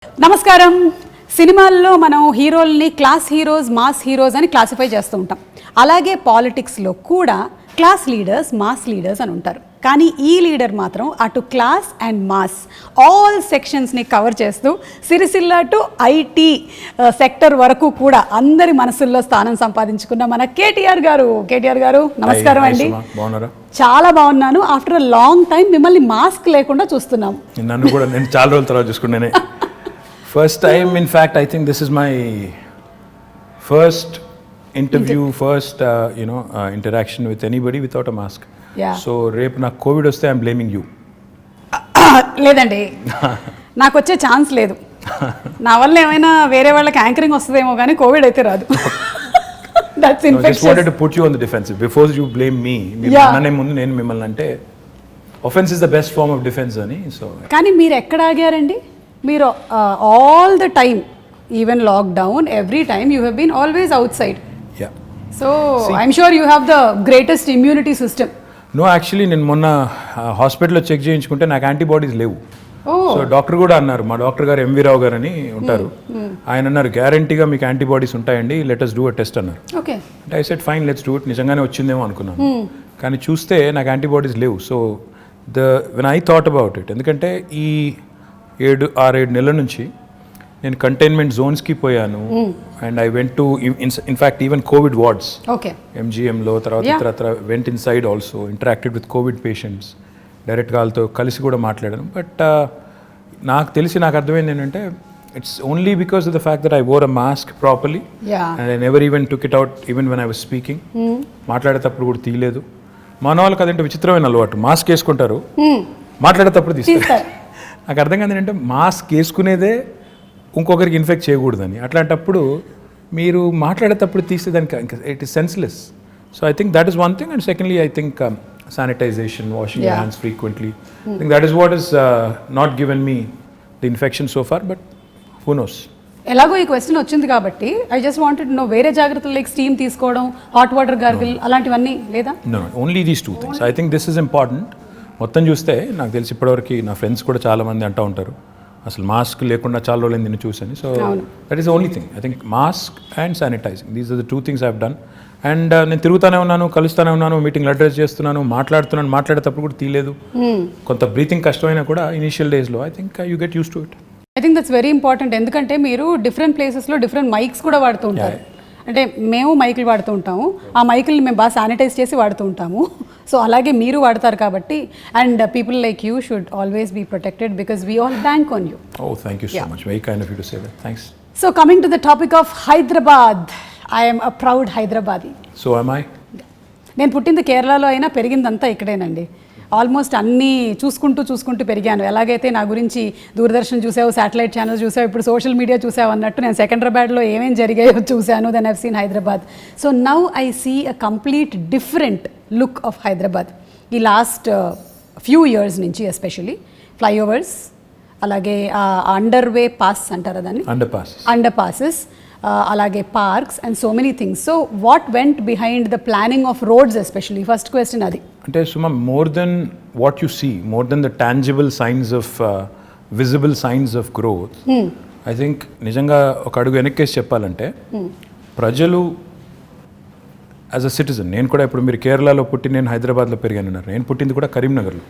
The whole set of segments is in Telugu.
నమస్కారం. సినిమాల్లో మనం హీరోల్ని క్లాస్ హీరోస్, మాస్ హీరోస్ అని క్లాసిఫై చేస్తూ ఉంటాం. అలాగే పాలిటిక్స్లో కూడా క్లాస్ లీడర్స్, మాస్ లీడర్స్ అని ఉంటారు. కానీ ఈ లీడర్ మాత్రం అటు క్లాస్ అండ్ మాస్ ఆల్ సెక్షన్స్ని కవర్ చేస్తూ సిరిసిల్ల టు ఐటీ సెక్టర్ వరకు కూడా అందరి మనసుల్లో స్థానం సంపాదించుకున్న మన కేటీఆర్ గారు నమస్కారం అండి. చాలా బాగున్నాను. ఆఫ్టర్ అ లాంగ్ టైం మిమ్మల్ని మాస్క్ లేకుండా చూస్తున్నాం. నన్ను కూడా నేను చాలా రోజుల తర్వాత చూసుకున్నానే. First time, in fact, I think this is my first interview, interaction with anybody without a mask. Yeah. So, రేపు నాకు కోవిడ్ వస్తే ఐఎమ్ బ్లేమింగ్ యూ. లేదండి, నాకు వచ్చే ఛాన్స్ లేదు. నా వల్ల ఏమైనా వేరే వాళ్ళకి యాంకరింగ్ వస్తుందేమో కానీ కోవిడ్ అయితే రాదు. That's infectious. I just wanted to put you on the defensive before you blame me. అనే ముందు నేను మిమ్మల్ని అంటే offense is the best form of defense అని. సో కానీ మీరు ఎక్కడ ఆగారండి? మీరు all the time, even lockdown, every time you have been always outside. So I'm sure you have the greatest immunity system. No, actually నేను మొన్న హాస్పిటల్లో చెక్ చేయించుకుంటే నాకు యాంటీబాడీస్ లేవు. సో డాక్టర్ కూడా అన్నారు, మా డాక్టర్ గారు ఎంవి రావు గారు అని ఉంటారు, ఆయన అన్నారు గ్యారంటీగా మీకు యాంటీబాడీస్ ఉంటాయండి, let us do a test అన్నారు. ఓకే, అంటే I said fine, let's do it. నిజంగానే వచ్చిందేమో అనుకున్నాను, కానీ చూస్తే నాకు యాంటీబాడీస్ లేవు. So when I thought about it, ఎందుకంటే ఈ 6-7 నెలల నుంచి నేను కంటైన్మెంట్ జోన్స్కి పోయాను. And I went to in fact even covid wards, ఎంజిఎంలో, తర్వాత went inside also, interacted with covid patients, డైరెక్ట్గా వాళ్ళతో కలిసి కూడా మాట్లాడాను. బట్ నాకు అర్థమైంది ఏంటంటే it's only because of the fact that I wore a mask properly and I never even took it out even when I was speaking. మాట్లాడేటప్పుడు కూడా తీయలేదు. మన వాళ్ళకి అదంటే విచిత్రమైన అలవాటు, మాస్క్ వేసుకుంటారు, మాట్లాడేటప్పుడు తీస్తారు. నాకు అర్థం కాదు ఏంటంటే మాస్క్ వేసుకునేదే ఇంకొకరికి ఇన్ఫెక్ట్ చేయకూడదని. అట్లాంటప్పుడు మీరు మాట్లాడేటప్పుడు తీస్తే దానికి it is senseless. So I think that is one thing. And secondly I think sanitisation, washing your hands frequently. I think that is what is not given me the infection so far, but who knows. ఎలాగో ఈ క్వశ్చన్ వచ్చింది కాబట్టి ఐ జస్ట్ వాంటెడ్ నో, వేరే జాగ్రత్తలు లైక్ స్టీమ్ తీసుకోవడం, హాట్ వాటర్ గార్గిల్ అలాంటివన్నీ లేదా? No, only these two things. I think this is important. మొత్తం చూస్తే నాకు తెలిసి ఇప్పటివరకు నా ఫ్రెండ్స్ కూడా చాలామంది అంటూ ఉంటారు అసలు మాస్క్ లేకుండా చాలా రోజులు నేను చూసాను. So that is only thing. I think mask and sanitising, these are the 2 things I have done. And నేను తిరుగుతూనే ఉన్నాను, కలుస్తూనే ఉన్నాను, మీటింగ్లు అడ్రస్ చేస్తున్నాను, మాట్లాడేటప్పుడు కూడా తీయలేదు. కొంత బ్రీతింగ్ కష్టమైనా కూడా ఇనిషియల్ డేస్లో I think you get use to it. I think that's very important. ఎందుకంటే మీరు డిఫరెంట్ ప్లేసెస్లో డిఫరెంట్ మైక్స్ కూడా వాడుతూ ఉంటారు. అంటే మేము మైకులు వాడుతూ ఉంటాము, ఆ మైకుల్ని మేము బాగా శానిటైజ్ చేసి వాడుతూ ఉంటాము. సో అలాగే మీరు వాడతారు కాబట్టి, and people like you should always be protected because we all bank on you. Oh, thank you so much. Very kind of you to say that. Thanks. So coming to the topic of Hyderabad, I am a proud Hyderabadi. So am I. నేను పుట్టింది కేరళలో అయినా పెరిగిందంతా ఇక్కడేనండి. ఆల్మోస్ట్ అన్నీ చూసుకుంటూ పెరిగాను. ఎలాగైతే నా గురించి దూరదర్శన్ చూసావు, శాటిలైట్ ఛానల్స్ చూసావు, ఇప్పుడు సోషల్ మీడియా చూసావు అన్నట్టు నేను సెకండ్రాబాద్లో ఏమేమి జరిగాయో చూశాను. Then I've seen Hyderabad. So now I see a complete different look of Hyderabad. ఈ లాస్ట్ ఫ్యూ ఇయర్స్ నుంచి ఎస్పెషలీ ఫ్లైఓవర్స్, అలాగే అండర్వే పాస్ అంటారా దాన్ని, అండర్ పాసెస్, అలాగే parks and so many things. So what went behind the planning of roads especially? First question అది. అంటే Suma, more than what you see, more than the tangible signs of visible signs of growth, I think నిజంగా ఒక అడుగు వెనక్కేసి చెప్పాలంటే ప్రజలు యాజ్ అ సిటిజన్, నేను కూడా ఇప్పుడు మీరు కేరళలో పుట్టి నేను హైదరాబాద్లో పెరిగాను, నేను పుట్టింది కూడా కరీంనగర్లో.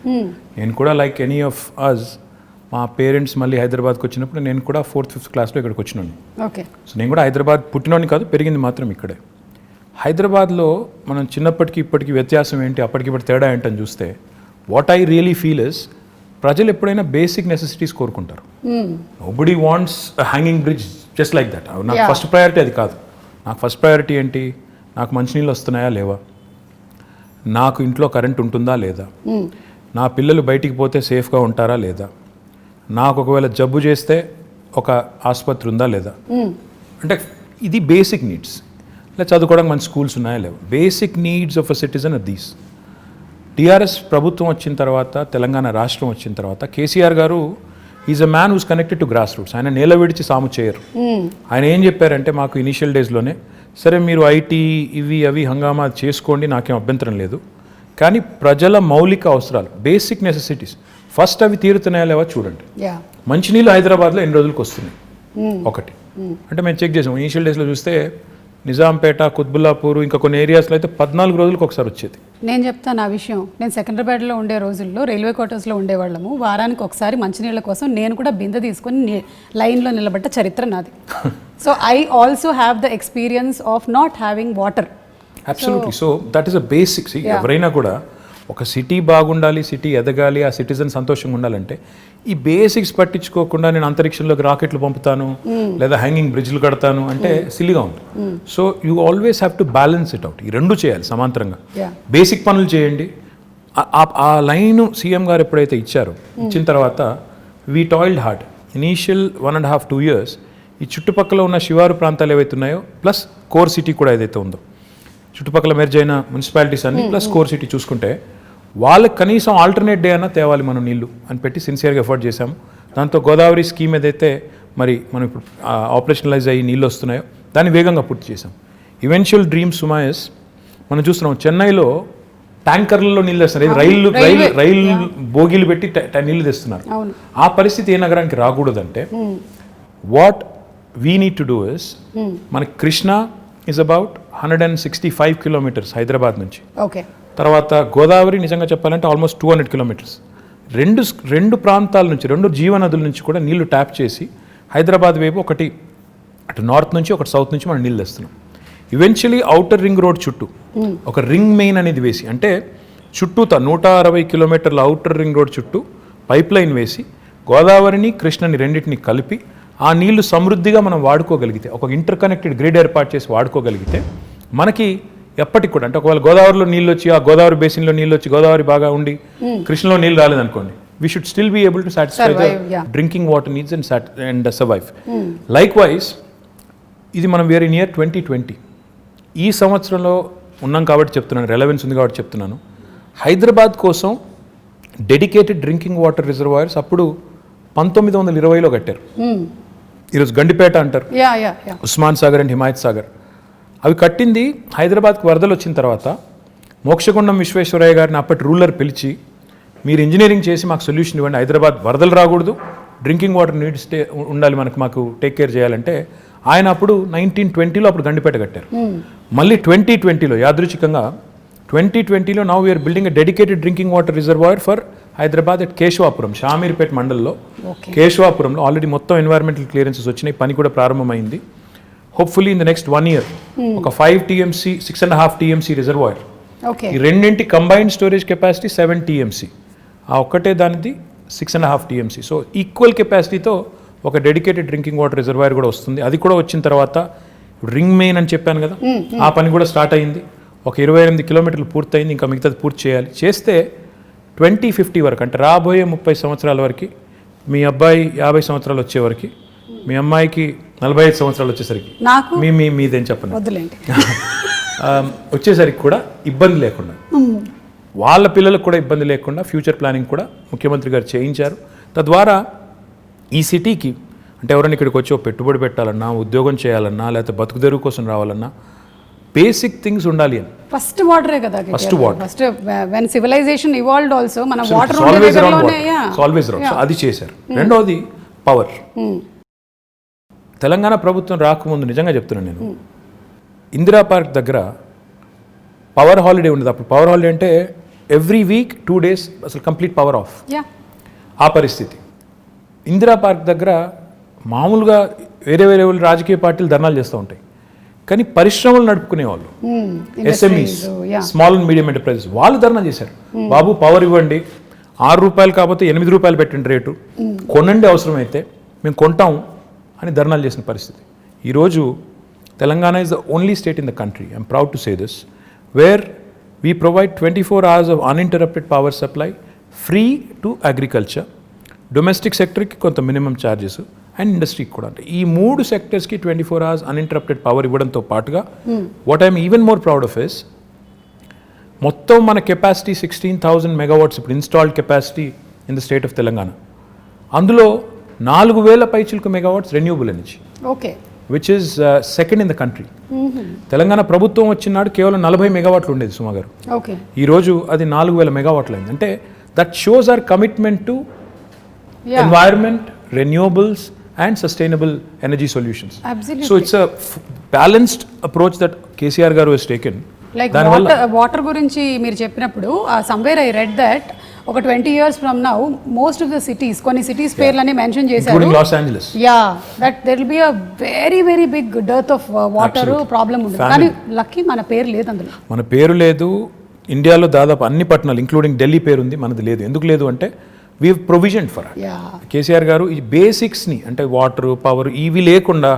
నేను కూడా లైక్ ఎనీ ఆఫ్ అస్, మా పేరెంట్స్ మళ్ళీ హైదరాబాద్కి వచ్చినప్పుడు నేను కూడా 4th, 5th క్లాస్లో ఇక్కడికి వచ్చినాను. ఓకే. సో నేను కూడా హైదరాబాద్ పుట్టినోని కాదు, పెరిగింది మాత్రం ఇక్కడే. హైదరాబాద్లో మనం చిన్నప్పటికి ఇప్పటికి వ్యత్యాసం ఏంటి, అప్పటికిప్పటి తేడా ఏంటని చూస్తే what I really feel is, ప్రజలు ఎప్పుడైనా బేసిక్ నెసెసిటీస్ కోరుకుంటారు. Nobody wants hanging bridge just like that. నాకు ఫస్ట్ ప్రయారిటీ అది కాదు. నాకు ఫస్ట్ ప్రయారిటీ ఏంటి, నాకు మంచినీళ్ళు వస్తున్నాయా లేవా, నాకు ఇంట్లో కరెంట్ ఉంటుందా లేదా, నా పిల్లలు బయటికి పోతే సేఫ్గా ఉంటారా లేదా, నాకు ఒకవేళ జబ్బు చేస్తే ఒక ఆసుపత్రి ఉందా లేదా. అంటే ఇది బేసిక్ నీడ్స్. ఇలా చదువుకోవడానికి మంచి స్కూల్స్ ఉన్నాయా లేవు. Basic needs of a citizen are these. TRS ప్రభుత్వం వచ్చిన తర్వాత, తెలంగాణ రాష్ట్రం వచ్చిన తర్వాత, KCR garu is a man who's connected to grass roots. ఆయన నేల విడిచి సాము చేయరు. ఆయన ఏం చెప్పారంటే మాకు ఇనిషియల్ డేస్లోనే, సరే మీరు ఐటీ ఇవి అవి హంగామా చేసుకోండి, నాకేం అభ్యంతరం లేదు, కానీ ప్రజల మౌలిక అవసరాలు, బేసిక్ నెసెసిటీస్, ఫస్ట్ అవి తీరుతున్నాయా లేవా చూడండి. యా మంచినీళ్ళు హైదరాబాద్లో ఎన్ని రోజులకు వస్తున్నాయి ఒకటి అంటే మేము చెక్ చేసాం. ఇనీషియల్ డేస్లో చూస్తే నిజాంపేట, కుత్బుల్లాపూర్ ఇంకా కొన్ని ఏరియాస్లో అయితే 14 రోజులకు ఒకసారి వచ్చేది. నేను చెప్తాను ఆ విషయం. నేను సికింద్రాబాద్లో ఉండే రోజుల్లో రైల్వే క్వార్టర్స్లో ఉండేవాళ్ళము. వారానికి ఒకసారి మంచినీళ్ళ కోసం నేను కూడా బిందె తీసుకొని లైన్లో నిలబడ్డ చరిత్ర నాది. So I also have the experience of not having water. Absolutely. So that is a basics. ఎవరైనా కూడా ఒక సిటీ బాగుండాలి, సిటీ ఎదగాలి, ఆ సిటిజన్ సంతోషంగా ఉండాలంటే ఈ బేసిక్స్ పట్టించుకోకుండా నేను అంతరిక్షంలోకి రాకెట్లు పంపుతాను లేదా హ్యాంగింగ్ బ్రిడ్జ్లు కడతాను అంటే సిల్లీగా ఉంది. So you always have to balance it out. ఈ రెండు చేయాలి సమాంతరంగా. బేసిక్ పనులు చేయండి. ఆ లైన్ సీఎం గారు ఎప్పుడైతే ఇచ్చిన తర్వాత we toiled hard. Initial 1.5-2 years ఈ చుట్టుపక్కల ఉన్న శివారు ప్రాంతాలు ఏవైతే ఉన్నాయో ప్లస్ కోర్ సిటీ కూడా ఏదైతే ఉందో, చుట్టుపక్కల మెర్జ్ అయిన మున్సిపాలిటీస్ అన్ని ప్లస్ కోర్ సిటీ చూసుకుంటే వాళ్ళకి కనీసం ఆల్టర్నేట్ డే అన్నా తేవాలి మనం నీళ్లు అని పెట్టి సిన్సియర్గా ఎఫర్ట్ చేశాము. దాంతో గోదావరి స్కీమ్ ఏదైతే మరి మనం ఇప్పుడు ఆపరేషనలైజ్ అయ్యి నీళ్ళు వస్తున్నాయో దాన్ని వేగంగా పూర్తి చేశాం. ఈవెన్చువల్ డ్రీమ్ సుమా ఇస్ మనం చూస్తున్నాం చెన్నైలో ట్యాంకర్లలో నీళ్ళు తెస్తున్నారు. రైలు బోగీలు పెట్టి నీళ్లు తెస్తున్నారు. ఆ పరిస్థితి ఏ నగరానికి రాకూడదంటే what we need to do is మనకి Krishna is about 165 kilometers Hyderabad నుంచి. ఓకే. తర్వాత గోదావరి నిజంగా చెప్పాలంటే ఆల్మోస్ట్ 200 kilometers. రెండు ప్రాంతాల నుంచి, రెండు జీవనదుల నుంచి కూడా నీళ్లు ట్యాప్ చేసి హైదరాబాద్ వైపు ఒకటి అటు నార్త్ నుంచి ఒకటి సౌత్ నుంచి మనం నీళ్ళు తెస్తున్నాం. ఈవెన్చువలీ ఔటర్ రింగ్ రోడ్ చుట్టూ ఒక రింగ్ మెయిన్ అనేది వేసి అంటే చుట్టూతా 160 kilometers ఔటర్ రింగ్ రోడ్ చుట్టూ పైప్ లైన్ వేసి గోదావరిని కృష్ణని రెండింటిని కలిపి ఆ నీళ్లు సమృద్ధిగా మనం వాడుకోగలిగితే, ఒక ఇంటర్ కనెక్టెడ్ గ్రిడ్ ఏర్పాటు చేసి వాడుకోగలిగితే మనకి ఎప్పటికి కూడా అంటే ఒకవేళ గోదావరిలో నీళ్ళు వచ్చి ఆ గోదావరి బేసిన్లో నీళ్ళు వచ్చి గోదావరి బాగా ఉండి కృష్ణలో నీళ్ళు రాలేదనుకోండి, we should still be able to satisfy the drinking water needs and survive. Likewise ఇది మనం వేరే నియర్ 2020 ఈ సంవత్సరంలో ఉన్నాం కాబట్టి చెప్తున్నాను, రెలవెన్స్ ఉంది కాబట్టి చెప్తున్నాను. హైదరాబాద్ కోసం డెడికేటెడ్ డ్రింకింగ్ వాటర్ రిజర్వాయర్స్ అప్పుడు 1920లో కట్టారు. ఈరోజు గండిపేట అంటారు, ఉస్మాన్ సాగర్ అండ్ హిమాయత్ సాగర్. అవి కట్టింది హైదరాబాద్కి వరదలు వచ్చిన తర్వాత మోక్షగుండం విశ్వేశ్వరయ్య గారిని అప్పటి రూలర్ పిలిచి మీరు ఇంజనీరింగ్ చేసి మాకు సొల్యూషన్ ఇవ్వండి, హైదరాబాద్ వరదలు రాకూడదు, డ్రింకింగ్ వాటర్ నీడ్స్ ఉండాలి, మాకు టేక్ కేర్ చేయాలంటే ఆయన అప్పుడు 1920లో అప్పుడు గండిపేట కట్టారు. మళ్ళీ 2020లో యాదృచ్ఛికంగా 2020లో now we are building a dedicated drinking water reservoir for Hyderabad at Keshavapuram, Shamirpet మండల్లో కేశవాపురంలో ఆల్రెడీ మొత్తం ఎన్వైరన్మెంటల్ క్లియరెన్సెస్ వచ్చినాయి, పని కూడా ప్రారంభమైంది. Hopefully in the next 1 year ఒక 5 TMC 6.5 TMC రిజర్వాయర్, ఈ రెండింటి కంబైన్డ్ స్టోరేజ్ కెపాసిటీ 7 TMC, ఆ ఒక్కటే దానిది 6.5 TMC. సో ఈక్వల్ కెపాసిటీతో ఒక డెడికేటెడ్ డ్రింకింగ్ వాటర్ రిజర్వాయర్ కూడా వస్తుంది. అది కూడా వచ్చిన తర్వాత రింగ్ మెయిన్ అని చెప్పాను కదా, ఆ పని కూడా స్టార్ట్ అయింది. ఒక 28 kilometers పూర్తయింది, ఇంకా మిగతాది పూర్తి చేయాలి. చేస్తే 2050 వరకు అంటే రాబోయే 30 సంవత్సరాల వరకు మీ అబ్బాయి 50 సంవత్సరాలు వచ్చేవరకు, మీ అమ్మాయికి 45 సంవత్సరాలు వచ్చేసరికి మీదేం చెప్పండి వచ్చేసరికి కూడా ఇబ్బంది లేకుండా, వాళ్ళ పిల్లలకు కూడా ఇబ్బంది లేకుండా ఫ్యూచర్ ప్లానింగ్ కూడా ముఖ్యమంత్రి గారు చేయించారు. తద్వారా ఈ సిటీకి అంటే ఎవరైనా ఇక్కడికి వచ్చి పెట్టుబడి పెట్టాలన్నా, ఉద్యోగం చేయాలన్నా, లేకపోతే బతుకుదెరువు కోసం రావాలన్నా బేసిక్ థింగ్స్ ఉండాలి అని. ఫస్ట్ వాటరే కదా, first water. First when civilisation evolved also మన వాటర్ ఆల్వేస్ సో అది చేశారు. రెండోది పవర్. తెలంగాణ ప్రభుత్వం రాకముందు నిజంగా చెప్తున్నాను నేను, ఇందిరా పార్క్ దగ్గర పవర్ హాలిడే ఉండేది. అప్పుడు పవర్ హాలిడే అంటే ఎవ్రీ వీక్ 2 days అసలు కంప్లీట్ పవర్ ఆఫ్. ఆ పరిస్థితి ఇందిరా పార్క్ దగ్గర మామూలుగా వేరే రాజకీయ పార్టీలు ధర్నాలు చేస్తూ ఉంటాయి, కానీ పరిశ్రమలు నడుపుకునే వాళ్ళు, SMEs, small and medium enterprises, వాళ్ళు ధర్నా చేశారు. బాబు పవర్ ఇవ్వండి, 6 రూపాయలు కాకపోతే 8 రూపాయలు పెట్టండి రేటు, కొనండి అవసరమైతే మేము కొంటాం అని ధర్నాలు చేసిన పరిస్థితి. ఈరోజు Telangana is the only state in the country, I'm proud to say this, where we provide 24 hours of uninterrupted power supply free to agriculture, domestic సెక్టర్కి కొంత మినిమం ఛార్జెస్ అండ్ ఇండస్ట్రీకి కూడా. అంటే ఈ 3 సెక్టర్స్కి 24 hours అన్ఇంటరప్టెడ్ పవర్ ఇవ్వడంతో పాటుగా what I'm even more proud of is మొత్తం మన కెపాసిటీ 16,000 megawatts ఇప్పుడు installed capacity in the state of Telangana. అందులో 4,000 పైచిలకు megawatts renewable energy, which is second in the country. Telangana ప్రభుత్వం వచ్చినాడు కేవలం 40 megawatts ఉండేది సుమా గారు, ఈరోజు అది 4,000 megawatts అయింది. అంటే that shows our commitment to environment, renewables and sustainable energy solutions. Absolutely. So it's a balanced approach that KCR garu has taken. Like water గురించి మీరు చెప్పినప్పుడు somewhere I read that ఒక 20 years from now most of the cities కొన్ని cities పేర్లని మెన్షన్ చేశారు, including Los Angeles. that there will be a very big dearth of water problem ఉంటుంది. కానీ లక్కీ మన పేరు లేదు అందులో. మన పేరు లేదు. ఇండియాలో దాదాపు అన్ని పట్టణాలు ఇంక్లూడింగ్ ఢిల్లీ పేరు ఉంది, మనది లేదు. ఎందుకు లేదు అంటే we have provision for it. KCR గారు ఈ బేసిక్స్ని అంటే వాటర్, పవర్ ఇవి లేకుండా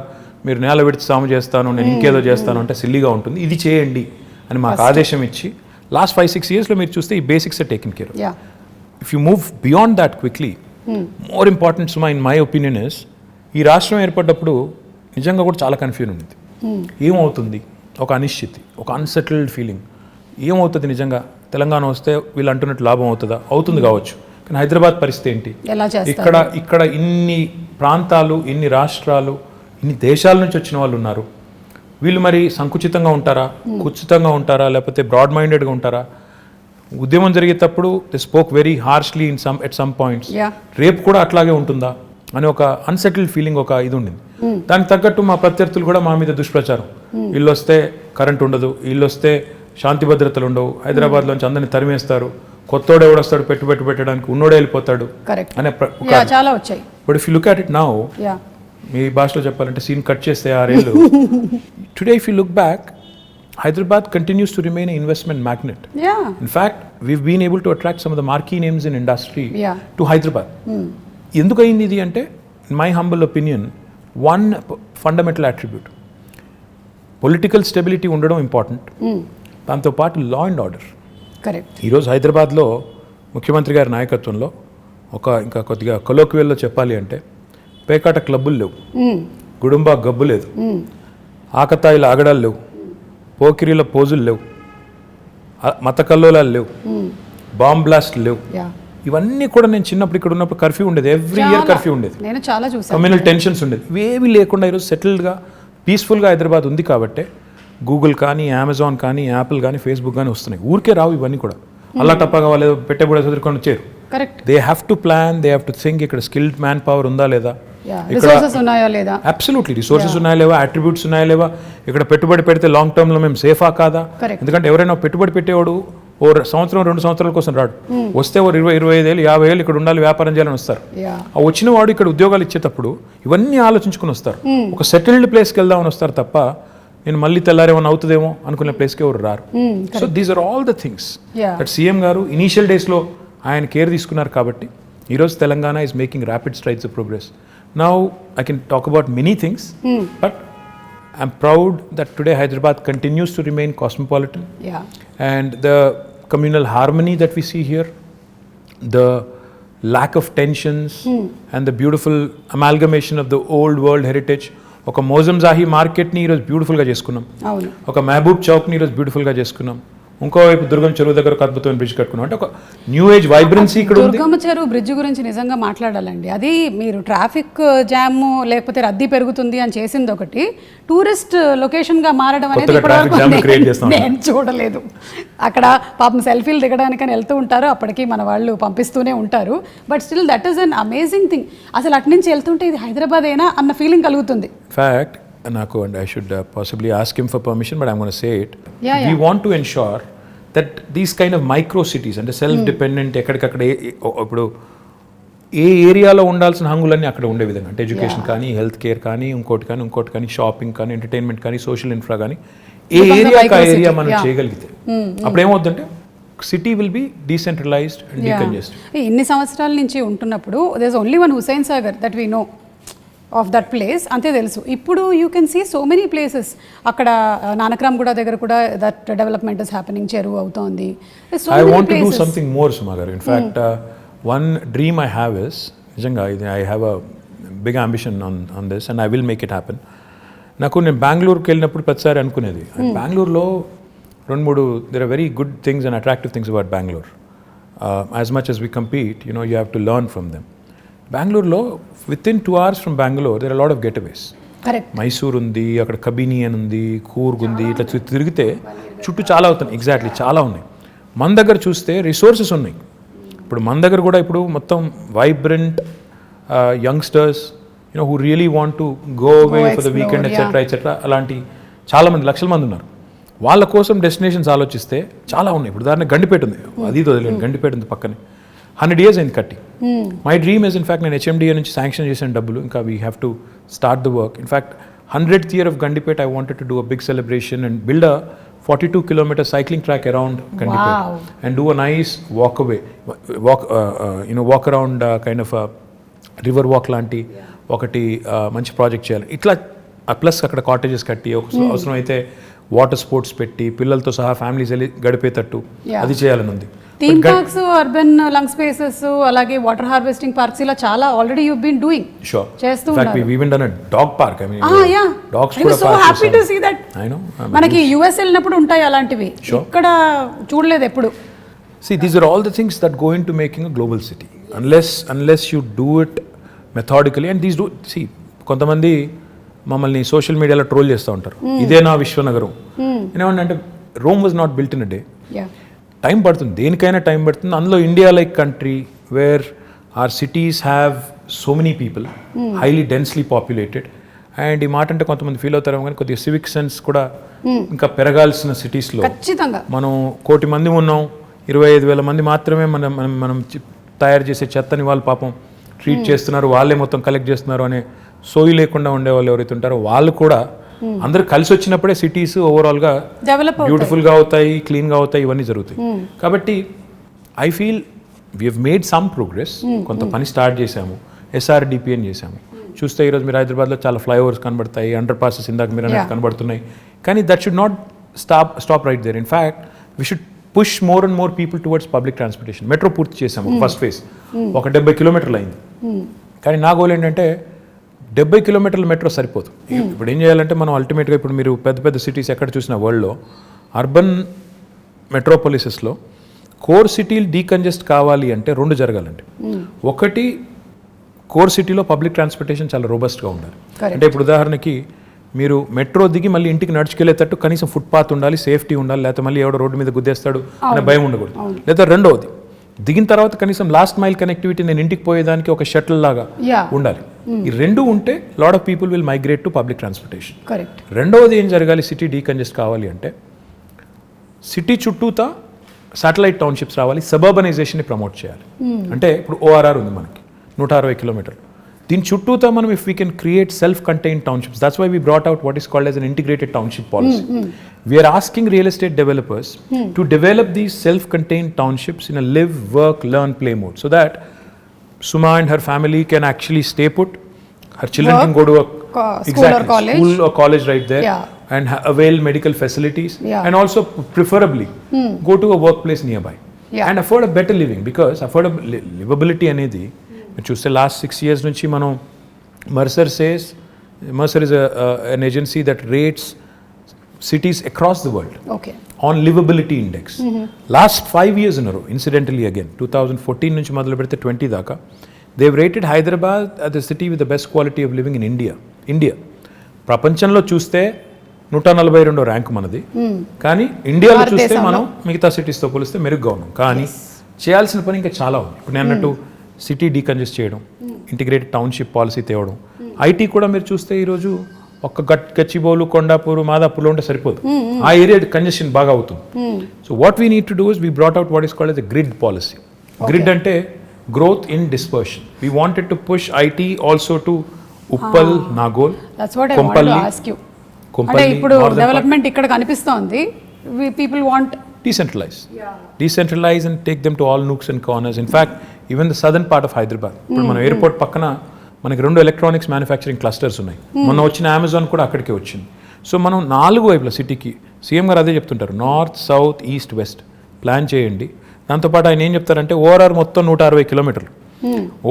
మీరు నేల విడిచి సాము చేస్తాను, నేను ఇంకేదో చేస్తాను అంటే సిల్లీగా ఉంటుంది, ఇది చేయండి అని మాకు ఆదేశం ఇచ్చి లాస్ట్ 5-6 yearsలో మీరు చూస్తే ఈ basics are taken care. If you move beyond that quickly, more important సుమా ఇన్ మై ఒపీనియన్ ఇస్, ఈ రాష్ట్రం ఏర్పడ్డప్పుడు నిజంగా కూడా చాలా కన్ఫ్యూజన్ ఉంది. ఏమవుతుంది, ఒక అనిశ్చితి, ఒక అన్సెటిల్డ్ ఫీలింగ్, ఏమవుతుంది నిజంగా తెలంగాణ వస్తే వీళ్ళు అంటున్నట్టు లాభం అవుతుందా, అవుతుంది కావచ్చు, కానీ హైదరాబాద్ పరిస్థితి ఏంటి, ఇక్కడ ఇన్ని ప్రాంతాలు, ఇన్ని రాష్ట్రాలు, ఇన్ని దేశాల నుంచి వచ్చిన వాళ్ళు ఉన్నారు, వీళ్ళు మరి సంకుచితంగా ఉంటారా, కుచితంగా ఉంటారా, లేకపోతే బ్రాడ్ మైండెడ్గా ఉంటారా, ఉద్యమం జరిగేటప్పుడు they spoke very harshly at some points, రేపు కూడా అట్లాగే ఉంటుందా అని ఒక అన్సెటిల్డ్ ఫీలింగ్, ఒక ఇది ఉండింది. దానికి తగ్గట్టు మా ప్రత్యర్థులు కూడా మా మీద దుష్ప్రచారం, వీళ్ళు వస్తే కరెంట్ ఉండదు, వీళ్ళు వస్తే శాంతి భద్రతలు ఉండవు, హైదరాబాద్లోంచి అందరిని తరిమేస్తారు, కొత్తోడు ఎవడొస్తాడు పెట్టుబడి పెట్టడానికి, ఉన్నోడే వెళ్ళిపోతాడు అనే చాలా వచ్చాయి. But if you look at it now, మీ భాషలో చెప్పాలంటే సీన్ కట్ చేస్తే 6 ఏళ్ళు, today if you look back, Hyderabad continues to remain an investment magnet. In fact, we've been able to attract some of the marquee names in industry to Hyderabad. ఎందుకు అయింది ఇది అంటే, in my humble opinion, one fundamental attribute, political stability ఉండడం ఇంపార్టెంట్, దాంతోపాటు లా అండ్ ఆర్డర్. ఈరోజు హైదరాబాద్లో ముఖ్యమంత్రి గారి నాయకత్వంలో ఇంకా కొద్దిగా కొలోక్వియల్లో చెప్పాలి అంటే, పేకాట క్లబ్బులు లేవు, గుడుంబా గబ్బు లేదు, ఆకతాయిల ఆగడాలు లేవు, పోకిరీల పోజులు లేవు, మత కల్లోలాలు లేవు, బాంబ్ బ్లాస్ట్ లేవు. ఇవన్నీ కూడా నేను చిన్నప్పుడు ఇక్కడ ఉన్నప్పుడు కర్ఫ్యూ ఉండేది, ఎవ్రీ ఇయర్ కర్ఫ్యూ ఉండేది, కమ్యూనల్ టెన్షన్స్ ఉండేది, ఇవేవి లేకుండా ఈరోజు సెటిల్డ్గా పీస్ఫుల్గా హైదరాబాద్ ఉంది. కాబట్టి గూగుల్ కానీ, అమెజాన్ కానీ, యాపిల్ కానీ, ఫేస్బుక్ కానీ వస్తున్నాయి, ఊరికే రావు ఇవన్నీ కూడా. అల్లా టప్పగా వాళ్ళు పెట్టబడే చదువుకొని వచ్చారు. They have to plan, they have to think, ఇక్కడ స్కిల్డ్ మ్యాన్ పవర్ ఉందా లేదా, అబ్సల్యూట్లీ రిసోర్సెస్ ఉన్నాయా లేవా, అట్రిబ్యూట్స్ ఉన్నాయా లేవా, ఇక్కడ పెట్టుబడి పెడితే లాంగ్ టర్మ్లో మేము సేఫా కాదా. ఎందుకంటే ఎవరైనా పెట్టుబడి పెట్టేవాడు ఓ సంవత్సరం 2 సంవత్సరాల కోసం రాడు, వస్తే ఓ 20-25 ఏళ్ళు 50 ఏళ్ళు ఇక్కడ ఉండాలి, వ్యాపారం చేయాలని వస్తారు. ఆ వచ్చిన వాడు ఇక్కడ ఉద్యోగాలు ఇచ్చేటప్పుడు ఇవన్నీ ఆలోచించుకుని వస్తారు, ఒక సెటిల్డ్ ప్లేస్కి వెళ్దామని వస్తారు తప్ప నేను మళ్ళీ తెల్లారేమన్నా అవుతుందేమో అనుకునే ప్లేస్కి ఎవరు రారు. So these are all the things that CM garu initial డేస్లో ఆయన కేర్ తీసుకున్నారు. కాబట్టి ఈరోజు Telangana is making rapid strides of progress. Now I can talk about many things, but I'm proud that today Hyderabad continues to remain cosmopolitan. And the communal harmony that we see here, the lack of tensions, and the beautiful amalgamation of the old world heritage. ఒక మోజంజాహి మార్కెట్ని ఈరోజు బ్యూటిఫుల్గా చేసుకున్నాం, ఒక మహబూబ్ చౌక్ని ఈరోజు బ్యూటిఫుల్గా చేసుకున్నాం, ఇంకోవైపు దుర్గం చెరువు దగ్గర ఒక అద్భుతమైన బ్రిడ్జ్ కట్టుకున్నాం. అంటే ఒక న్యూ ఏజ్ వైబ్రెన్సీ ఇక్కడ ఉంది. దుర్గం చెరువు బ్రిడ్జ్ గురించి నిజంగా మాట్లాడాలండి. అది మీరు ట్రాఫిక్ జామ్ లేకపోతే రద్దీ పెరుగుతుంది అని చేసింది ఒకటి, టూరిస్ట్ లొకేషన్గా మారడం అనేది నేను చూడలేదు. అక్కడ పాపం సెల్ఫీలు దిగడానికని వెళ్తూ ఉంటారు, అప్పటికి మన వాళ్ళు పంపిస్తూనే ఉంటారు. But still that is an amazing thing. అసలు అటు నుంచి వెళ్తుంటే ఇది హైదరాబాద్ అయినా అన్న ఫీలింగ్ కలుగుతుంది. ఫ్యాక్ట్ నాకు, and I should possibly ask him for permission, but I'm going to say it. We want to ensure that these kind of micro cities అంటే సెల్ఫ్ డిపెండెంట్, ఎక్కడికక్కడ ఇప్పుడు ఏ ఏరియాలో ఉండాల్సిన హంగులన్నీ అక్కడ ఉండే విధంగా, అంటే ఎడ్యుకేషన్ కానీ, హెల్త్ కేర్ కానీ, ఇంకోటి కానీ, షాపింగ్ కానీ, ఎంటర్టైన్మెంట్ కానీ, సోషల్ ఇన్ఫ్రా కానీ, ఏ ఏరియా మనం చేయగలిగితే అప్పుడు ఏమవుతుందంటే city will be decentralized and decongested. ఇన్ని సంవత్సరాల నుంచి ఉంటున్నప్పుడు there is only one Hussain Sagar that we know of that place, అంతే తెలుసు. ఇప్పుడు you can see so many places. అక్కడ నానక్రామ్ కూడా దగ్గర కూడా దట్ డెవలప్మెంట్ ఇస్ హ్యాపెనింగ్, చెరువు అవుతోంది. I want to do something more Suma గారు. In fact one dream I have is, నిజంగా ఇది I have a big ambition on this and I will make it happen. నేను బెంగళూరుకి వెళ్ళినప్పుడు ప్రతిసారి అనుకునేది, బెంగళూరులో 2-3 there are very good things and attractive things about Bangalore. As much as we compete, you have to learn from them. బెంగళూరులో within 2 hours from Bangalore there are a lot of getaways. Mysore ఉంది, అక్కడ కబిని అని ఉంది, కూర్గ్ ఉంది, ఇట్లా తిరిగితే చుట్టూ చాలా అవుతున్నాయి. ఎగ్జాక్ట్లీ చాలా ఉన్నాయి. మన దగ్గర చూస్తే రిసోర్సెస్ ఉన్నాయి. ఇప్పుడు మన దగ్గర కూడా ఇప్పుడు మొత్తం vibrant youngsters who really want to go away for the weekend etcetera అలాంటి చాలామంది లక్షల మంది ఉన్నారు. వాళ్ళ కోసం డెస్టినేషన్స్ ఆలోచిస్తే చాలా ఉన్నాయి. ఇప్పుడు దాన్ని గండిపేట ఉంది, అది వదిలేదు, గండిపేట ఉంది పక్కనే. 100 years అయింది కట్టి. మై డ్రీమ్ ఇస్ ఇన్ఫాక్ట్ నేను HMDA నుంచి శాంక్షన్ చేసిన డబ్బులు, ఇంకా we have to start the work. In fact 100th year of Gandipet, I wanted to do a big celebration and build a 42-kilometer cycling track around Gandipet. Wow. And do a nice walk around kind of a river walk లాంటి ఒకటి మంచి ప్రాజెక్ట్ చేయాలి. ఇట్లా ప్లస్ అక్కడ కాటేజెస్ కట్టి అవసరం అయితే వాటర్ స్పోర్ట్స్ పెట్టి పిల్లలతో సహా ఫ్యామిలీస్ వెళ్ళి గడిపేటట్టు అది చేయాలని ఉంది. Theme parks, urban lung spaces, అలాగే వాటర్ హార్వెస్టింగ్ పార్క్స్ ఇలా చాలా already you been doing. Sure. చేస్తూ In fact, we even done a dog park. I mean, yeah. dogs I was so happy to see that. I know. మనకి US వెళ్ళినప్పుడు ఉంటాయి అలాంటివి, ఇక్కడ చూడలేదు ఎప్పుడు. See, these are all the things that go into making a global city. Unless you do it methodically, and these do, see, కొంతమంది మమ్మల్ని సోషల్ మీడియాలో ట్రోల్ చేస్తూ ఉంటారు, ఇదే నా విశ్వనగరం. ఏమంటే Rome was not built in a day. Time పడుతుంది, దేనికైనా టైం పడుతుంది. అందులో India like country where are cities have so many people, highly densely populated. And ఈ మాట అంటే కొంతమంది ఫీల్ అవుతారేమో కానీ కొద్దిగా సివిక్ సెన్స్ కూడా ఇంకా పెరగాల్సిన సిటీస్లో. మనం 1 కోటి మంది ఉన్నాం, 25,000 మంది మాత్రమే మనం తయారు చేసే చెత్తని వాళ్ళు పాపం ట్రీట్ చేస్తున్నారు, వాళ్ళే మొత్తం కలెక్ట్ చేస్తున్నారు అనే సోయి లేకుండా ఉండేవాళ్ళు ఎవరైతే ఉంటారో వాళ్ళు కూడా అందరూ కలిసి వచ్చినప్పుడే సిటీస్ ఓవరాల్గా బ్యూటిఫుల్గా అవుతాయి, క్లీన్గా అవుతాయి, ఇవన్నీ జరుగుతాయి. కాబట్టి I feel we have made some progress. కొంత పని స్టార్ట్ చేశాము, SRDP అని చేశాము. చూస్తే ఈరోజు మీరు హైదరాబాద్లో చాలా ఫ్లైఓవర్స్ కనబడతాయి, అండర్ పాసెస్ ఇందాక మీరు అనేది కనబడుతున్నాయి. కానీ that should not stop right there. In fact we should push more and more people towards public transportation. Metro పూర్తి చేసాము, ఫస్ట్ ఫేజ్ ఒక 70 కిలోమీటర్లు అయింది. కానీ నా గోల్ ఏంటంటే 70 కిలోమీటర్ల మెట్రో సరిపోదు. ఇప్పుడు ఏం చేయాలంటే మనం అల్టిమేట్గా ఇప్పుడు మీరు పెద్ద సిటీస్ ఎక్కడ చూసిన వరల్డ్లో అర్బన్ మెట్రోపాలిసెస్లో కోర్ సిటీలు డీకంజెస్ట్ కావాలి అంటే 2 జరగాలండి. ఒకటి, కోర్ సిటీలో పబ్లిక్ ట్రాన్స్పోర్టేషన్ చాలా రోబస్ట్గా ఉండాలి. అంటే ఇప్పుడు ఉదాహరణకి మీరు మెట్రో దిగి మళ్ళీ ఇంటికి నడుచుకెళ్ళేటట్టు కనీసం ఫుట్పాత్ ఉండాలి, సేఫ్టీ ఉండాలి, లేకపోతే మళ్ళీ ఎవడో రోడ్డు మీద గుద్దేస్తాడు అనే భయం ఉండకూడదు. లేదా రెండవది, దిగిన తర్వాత కనీసం లాస్ట్ మైల్ కనెక్టివిటీ, నేను ఇంటికి పోయేదానికి ఒక షటిల్ లాగా ఉండాలి. ఈ 2 ఉంటే lot of people will migrate to public transportation. రెండవది ఏం జరగాలి, సిటీ డీకంజెస్ట్ కావాలి అంటే సిటీ చుట్టూతా శాటిలైట్ టౌన్షిప్స్ రావాలి, సబర్బనైజేషన్ని ప్రమోట్ చేయాలి. అంటే ఇప్పుడు ORR ఉంది మనకి 160 కిలోమీటర్లు, దీని చుట్టూతా మనం if we can create self contained townships, that's why we brought out what is called as an integrated township policy. We are asking real estate developers to develop these self-contained townships in a live, work, learn, play mode, so that Suma and her family can actually stay put. Her children can go to a school or college right there, and avail medical facilities, and also preferably go to a workplace nearby and afford a better living, because livability అనేది మీరు చూస్తే last 6 years నుంచి మనం Mercer is an agency that rates cities across the world on livability index. Last 5 years in a row, incidentally again 2014 నుంచి మొదలు పెడితే 20 దాకా, they've rated Hyderabad as the city with the best quality of living in India. ప్రపంచంలో చూస్తే 142వ ర్యాంక్ మనది, కానీ ఇండియాలో చూస్తే మనం మిగతా సిటీస్తో పోలిస్తే మెరుగ్గా ఉన్నాం. కానీ చేయాల్సిన పని ఇంకా చాలా ఉంది. ఇప్పుడు నేను అన్నట్టు సిటీ డీకంజెస్ట్ చేయడం, ఇంటిగ్రేటెడ్ టౌన్షిప్ పాలసీ తేవడం, ఐటీ కూడా మీరు చూస్తే ఈరోజు ఒక్క గచ్చిబౌలు, కొండాపూర్, మాదాపూర్లో ఉంటే సరిపోదు, ఆ ఏరియా కంజెషన్ బాగా అవుతుంది. So what we need to do is we brought out what is called as a grid policy. Grid అంటే growth in dispersion. We wanted to push IT also to Uppal, Nagole, Kompally. ఇప్పుడు డెవలప్మెంట్ ఇక్కడ కనిపిస్తోంది, people want decentralize and take them to all nooks and corners. In fact, even the southern part of Hyderabad, ఇప్పుడు మన ఎయిర్పోర్ట్ పక్కన మనకి 2 ఎలక్ట్రానిక్స్ మ్యానుఫ్యాక్చరింగ్ క్లస్టర్స్ ఉన్నాయి. మొన్న వచ్చిన అమెజాన్ కూడా అక్కడికే వచ్చింది. సో మనం 4 వైపుల సిటీకి, సీఎం గారు అదే చెప్తుంటారు, north, south, east, west plan చేయండి. దాంతోపాటు ఆయన ఏం చెప్తారంటే ORR మొత్తం 160 కిలోమీటర్లు,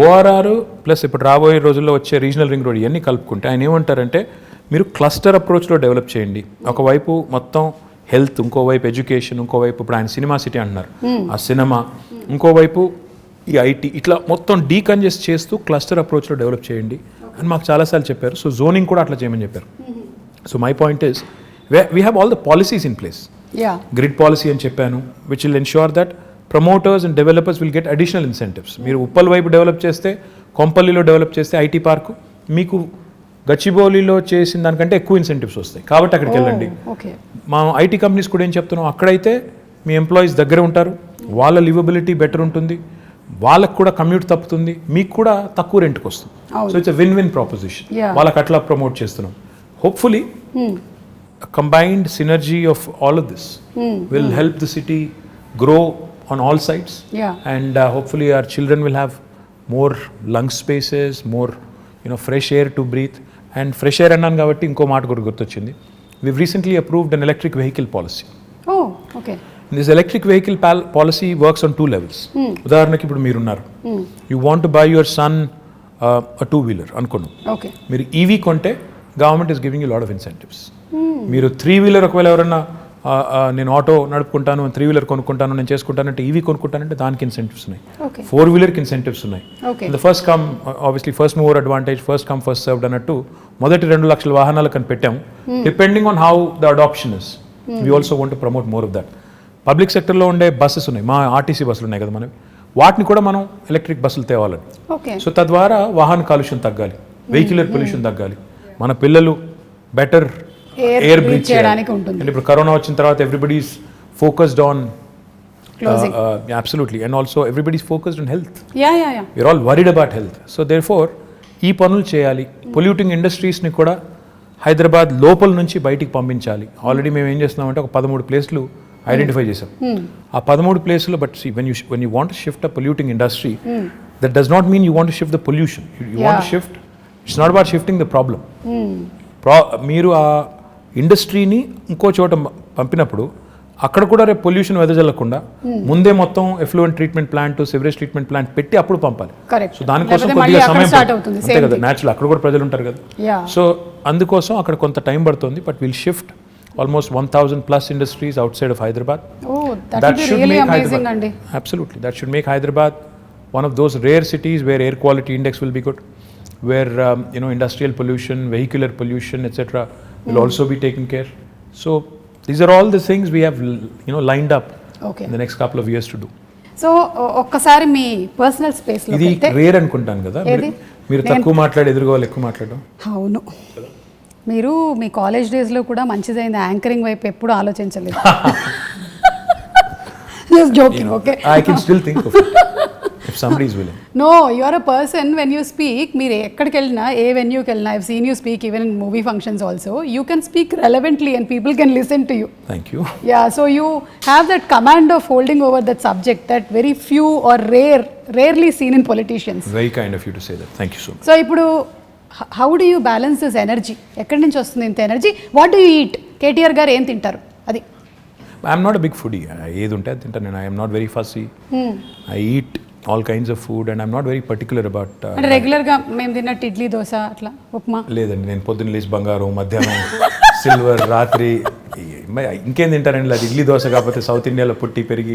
ORR ప్లస్ ఇప్పుడు రాబోయే రోజుల్లో వచ్చే రీజనల్ రింగ్ రోడ్ ఇవన్నీ కలుపుకుంటే ఆయన ఏమంటారంటే మీరు క్లస్టర్ అప్రోచ్లో డెవలప్ చేయండి. ఒకవైపు మొత్తం హెల్త్, ఇంకోవైపు ఎడ్యుకేషన్, ఇంకోవైపు ఇప్పుడు ఆయన సినిమా సిటీ అంటున్నారు, ఆ సినిమా, ఇంకోవైపు ఈ ఐటీ, ఇట్లా మొత్తం డీకంజెస్ట్ చేస్తూ క్లస్టర్ అప్రోచ్లో డెవలప్ చేయండి అని మాకు చాలాసార్లు చెప్పారు. సో జోనింగ్ కూడా అట్లా చేయమని చెప్పారు. So my point is we have all the policies in place. Grid policy అని చెప్పాను, which will ensure that promoters and developers will get additional incentives. మీరు ఉప్పల్ వైపు డెవలప్ చేస్తే, కొంపల్లిలో డెవలప్ చేస్తే ఐటీ పార్కు, మీకు గచ్చిబౌలిలో చేసిన దానికంటే ఎక్కువ ఇన్సెంటివ్స్ వస్తాయి. కాబట్టి అక్కడికి వెళ్ళండి. మా ఐటీ కంపెనీస్ కూడా ఏం చెప్తున్నాం, అక్కడైతే మీ ఎంప్లాయీస్ దగ్గర ఉంటారు, వాళ్ళ లివబిలిటీ బెటర్ ఉంటుంది, వాళ్ళకు కూడా కమ్యూట్ తప్పుతుంది, మీకు కూడా తక్కువ రెంట్కి వస్తుంది. So it's win win proposition. వాళ్ళకి అట్లా ప్రమోట్ చేస్తున్నాం. Hopefully combined synergy of all of this will help the city grow on all sides. And hopefully our children will have more lung spaces, more fresh air to breathe. And fresh air annan kabatti inko maata kuda gurtochindi. We've recently approved an electric vehicle policy. Oh, okay. This electric vehicle policy works on two levels. ఉదాహరణకి ఇప్పుడు మీరు ఉన్నారు, you want to buy your son a two wheeler అనుకున్నాం. Okay. మీరు EV కొంటే government is giving you a lot of incentives. మీరు 3-wheeler ఒకవేళ ఎవరన్నా నేను ఆటో నడుపుకుంటాను, 3-wheeler కొనుక్కుంటాను, నేను చేసుకుంటానంటే, ఈవీ కొనుక్కుంటానంటే దానికి ఇన్సెంటివ్స్ ఉన్నాయి. 4-wheelerకి ఇన్సెంటివ్స్ ఉన్నాయి. The first come obviously first mover advantage, first come first served అన్నట్టు మొదటి 2 లక్షల వాహనాలకు అని పెట్టాము. Depending on how the adoption is, we also want to promote more of that. Public సెక్టర్లో ఉండే బస్సెస్ ఉన్నాయి, మా ఆర్టీసీ బస్సులు ఉన్నాయి కదా మనవి, వాటిని కూడా మనం ఎలక్ట్రిక్ బస్సులు తేవాలని. సో తద్వారా వాహన కాలుష్యం తగ్గాలి, వెహిక్యులర్ పొల్యూషన్ తగ్గాలి, మన పిల్లలు బెటర్ ఎయిర్ బ్రీత్ చేయడానికి ఉంటుంది. అండ్ ఇప్పుడు కరోనా వచ్చిన తర్వాత everybody's focused on absolutely, and also everybody's focused on health. We're all worried about health. So therefore ఈ పనులు చేయాలి. పొల్యూటింగ్ ఇండస్ట్రీస్ని కూడా హైదరాబాద్ లోపల నుంచి బయటికి పంపించాలి. ఆల్రెడీ మేము ఏం చేస్తున్నామంటే ఒక 13 ప్లేస్లు ఐడెంటిఫై చేసాం. ఆ 13 ప్లేస్లో but when you want to shift a polluting industry, that does not mean you want to shift the pollution. You want to shift, it's not about shifting the problem. మీరు ఆ ఇండస్ట్రీని ఇంకో చోట పంపినప్పుడు అక్కడ కూడా రేపు పొల్యూషన్ వెదజల్లకుండా ముందే మొత్తం effluent treatment plant, sewerage treatment plant పెట్టి అప్పుడు పంపాలి. సో దానికోసం కొద్దిగా సమయం అంతే కదా, న్యాచురల్ అక్కడ కూడా ప్రజలు ఉంటారు కదా. సో అందుకోసం అక్కడ కొంత టైం పడుతుంది. But will shift almost 1,000+ industries outside of Hyderabad. That should really make amazing, Hyderabad, absolutely, that should make Hyderabad one of those rare cities where air quality index will be good, where industrial pollution, vehicular pollution, etc. will also be taken care. So these are all the things we have lined up in the next couple of years to do. So ఒక్కసారి మీ పర్సనల్ స్పేస్ లో ఇది రేర్ అనుకుంటాను కదా, మీరు తక్కువ మాట్లాడి ఎదురుకోవాలి, ఎక్కువ మాట్లాడడం. అవును, మీరు మీ కాలేజ్ డేస్లో కూడా మంచిదైంది, యాంకరింగ్ వైపు ఎప్పుడు ఆలోచించలేదు. Just joking, okay? I can still think of it if somebody is willing. No, you are a person when you speak, మీరు ఎక్కడికి వెళ్ళినా, ఏ వెన్యూకి వెళ్ళినా, I've seen you speak even in movie functions also, you can speak relevantly and people can listen to you. Thank you. Yeah, so you have that command of holding over that subject that very few or rarely seen in politicians. Very kind of you to say that. Thank you so much. So ఇప్పుడు how do you balance this energy? ఎక్కడి నుంచి వస్తుంది ఇంత energy? What do you eat? KTR garu ఏం తింటారు? అది I'm not a big foodie. ఏది ఉంటే అది తింటాను నేను. I'm not very fussy. I eat all kinds of food and I'm not very particular about. అంటే రెగ్యులర్గా మేము తిన్నట్టు ఇడ్లీ, దోశ, అట్లా ఉప్మా లేదండి. నేను పొద్దున్న లేచి బంగారం, మధ్యాహ్నం సిల్వర్, రాత్రి ఇంకేం తింటారండి? అది ఇడ్లీ దోశ కాకపోతే సౌత్ ఇండియాలో పుట్టి పెరిగి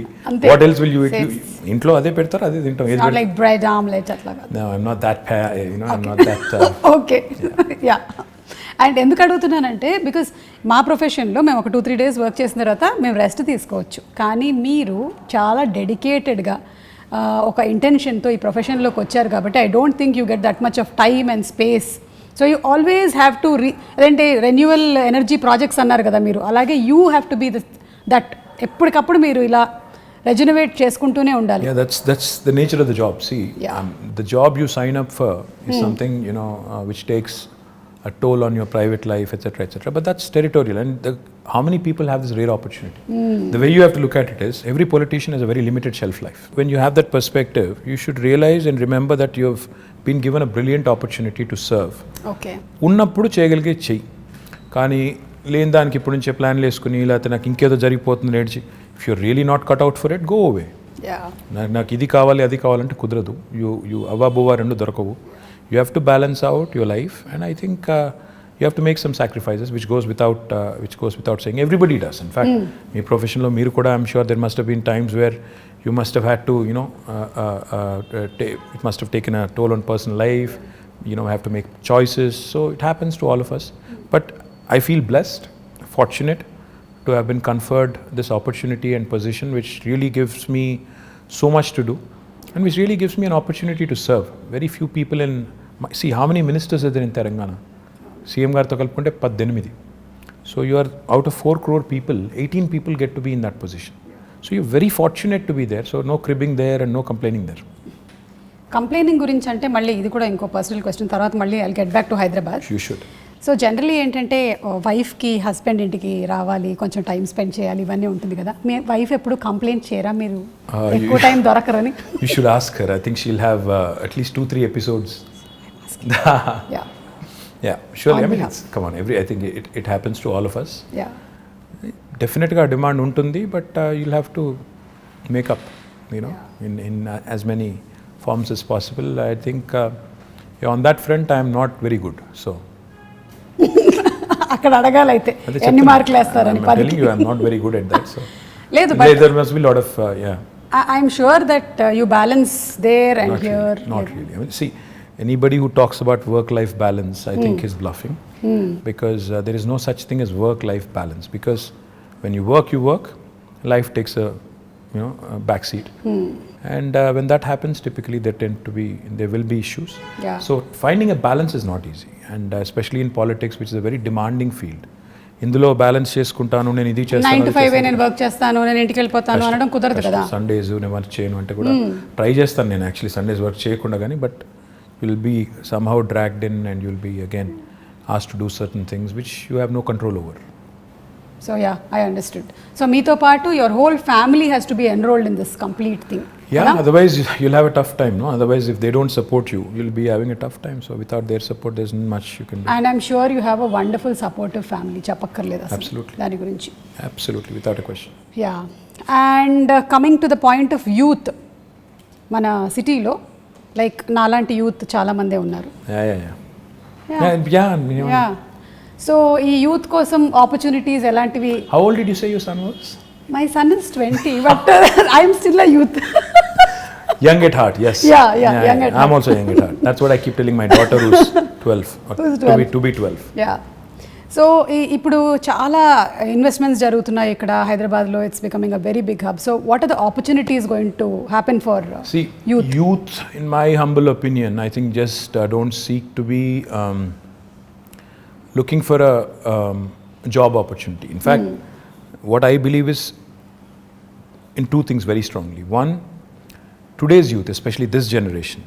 what else will you eat? ఇంట్లో అదే పెడతారు, అదే తింటాం. లైక్ బ్రెడ్ ఆమ్లెట్ అట్లా. No, I'm not that I'm not that okay yeah. And ఎందుకు అడుగుతున్నానంటే బికాస్ మా ప్రొఫెషన్లో మేము ఒక 2-3 days వర్క్ చేసిన తర్వాత మేము రెస్ట్ తీసుకోవచ్చు, కానీ మీరు చాలా డెడికేటెడ్గా ఒక ఇంటెన్షన్తో ఈ ప్రొఫెషన్లోకి వచ్చారు కాబట్టి I don't think you get that much of time and space. So you always have to అదేంటే రెన్యువల్ ఎనర్జీ ప్రాజెక్ట్స్ అన్నారు కదా మీరు, అలాగే you have to be that ఎప్పటికప్పుడు మీరు ఇలా రెజనరేట్ చేసుకుంటూనే ఉండాలి. Yeah, that's the nature of the job. See, the job you sign up for is something which takes a toll on your private life, etc. But that's territorial, and how many people have this rare opportunity? The way you have to look at it is every politician has a very limited shelf life. When you have that perspective, you should realize and remember that you have been given a brilliant opportunity to serve. Okay. ఉన్నప్పుడు చేయగలిగే చెయ్యి, కానీ లేని దానికి ఇప్పుడు నుంచే ప్లాన్లు వేసుకుని లేకపోతే నాకు ఇంకేదో జరిగిపోతుంది నేర్చి, if you're really not cut out for it, go away. నాకు ఇది కావాలి అది కావాలంటే కుదరదు. యూ అవ్వబువ్వ రెండు దొరకవు. You have to balance out your life, and I think you have to make some sacrifices, which goes without saying. Everybody does. In fact, my profession lo meer kuda, I'm sure there must have been times where you must have had to, it must have taken a toll on personal life. Have to make choices. So it happens to all of us. But I feel blessed, fortunate to have been conferred this opportunity and position, which really gives me so much to do, and which really gives me an opportunity to serve. Very few people see how many ministers are there in Telangana. CM గారితో కలుపుకుంటే 18. So you are out of 4 crore people, 18 people get to be in that position. So you're very fortunate to be there. So no cribbing there and no complaining there. Complaining గురించి అంటే మళ్ళీ ఇది కూడా ఇంకో పర్సనల్ క్వశ్చన్, తర్వాత మళ్ళీ I'll get back to Hyderabad. You should. So generally ఏంటంటే వైఫ్కి హస్బెండ్ ఇంటికి రావాలి, కొంచెం టైం స్పెండ్ చేయాలి, ఇవన్నీ ఉంటుంది కదా. మీ వైఫ్ ఎప్పుడు కంప్లైంట్ చేయరా మీరు ఎక్కువ time దొరకరని? You should ask her. I think she'll have at least 2-3 episodes. Yeah, surely. I mean, come on, I think it happens to all of us. Yeah. Definitely a demand untundi, but you'll have to make up, in as many forms as possible. I think on that front I am not very good. So అక్కడ అడగాలైతే ఎన్ని మార్కులు వేస్తారని. I'm telling you, I'm not very good at that. So లేదు, but there must be a lot of I'm sure that you balance there and not here. Really, not really. I mean, see, anybody who talks about work-life balance, I think is bluffing, because there is no such thing as work-life balance. Because when you work, life takes a backseat, and when that happens, typically there will be issues. Yeah. So finding a balance is not easy, and especially in politics, which is a very demanding field. ఇందులో బ్యాలెన్స్ చేసుకుంటాను, నేను ఇది 9 to 5 నేను వర్క్ చేస్తాను, నేను ఇంటికి వెళ్ళిపోతాను అనడం కుదరదు కదా. సండేస్ నేను వర్క్ చేయను అంటే కూడా ట్రై చేస్తాను నేను యాక్చువల్లీ సండేస్ వర్క్ చేయకుండా, కానీ but you'll be somehow dragged in and you'll be again asked to do certain things which you have no control over. So yeah, I understood. So meeto paatu your whole family has to be enrolled in this complete thing. Yeah, otherwise you'll have a tough time, no? Otherwise if they don't support you, you'll be having a tough time. So without their support there's not much you can do. And I'm sure you have a wonderful supportive family. Chapakkarleda asalu. Absolutely. Dani gurinchi. Absolutely, without a question. Yeah. And coming to the point of youth, mana city lo like నాలాంటి యూత్ చాలా మందే ఉన్నారు. Yeah. సో ఈ యూత్ కోసం ఆపర్చునిటీస్ ఎలాంటివి? How old did you say your son was? My son is 20, but I'm still a youth. Young at heart, yes. Yeah, young at heart. I'm also young at heart. That's what I keep telling my daughter who's 12. Who's 12? To be 12. Yeah. So ఇప్పుడు చాలా ఇన్వెస్ట్మెంట్స్ జరుగుతున్నాయి ఇక్కడ హైదరాబాద్లో. It's becoming a very big hub. So what are the opportunities going to happen for youth? In my humble opinion, I think just don't seek to be looking for a job opportunity. In fact, what I believe is in two things very strongly. One, today's youth, especially this generation,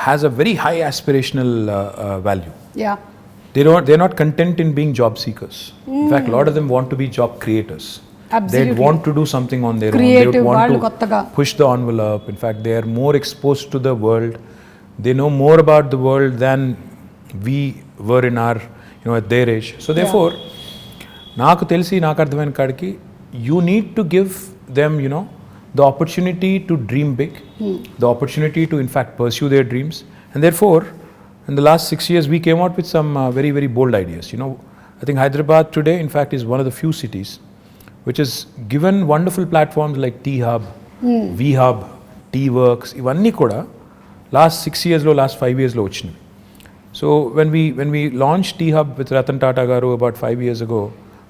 has a very high aspirational value. Yeah. They're not content in being job seekers. In fact, a lot of them want to be job creators. Absolutely. They want to do something on their Creative, own. They want to kottaga push the envelope. In fact, they are more exposed to the world. They know more about the world than we were in our, at their age. So therefore, నాకు తెలిసి నాకు అర్థమైన కాడికి you need to give them, the opportunity to dream big, the opportunity to in fact pursue their dreams. And therefore, in the last 6 years, we came out with some very, very bold ideas. I think Hyderabad today, in fact, is one of the few cities which has given wonderful platforms like T-Hub, V-Hub, T-Works, ivanni kuda last 6 years lo, last 5 years lo vachinayi. So when we launched T-Hub with Ratan Tata garu about 5 years ago,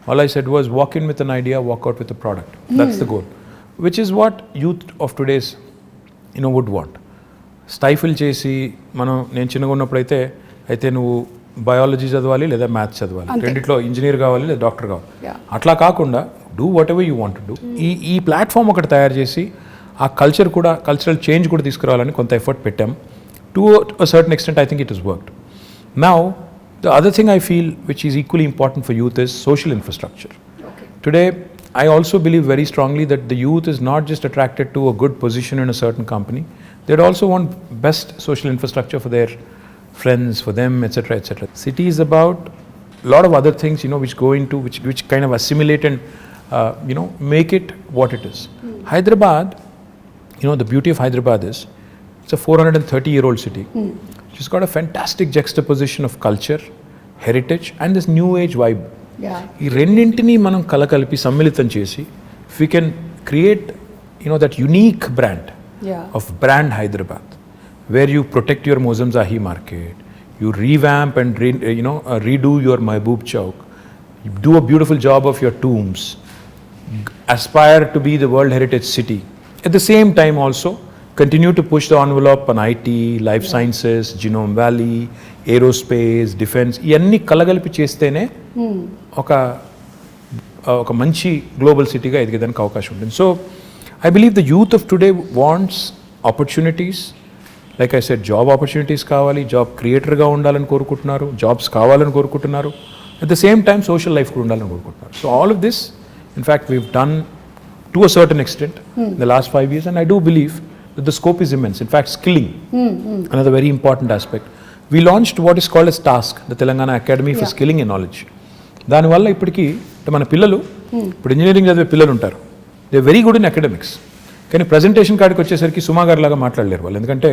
all I said was walk in with an idea, walk out with a product. That's the goal, which is what youth of today's would want. స్టైఫిల్ చేసి నేను చిన్నగా ఉన్నప్పుడు అయితే నువ్వు బయాలజీ చదవాలి లేదా మ్యాథ్స్ చదవాలి, రెండిట్లో ఇంజనీర్ కావాలి లేదా డాక్టర్ కావాలి, అట్లా కాకుండా do what ever you want to do. ఈ ప్లాట్ఫామ్ ఒకటి తయారు చేసి ఆ కల్చరల్ చేంజ్ కూడా తీసుకురావాలని కొంత ఎఫర్ట్ పెట్టాం. To a certain extent I think it is worked. Now the other thing I feel which is equally important for youth is social infrastructure. Today I also believe very strongly that the youth is not just attracted to a good position in a certain company. They'd also want best social infrastructure for their friends, for them, etc., etc. City is about a lot of other things, which go into, which kind of assimilate and, make it what it is. Hyderabad, the beauty of Hyderabad is, it's a 430-year-old city. It's got a fantastic juxtaposition of culture, heritage, and this new age vibe. ఈ రెండింటినీ మనం కలకలిపి సమ్మిళితం చేసి if we can create that unique brand of brand Hyderabad, where you protect your Mozamzahi market, you revamp and redo your Mehboob Chowk, you do a beautiful job of your tombs, aspire to be the World Heritage City, at the same time also continue to push the envelope on IT, life sciences, Genome Valley, aerospace, defense, ఇవన్నీ కలగలిపి చేస్తేనే ఒక మంచి గ్లోబల్ సిటీగా ఎదిగేదానికి అవకాశం ఉంటుంది. So I believe the youth of today wants opportunities. Like I said, job opportunities కావాలి, జాబ్ క్రియేటర్గా ఉండాలని కోరుకుంటున్నారు, జాబ్స్ కావాలని కోరుకుంటున్నారు, at the same time social life కూడా ఉండాలని కోరుకుంటున్నారు. So all of this in fact weave done to a certain extent in the last 5 years, and I do believe that the scope is immense. In fact, skilling, another very important aspect. We launched what is called as TASK, the Telangana Academy for Skilling and Knowledge. దానివల్ల ఇప్పటికీ మన పిల్లలు, ఇప్పుడు ఇంజనీరింగ్ చదివే పిల్లలు ఉంటారు, they very good in academics, కానీ ప్రజెంటేషన్ కాడికి వచ్చేసరికి సుమా గారి లాగా మాట్లాడలేరు వాళ్ళు. ఎందుకంటే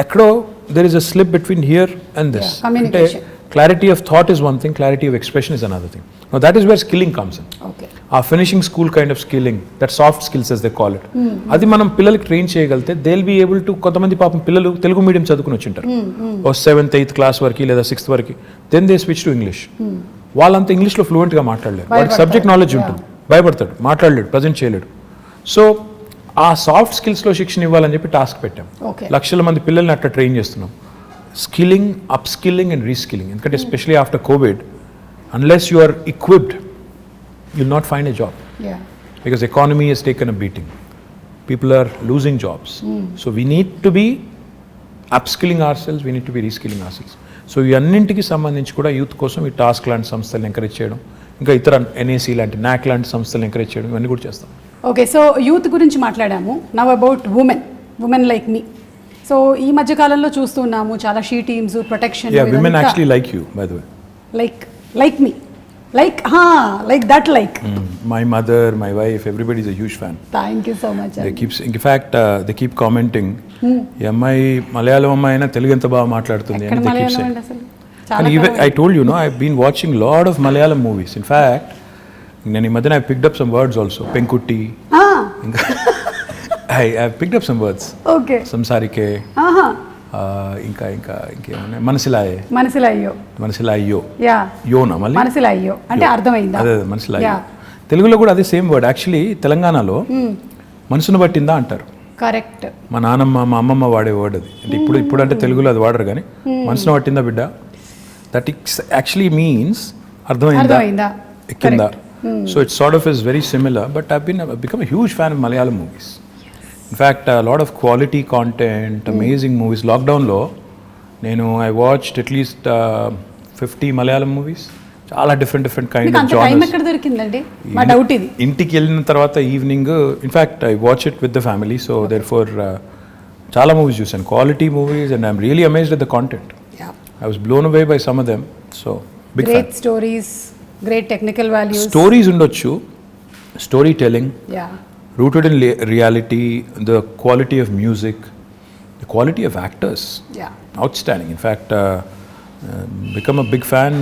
ఎక్కడో there is a slip between here and this. అంటే clarity of thought is one thing, clarity of expression is another thing. Now that is where skilling comes in. Okay. Our finishing school kind of skilling, that soft skills as they call it. అది మనం పిల్లలకి ట్రైన్ చేయగలిగితే they will be able to, కొంతమంది పాపం పిల్లలు తెలుగు మీడియం చదువుకుని వచ్చింటారు ఓ 7th 8th క్లాస్ వరకు లేదా 6th వరకు, then they switch to English. వాళ్ళంతా ఇంగ్లీష్లో ఫ్లూయెంట్గా మాట్లాడలేరు, వాడికి సబ్జెక్ట్ నాలెడ్జ్ ఉంటుంది, భయపడతాడు, మాట్లాడలేడు, ప్రజెంట్ చేయలేడు. సో ఆ సాఫ్ట్ స్కిల్స్లో శిక్షణ ఇవ్వాలని చెప్పి టాస్క్ పెట్టాం. లక్షల మంది పిల్లల్ని అట్లా ట్రైన్ చేస్తున్నాం. Skilling, upskilling and reskilling. ఎందుకంటే especially after covid, unless you are equipped, you'll not find a job. Yeah. Because economy has taken a beating. People are losing jobs. So we need to be upskilling ourselves, we need to be reskilling ourselves. So ఈ అన్నింటికి సంబంధించి కూడా యూత్ కోసం ఈ టాస్క్ లాంటి సంస్థలను ఎంకరేజ్ చేయడం, ఇంకా ఇతర NAC లాంటి NAC లాంటి సంస్థలను ఎంకరేజ్ చేయడం, ఇవన్నీ కూడా చేస్తాం. ఓకే, సో యూత్ గురించి మాట్లాడాము. Now about women like me. So ఈ మధ్య కాలంలో చూస్తున్నాము చాలా she teams, protection. Yeah, women actually like you, by the way. Like me. Like that. My mother, my wife, everybody is a huge fan. Thank you so much. They keep commenting, ఈ అమ్మాయి మలయాళం అమ్మాయి అయినా తెలుగు ఎంత బాగా మాట్లాడుతుంది అని they keep saying. And even I told you, I've been watching lot of Malayalam movies. In fact, నేను ఈ మధ్యన I picked up some words also. Penkutti. I've picked up some words. Okay. Samsarike. ఇంకేమన్నా మనసిలాయో యోనా మళ్ళీ మనసిలాయో అంటే అర్థమైందా? అదే మనసిలాయో. తెలుగులో కూడా అదే సేమ్ వర్డ్. యాక్చువల్లీ తెలంగాణలో మనసును పట్టిందా అంటారు. కరెక్ట్. మా నాన్నమ్మ, మా అమ్మమ్మ వాడే వర్డ్ అది. అంటే ఇప్పుడు అంటే తెలుగులో అది వాడరు, కానీ మనసును పట్టిందా బిడ్డ, దట్ యాక్చువల్లీ మీన్స్ అర్థమైందా, ఎక్కిందా. So it's sort of is very similar, but I've become a huge fan of Malayalam movies. In fact, a lot of quality content, amazing movies. Lockdown lo I watched at least 50 Malayalam movies. Chaala different kind of genres. Time ekkada dorikindandi? Ma doubt idi. Intiki ellina tarvata evening, in fact I watch it with the family, so therefore chaala movies chusanu, quality movies, and I'm really amazed at the content. Yeah. I was blown away by some of them. So big fan. Great stories, great technical values. Stories undochu, storytelling. Yeah. Rooted in reality, the quality of music, the quality of actors. Yeah. Outstanding. In fact, become a big fan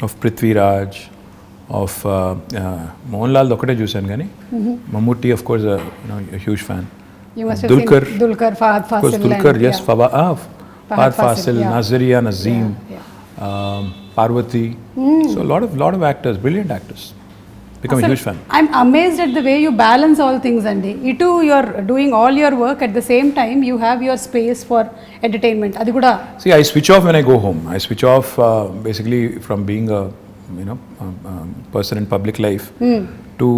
of Prithvi Raj, of Mohanlal ఒకటే చూశాను కానీ Mammootty, of course, a huge fan. You must have seen Dulquer, Fahad Fasil. Of course, Dulquer, yes. Fahad Fasil, Nazaria, Nazeem, Parvati. So a lot of actors, brilliant actors. Become a huge fan. I'm amazed at the way you balance all things, Andy. You're doing all your work at the same time. You have your space for entertainment. Adi kuda. See, I switch off when I go home. I switch off basically from being a person in public life to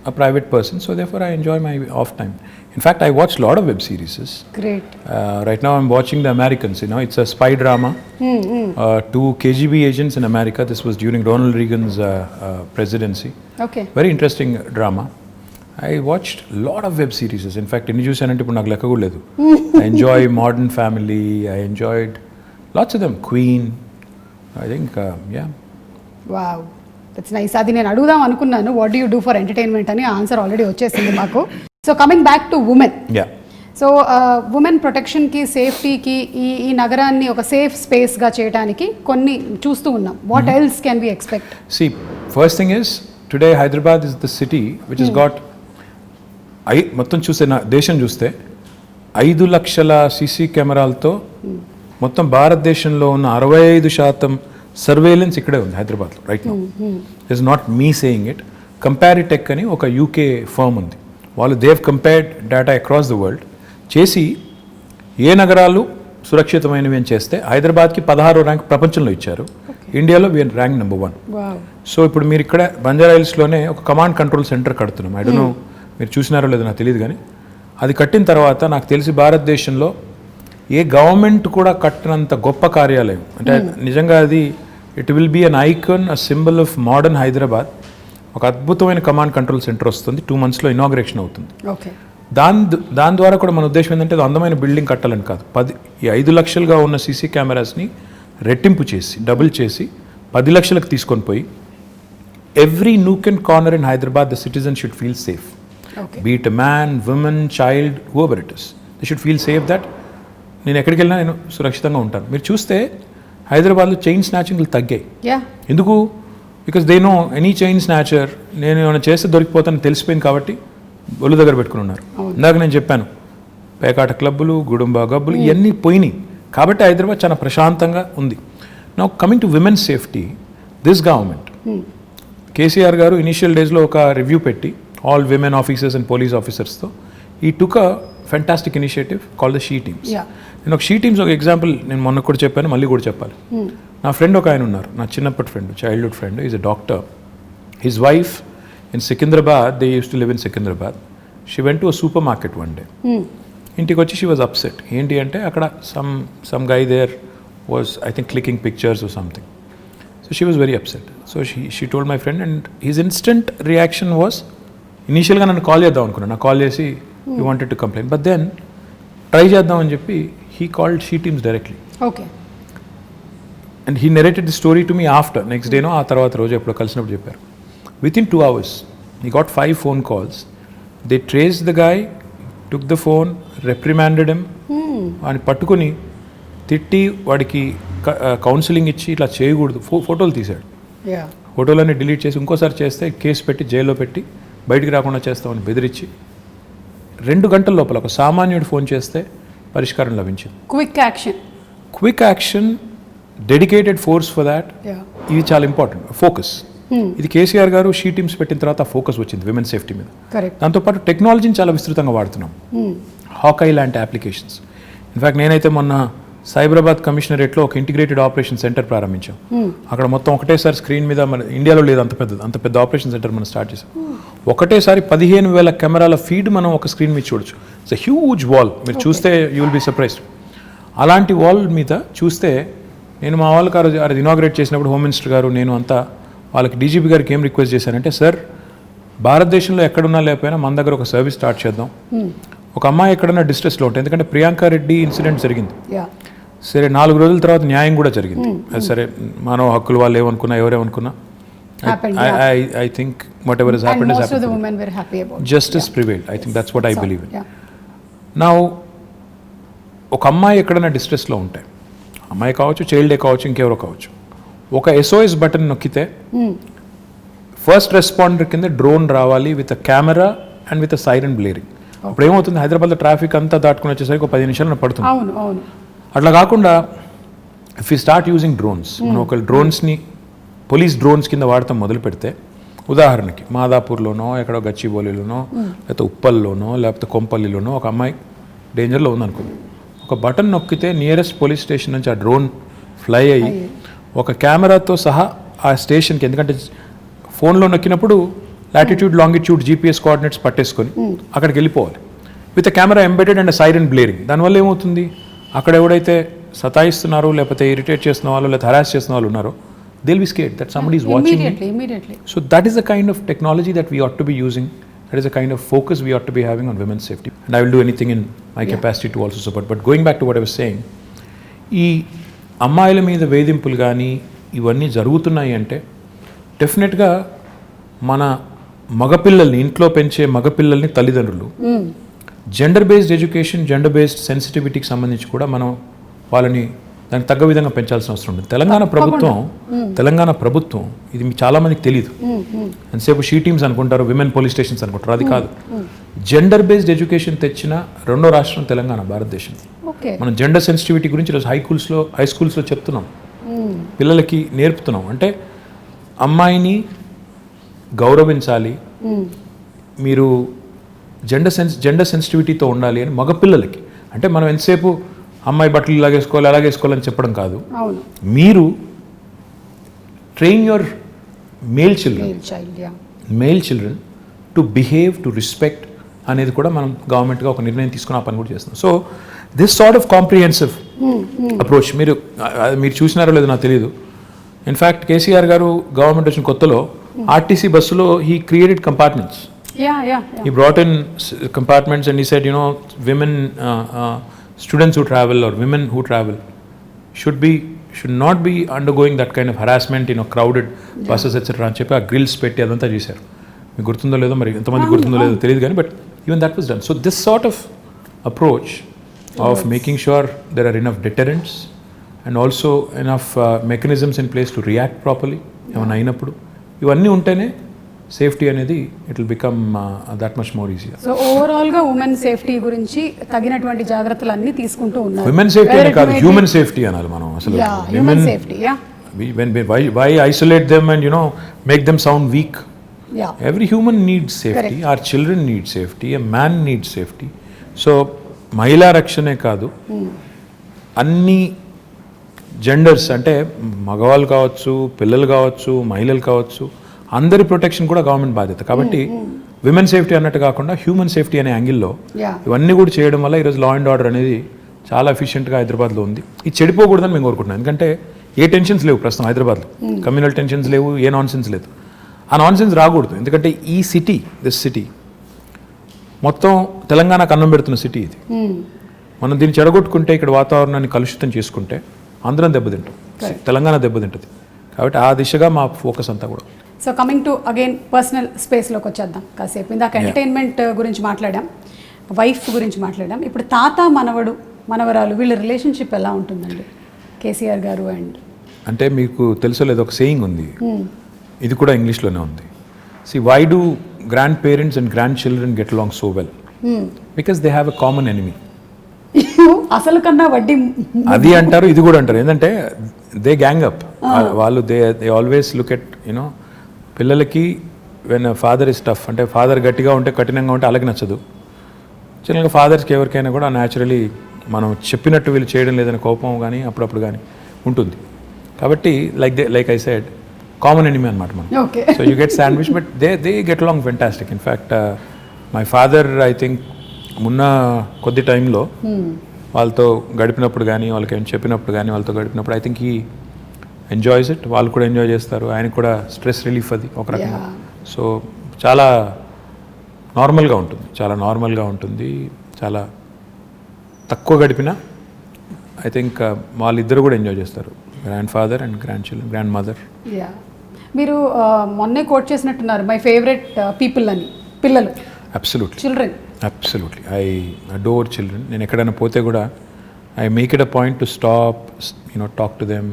a private person. So therefore, I enjoy my off time. In fact, I watch a lot of web series. Great. Right now, I'm watching The Americans. It's a spy drama. 2 KGB agents in America. This was during Ronald Reagan's presidency. Okay. Very interesting drama. I watched a lot of web series. In fact, I enjoy Modern Family. I enjoyed lots of them. Queen. I think, yeah. Wow. That's nice. Adi nenu adugudam anukunnanu, what do you do for entertainment ani answer already vachesindi maaku. So coming back to women. Yeah. So women protection ki, safety ki, ee nagaranni oka safe space ga cheyadaniki konni chustu unnam. What else can we expect? See, first thing is, today Hyderabad is the city which has got మొత్తం చూస్తే దేశం చూస్తే 5 లక్షల సీసీ కెమెరాలతో మొత్తం భారతదేశంలో ఉన్న 65% సర్వేలెన్స్ ఇక్కడే ఉంది హైదరాబాద్లో right now. It's not me saying it. Comparitech అని ఒక యూకే ఫర్మ్ ఉంది, వాళ్ళు they've compared data across the world చేసి ఏ నగరాలు సురక్షితమైనవి అని చేస్తే హైదరాబాద్కి 16వ ర్యాంక్ ప్రపంచంలో ఇచ్చారు. ఇండియాలో వీఆర్ ర్యాంక్ నెంబర్ 1. సో ఇప్పుడు మీరు ఇక్కడ బంజారా హిల్స్లోనే ఒక కమాండ్ కంట్రోల్ సెంటర్ కడుతున్నాం. ఐ డోంట్ నో మీరు చూసినారో లేదో నాకు తెలియదు, కానీ అది కట్టిన తర్వాత నాకు తెలిసి భారతదేశంలో ఏ గవర్నమెంట్ కూడా కట్టినంత గొప్ప కార్యాలయం. అంటే నిజంగా అది it will be an icon, a symbol of modern Hyderabad. ఒక అద్భుతమైన కమాండ్ కంట్రోల్ సెంటర్ వస్తుంది. 2 monthsలో ఇనాగ్రేషన్ అవుతుంది. దాని ద్వారా కూడా మన ఉద్దేశం ఏంటంటే అది అందమైన బిల్డింగ్ కట్టాలని కాదు, 5 లక్షలుగా ఉన్న సీసీ కెమెరాస్ని రెట్టింపు చేసి డబుల్ చేసి 10 లక్షలకు తీసుకొని పోయి every nook and corner in Hyderabad the citizen should feel safe. Be it man, woman, child, whoever it is, they should feel safe that నేను ఎక్కడికి వెళ్ళినా నేను సురక్షితంగా ఉంటాను. మీరు చూస్తే హైదరాబాద్లో చైన్ స్నాచింగ్లు తగ్గాయి. ఎందుకు? Because they know any chain snatcher నేను ఏమైనా చేస్తే దొరికిపోతానని తెలిసిపోయింది కాబట్టి ఒళ్ళు దగ్గర పెట్టుకుని ఉన్నారు. ఇందాక నేను చెప్పాను పేకాట క్లబ్బులు, గుడుంబ గబ్బులు ఇవన్నీ పోయినాయి కాబట్టి హైదరాబాద్ చాలా ప్రశాంతంగా ఉంది. Now coming to women safety, this government KCR గారు ఇనిషియల్ డేస్లో ఒక రివ్యూ పెట్టి all women officers and police ఆఫీసర్స్తో ఈ took a fantastic initiative call the she teams. నేను ఒక షీ టీమ్స్ ఒక ఎగ్జాంపుల్ నేను మొన్న కూడా చెప్పాను, మళ్ళీ కూడా చెప్పాలి. నా ఫ్రెండ్ ఒక ఆయన ఉన్నారు, నా చిన్నప్పటి friend, childhood friend, is a doctor. His wife in Secunderabad, they use to live in Secunderabad. She went to a supermarket one day. ఇంటికి వచ్చి షీ వాజ్ అప్సెట్. ఏంటి అంటే అక్కడ some guy there was I think clicking pictures or something. So she was very upset. So she told my friend and his instant reaction was, ఇనీషియల్గా నన్ను కాల్ చేద్దాం అనుకున్నాను, నాకు కాల్ చేసి you wanted to complaint, but then try చేద్దామని చెప్పి he called she teams directly. Okay. And he narrated the story to me after, next డేనో ఆ తర్వాత రోజు ఎప్పుడో కలిసినప్పుడు చెప్పారు. Within 2 hours he got 5 phone calls. They traced the guy, took the phone, reprimanded him, వాడిని పట్టుకుని తిట్టి వాడికి కౌన్సిలింగ్ ఇచ్చి ఇట్లా చేయకూడదు, ఫోటోలు తీశాడు. ఫోటోలన్నీ డిలీట్ చేసి ఇంకోసారి చేస్తే కేసు పెట్టి జైల్లో పెట్టి బయటికి రాకుండా చేస్తామని బెదిరించి 2 గంటల లోపల ఒక సామాన్యుడు ఫోన్ చేస్తే పరిష్కారం లభించింది. Quick action, dedicated force for that. ఇది చాలా ఇంపార్టెంట్. ఫోకస్, ఇది కేసీఆర్ గారు షీ టీమ్స్ పెట్టిన తర్వాత ఫోకస్ వచ్చింది విమెన్ సేఫ్టీ మీద. దాంతోపాటు టెక్నాలజీని చాలా విస్తృతంగా వాడుతున్నాం. హాకై లాంటి అప్లికేషన్స్. ఇన్ఫ్యాక్ట్ నేనైతే మొన్న సైబరాబాద్ కమిషనరేట్లో ఒక ఇంటిగ్రేటెడ్ ఆపరేషన్ సెంటర్ ప్రారంభించాం. అక్కడ మొత్తం ఒకటేసారి స్క్రీన్ మీద, మన ఇండియాలో లేదు అంత పెద్ద ఆపరేషన్ సెంటర్ మనం స్టార్ట్ చేసాం. ఒకటేసారి 15,000 కెమెరాల ఫీడ్ మనం ఒక స్క్రీన్ మీద చూడొచ్చు. It's a huge wall. మీరు చూస్తే యూ విల్ బి సర్ప్రైజ్డ్. అలాంటి వాల్ మీద చూస్తే నేను మా వాళ్ళకి అది ఇనాగ్రేట్ చేసినప్పుడు హోమ్ మినిస్టర్ గారు నేను అంతా వాళ్ళకి డీజీపీ గారికి ఏం రిక్వెస్ట్ చేశానంటే, సార్ భారతదేశంలో ఎక్కడున్నా లేకపోయినా మన దగ్గర ఒక సర్వీస్ స్టార్ట్ చేద్దాం. ఒక అమ్మాయి ఎక్కడన్నా డిస్ట్రెస్లో ఉంటుంది, ఎందుకంటే ప్రియాంక రెడ్డి ఇన్సిడెంట్ జరిగింది, సరే 4 రోజుల తర్వాత న్యాయం కూడా జరిగింది. సరే మానవ హక్కులు వాళ్ళు ఏమనుకున్నా ఎవరేమనుకున్నా I think whatever has happened has happened. Most of the women were happy about it. Justice prevailed. I think that's what I believe in. Now ఒక అమ్మాయి ఎక్కడైనా డిస్ట్రెస్లో ఉంటే, అమ్మాయి కావచ్చు, చైల్డే కావచ్చు, ఇంకెవరో కావచ్చు, ఒక SOS బటన్ నొక్కితే ఫస్ట్ రెస్పాండర్ కింద డ్రోన్ రావాలి with a camera and with a siren blaring. అప్పుడు ఏమవుతుంది, హైదరాబాద్లో ట్రాఫిక్ అంతా దాటుకుని వచ్చేసరికి ఒక 10 నిమిషాలు పడుతుంది. అట్లా కాకుండా if you start using drones, మనం ఒక డ్రోన్స్ని పోలీస్ డ్రోన్స్ కింద వాడటం మొదలు పెడితే, ఉదాహరణకి మాదాపూర్లోనో ఎక్కడో గచ్చిబౌలిలోనో లేకపోతే ఉప్పల్లోనో లేకపోతే కొంపల్లిలోనో ఒక అమ్మాయి డేంజర్లో ఉందనుకో, ఒక బటన్ నొక్కితే నియరెస్ట్ పోలీస్ స్టేషన్ నుంచి ఆ డ్రోన్ ఫ్లై అయ్యి ఒక కెమెరాతో సహా ఆ స్టేషన్కి, ఎందుకంటే ఫోన్లో నొక్కినప్పుడు లాటిట్యూడ్ లాంగిట్యూడ్ GPS కోఆర్డినేట్స్ పట్టేసుకొని అక్కడికి వెళ్ళిపోవాలి with a camera embedded and siren blaring. దానివల్ల ఏమవుతుంది, అక్కడ ఎవడైతే సతాయిస్తున్నారో లేకపోతే ఇరిటేట్ చేస్తున్న వాళ్ళు లేకపోతే హరాస్ చేస్తున్న వాళ్ళు ఉన్నారో, they'll be scared that somebody is watching immediately. So that is the kind of technology that we ought to be using. That is the kind of focus we ought to be having on women's safety. And I will do anything in my capacity to also support. But going back to what I was saying, ఈ అమ్మాయిల మీద వేధింపులు కానీ ఇవన్నీ జరుగుతున్నాయి అంటే డెఫినెట్గా మన మగపిల్లల్ని, ఇంట్లో పెంచే మగపిల్లల్ని తల్లిదండ్రులు gender based education, gender based సెన్సిటివిటీకి సంబంధించి కూడా మనం వాళ్ళని దానికి తగ్గ విధంగా పెంచాల్సిన అవసరం ఉంది. తెలంగాణ ప్రభుత్వం ఇది చాలా మందికి తెలియదు. ఎంతసేపు షీ టీమ్స్ అనుకుంటారు, విమెన్ పోలీస్ స్టేషన్స్ అనుకుంటారు. అది కాదు, జెండర్ బేస్డ్ ఎడ్యుకేషన్ తెచ్చిన 2వ రాష్ట్రం తెలంగాణ భారతదేశం. మనం జెండర్ సెన్సిటివిటీ గురించి ఈరోజు హై స్కూల్స్లో చెప్తున్నాం, పిల్లలకి నేర్పుతున్నాం. అంటే అమ్మాయిని గౌరవించాలి, మీరు జెండర్ సెన్సిటివిటీతో ఉండాలి అని మగపిల్లలకి. అంటే మనం ఎంతసేపు అమ్మాయి బట్టలు ఇలాగేసుకోవాలి అలాగేసుకోవాలని చెప్పడం కాదు. మీరు train your male children to behave, to respect అనేది కూడా మనం గవర్నమెంట్గా ఒక నిర్ణయం తీసుకుని ఆ పని కూడా చేస్తున్నాం. So this sort of comprehensive approach మీరు చూసినారో లేదో నాకు తెలియదు. ఇన్ఫ్యాక్ట్ కేసీఆర్ గారు గవర్నమెంట్ వచ్చిన కొత్తలో ఆర్టీసీ బస్సులో he created compartments. He brought in compartments and he said, women, students who travel or women who travel should not be undergoing that kind of harassment, crowded buses, etc. అని చెప్పి ఆ గ్రిల్స్ పెట్టి అదంతా చేశారు. మీకు గుర్తుందో లేదో, మరి ఎంతమంది గుర్తుందో లేదో తెలియదు కానీ, but even that was done. So this sort of approach of making sure there are enough deterrents and also enough mechanisms in place to react properly ఏమైనా అయినప్పుడు, ఇవన్నీ ఉంటేనే సేఫ్టీ అనేది it will become that much more easy. So overall గా ఉమెన్ సేఫ్టీ గురించి తగినటువంటి జాగ్రత్తలు అన్ని తీసుకుంటూ ఉన్నారు. ఉమెన్ సేఫ్టీ అని కాదు, హ్యూమన్ సేఫ్టీ అనాలి మనం. అసలు human safety, why isolate them and make them sound weak? Every human needs safety. Our children need safety, a man needs safety. So మహిళా రక్షణే కాదు, అన్ని జెండర్స్ అంటే మగవాళ్ళు కావచ్చు, పిల్లలు కావచ్చు, మహిళలు కావచ్చు, అందరి ప్రొటెక్షన్ కూడా గవర్నమెంట్ బాధ్యత. కాబట్టి విమెన్ సేఫ్టీ అన్నట్టు కాకుండా హ్యూమన్ సేఫ్టీ అనే యాంగిల్లో ఇవన్నీ కూడా చేయడం వల్ల ఈరోజు లా అండ్ ఆర్డర్ అనేది చాలా ఎఫిషియెంట్గా హైదరాబాద్లో ఉంది. ఇది చెడిపోకూడదని మేము కోరుకుంటున్నాం. ఎందుకంటే ఏ టెన్షన్స్ లేవు ప్రస్తుతం హైదరాబాద్లో, కమ్యూనల్ టెన్షన్స్ లేవు, ఏ నాన్సెన్స్ లేదు. ఆ నాన్సెన్స్ రాకూడదు. ఎందుకంటే ఈ సిటీ, దిస్ సిటీ మొత్తం తెలంగాణకు అన్నం పెడుతున్న సిటీ ఇది. మనం దీన్ని చెడగొట్టుకుంటే, ఇక్కడ వాతావరణాన్ని కలుషితం చేసుకుంటే అందరం దెబ్బతింటాం, తెలంగాణ దెబ్బతింటుంది. కాబట్టి ఆ దిశగా మా ఫోకస్ అంతా కూడా. So coming to again personal స్పేస్లోకి వచ్చేద్దాం కాసేపు. ఇందాక ఎంటర్టైన్మెంట్ గురించి మాట్లాడాం, వైఫ్ గురించి మాట్లాడాం. ఇప్పుడు తాత మనవడు మనవరాలు వీళ్ళ రిలేషన్షిప్ ఎలా ఉంటుందండి కేసీఆర్ గారు అండ్? అంటే మీకు తెలుసో లేదో ఒక సేయింగ్ ఉంది, ఇది కూడా ఇంగ్లీష్లోనే ఉంది. Why do grandparents and grandchildren get along so well? Because they have a common enemy. అసలు కన్నా వడ్డీ అది అంటారు, ఇది కూడా అంటారు. ఏంటంటే దే గ్యాంగ్ అప్. వాళ్ళు దే ఆల్వేస్ లుక్ ఎట్ పిల్లలకి వెన్ ఫాదర్ ఇస్ టఫ్, అంటే ఫాదర్ గట్టిగా ఉంటే, కఠినంగా ఉంటే అలాగే నచ్చదు. చిన్నగా ఫాదర్స్కి ఎవరికైనా కూడా న్యాచురలీ మనం చెప్పినట్టు వీళ్ళు చేయడం లేదని కోపం కానీ అప్పుడప్పుడు కానీ ఉంటుంది. కాబట్టి like I said, common enemy అనమాట మనం. So you get sandwich, but they get along fantastic. In fact my father I think మొన్న కొద్ది టైంలో వాళ్ళతో గడిపినప్పుడు కానీ, వాళ్ళకి ఏమైనా చెప్పినప్పుడు కానీ, వాళ్ళతో గడిపినప్పుడు I think he enjoys it. వాళ్ళు కూడా ఎంజాయ్ చేస్తారు, ఆయనకు కూడా స్ట్రెస్ రిలీఫ్ అది ఒక రకంగా. సో చాలా నార్మల్గా ఉంటుంది, చాలా నార్మల్గా ఉంటుంది. చాలా తక్కువ గడిపినా ఐ థింక్ వాళ్ళిద్దరు కూడా ఎంజాయ్ చేస్తారు, grand father and grand children, grand mother. మీరు మొన్నే కోట్ చేసినట్టున్నారు మై ఫేవరెట్ పీపుల్ అని, పిల్లలు. Absolutely, children. Absolutely, I adore children. నేను ఎక్కడైనా పోతే కూడా I make it a point to stop, talk to them,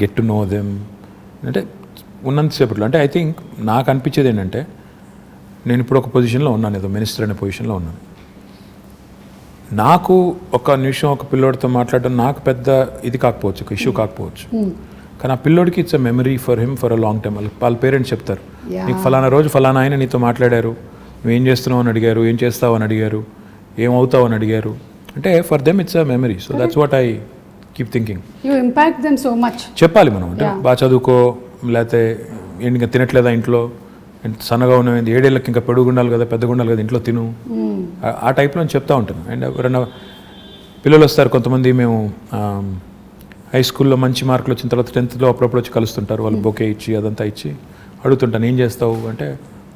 get to know them. అంటే ఉన్నంతసేపట్లో అంటే ఐ థింక్ నాకు అనిపించేది ఏంటంటే, నేను ఇప్పుడు ఒక పొజిషన్లో ఉన్నాను, ఏదో మినిస్టర్ అనే పొజిషన్లో ఉన్నాను. నాకు ఒక నిమిషం ఒక పిల్లోడితో మాట్లాడడం నాకు పెద్ద ఇది కాకపోవచ్చు, ఒక ఇష్యూ కాకపోవచ్చు. కానీ ఆ పిల్లోడికి it's a memory for him for a long time. వాళ్ళ పేరెంట్స్ చెప్తారు, నీకు ఫలానా రోజు ఫలానా ఆయన నీతో మాట్లాడారు, నువ్వేం చేస్తున్నావు అని అడిగారు, ఏం చేస్తావు అని అడిగారు, ఏమవుతావు అని అడిగారు. అంటే for them it's a memory. So that's what I keep thinking. You impact them so much. చెప్పాలి మనం, అంటే బాగా చదువుకో, లేకపోతే ఏంటి ఇంకా తినట్లేదా ఇంట్లో, సన్నగా ఉన్నది, 7 ఏళ్ళకి ఇంకా పెరుగుండాలి కదా, పెద్దగా ఉండాలి కదా, ఇంట్లో తిను, ఆ టైప్లో చెప్తూ ఉంటాను. అండ్ ఎవరైనా పిల్లలు వస్తారు కొంతమంది, మేము హై స్కూల్లో మంచి మార్కులు వచ్చిన తర్వాత 10th అప్పుడప్పుడు వచ్చి కలుస్తుంటారు. వాళ్ళు బొకే ఇచ్చి అదంతా ఇచ్చి అడుగుతుంటాను, ఏం చేస్తావు అంటే,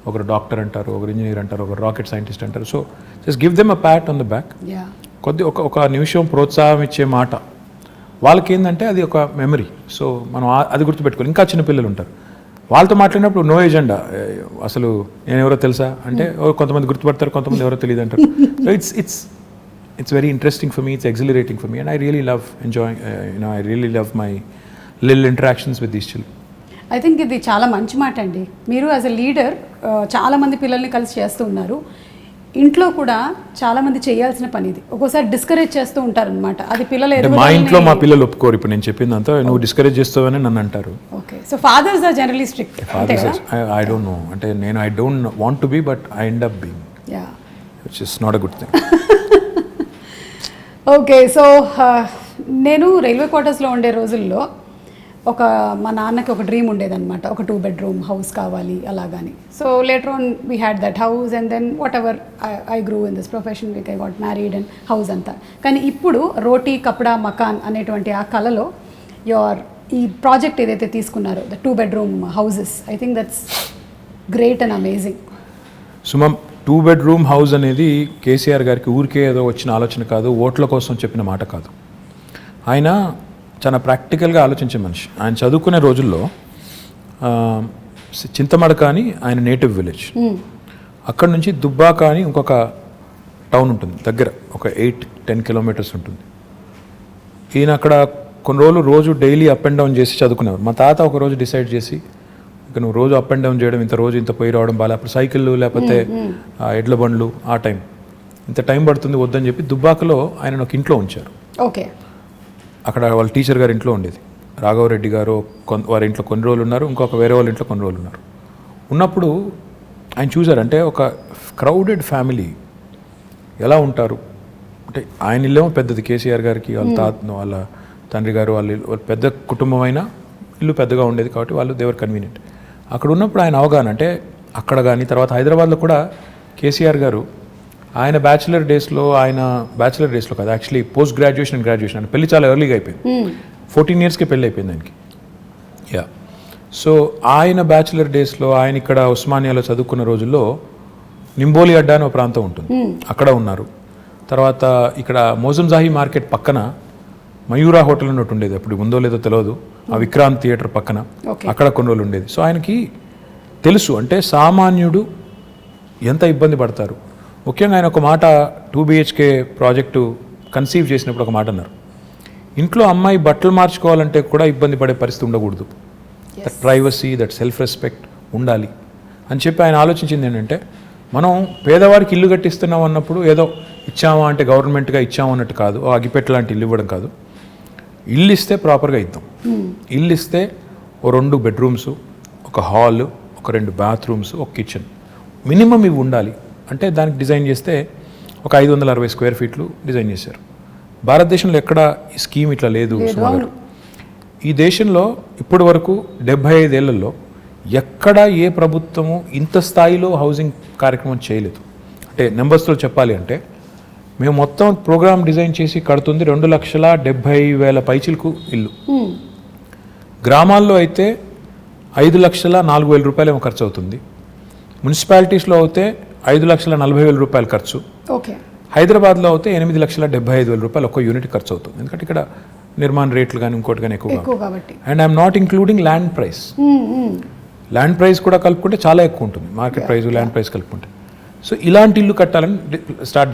ఒకరు డాక్టర్ అంటారు, ఒకరు ఇంజనీర్ అంటారు, ఒకరు రాకెట్ సైంటిస్ట్ అంటారు. So just give them a Pat on the back. ఒక నిమిషం ప్రోత్సాహం ఇచ్చే మాట వాళ్ళకి ఏంటంటే అది ఒక మెమరీ. సో మనం అది గుర్తుపెట్టుకోవాలి. ఇంకా చిన్నపిల్లలు ఉంటారు, వాళ్ళతో మాట్లాడినప్పుడు నో ఎజెండా, అసలు నేను ఎవరో తెలుసా అంటే కొంతమంది గుర్తుపడతారు, కొంతమంది ఎవరో తెలియదు అంటారు. So it's very interesting for me, it's exhilarating for me, and I really love enjoying, I really love my little interactions with these children. I think ఇది చాలా మంచి మాట అండి. మీరు యాజ్ ఎ లీడర్ చాలామంది పిల్లల్ని కలిసి చేస్తూ ఉన్నారు. ఇంట్లో కూడా చాలా మంది చేయాల్సిన పని ఇది. ఒక్కోసారి డిస్కరేజ్ చేస్తూ ఉంటారు అనమాట. అది పిల్లలు మా ఇంట్లో మా పిల్లలు ఒప్పుకోరు. ఇప్పుడు నేను చెప్పిందంతా నువ్వు డిస్కరేజ్ చేస్తావని నన్ను అంటారు. Okay, so fathers are generally strict. Fathers I don't know, అంటే నేను I don't want to be, but I end up being. Which is not a good thing. Okay, so నేను రైల్వే క్వార్టర్స్లో ఉండే రోజుల్లో మా నాన్నకి ఒక డ్రీమ్ ఉండేదన్నమాట, ఒక 2 bedroom హౌస్ కావాలి అలాగని. So later on we had that house and then whatever I grew in this profession, I got married and house అంతా. కానీ ఇప్పుడు రోటీ కపడా మకాన్ అనేటువంటి ఆ కళలో ఈ ప్రాజెక్ట్ ఏదైతే తీసుకున్నారో the 2 bedroom houses, I think that's great and amazing. Suma, 2 bedroom house అనేది కేసీఆర్ గారికి ఊరికే ఏదో వచ్చిన ఆలోచన కాదు, ఓట్ల కోసం చెప్పిన మాట కాదు. ఆయన చాలా ప్రాక్టికల్గా ఆలోచించే మనిషి. ఆయన చదువుకునే రోజుల్లో చింతమడక అని ఆయన నేటివ్ విలేజ్, అక్కడ నుంచి దుబ్బాక అని ఇంకొక టౌన్ ఉంటుంది దగ్గర, ఒక 8-10 kilometers ఉంటుంది. ఈయన అక్కడ కొన్ని రోజులు రోజు డైలీ అప్ అండ్ డౌన్ చేసి చదువుకునేవారు. మా తాత ఒక రోజు డిసైడ్ చేసి, ఇక నువ్వు రోజు అప్ అండ్ డౌన్ చేయడం, ఇంత పోయి రావడం బాగా, అప్పుడు సైకిళ్ళు లేకపోతే ఎడ్ల బండ్లు, ఆ టైం ఇంత టైం పడుతుంది వద్దని చెప్పి దుబ్బాకలో ఆయన ఒక ఇంట్లో ఉంచారు. ఓకే, అక్కడ వాళ్ళ టీచర్ గారి ఇంట్లో ఉండేది. రాఘవరెడ్డి గారు వారి ఇంట్లో కొన్ని రోజులు ఉన్నారు, ఇంకొక వేరే వాళ్ళ ఇంట్లో కొన్ని రోజులు ఉన్నారు. ఉన్నప్పుడు ఆయన చూసారంటే ఒక క్రౌడెడ్ ఫ్యామిలీ ఎలా ఉంటారు అంటే, ఆయన ఇల్లేమో పెద్దది, కేసీఆర్ గారికి వాళ్ళ తండ్రి గారు వాళ్ళ పెద్ద కుటుంబం అయినా ఇల్లు పెద్దగా ఉండేది కాబట్టి వాళ్ళు దేవర్ కన్వీనియంట్. అక్కడ ఉన్నప్పుడు ఆయన అవగాహన అంటే, అక్కడ కానీ తర్వాత హైదరాబాద్లో కూడా కేసీఆర్ గారు ఆయన బ్యాచిలర్ డేస్లో కాదు, actually post graduation and graduation అంటే పెళ్లి చాలా ఎర్లీగా అయిపోయింది. 14 yearsకి పెళ్ళి అయిపోయింది ఆయనకి. సో ఆయన బ్యాచిలర్ డేస్లో ఆయన ఇక్కడ ఉస్మానియాలో చదువుకున్న రోజుల్లో నింబోలి అడ్డా అని ఒక ప్రాంతం ఉంటుంది, అక్కడ ఉన్నారు. తర్వాత ఇక్కడ మోజంజాహి మార్కెట్ పక్కన మయూరా హోటల్ అని ఒకటి ఉండేది, అప్పుడు ఉందో లేదో తెలియదు, ఆ విక్రాంత్ థియేటర్ పక్కన, అక్కడ కొన్ని రోజులు ఉండేది. సో ఆయనకి తెలుసు అంటే సామాన్యుడు ఎంత ఇబ్బంది పడతారు. ముఖ్యంగా ఆయన ఒక మాట 2 BHK ప్రాజెక్టు కన్సీవ్ చేసినప్పుడు ఒక మాట అన్నారు, ఇంట్లో అమ్మాయి బట్టలు మార్చుకోవాలంటే కూడా ఇబ్బంది పడే పరిస్థితి ఉండకూడదు, that privacy, that self respect ఉండాలి అని చెప్పి ఆయన ఆలోచించింది ఏంటంటే, మనం పేదవాడికి ఇల్లు కట్టిస్తున్నాం అన్నప్పుడు ఏదో ఇచ్చామా అంటే గవర్నమెంట్గా ఇచ్చాము అన్నట్టు కాదు, అగిపెట్ట లాంటి ఇల్లు ఇవ్వడం కాదు, ఇల్లు ఇస్తే ప్రాపర్గా ఇద్దాం. ఇల్లు ఇస్తే ఓ 2 bedrooms, ఒక హాల్, ఒక 2 bathrooms, ఒక కిచెన్ మినిమం ఇవి ఉండాలి అంటే దానికి డిజైన్ చేస్తే ఒక 560 square feet డిజైన్ చేశారు. భారతదేశంలో ఎక్కడ ఈ స్కీమ్ ఇట్లా లేదు సుమా గారు. ఈ దేశంలో ఇప్పటి వరకు 75 ఏళ్లలో ఎక్కడ ఏ ప్రభుత్వము ఇంత స్థాయిలో హౌసింగ్ కార్యక్రమం చేయలేదు. అంటే నెంబర్స్తో చెప్పాలి అంటే, మేము మొత్తం ప్రోగ్రామ్ డిజైన్ చేసి కడుతుంది 2,70,000 పైచిలకు ఇల్లు. గ్రామాల్లో అయితే 5,04,000 రూపాయలు ఏమో ఖర్చు అవుతుంది. మున్సిపాలిటీస్లో అయితే 5,40,000 రూపాయలు ఖర్చు. హైదరాబాద్లో అయితే 8,75,000 రూపాయలు ఒక్క యూనిట్ ఖర్చు అవుతుంది. ఎందుకంటే ఇక్కడ నిర్మాణ రేట్లు కానీ ఇంకోటి కానీ ఎక్కువ కాబట్టి. And I'm not including land price. Land price కూడా కలుపుకుంటే చాలా ఎక్కువ ఉంటుంది, మార్కెట్ ప్రైస్ ల్యాండ్ ప్రైస్ కలుపుకుంటే. సో ఇలాంటి ఇల్లు కట్టాలని స్టార్ట్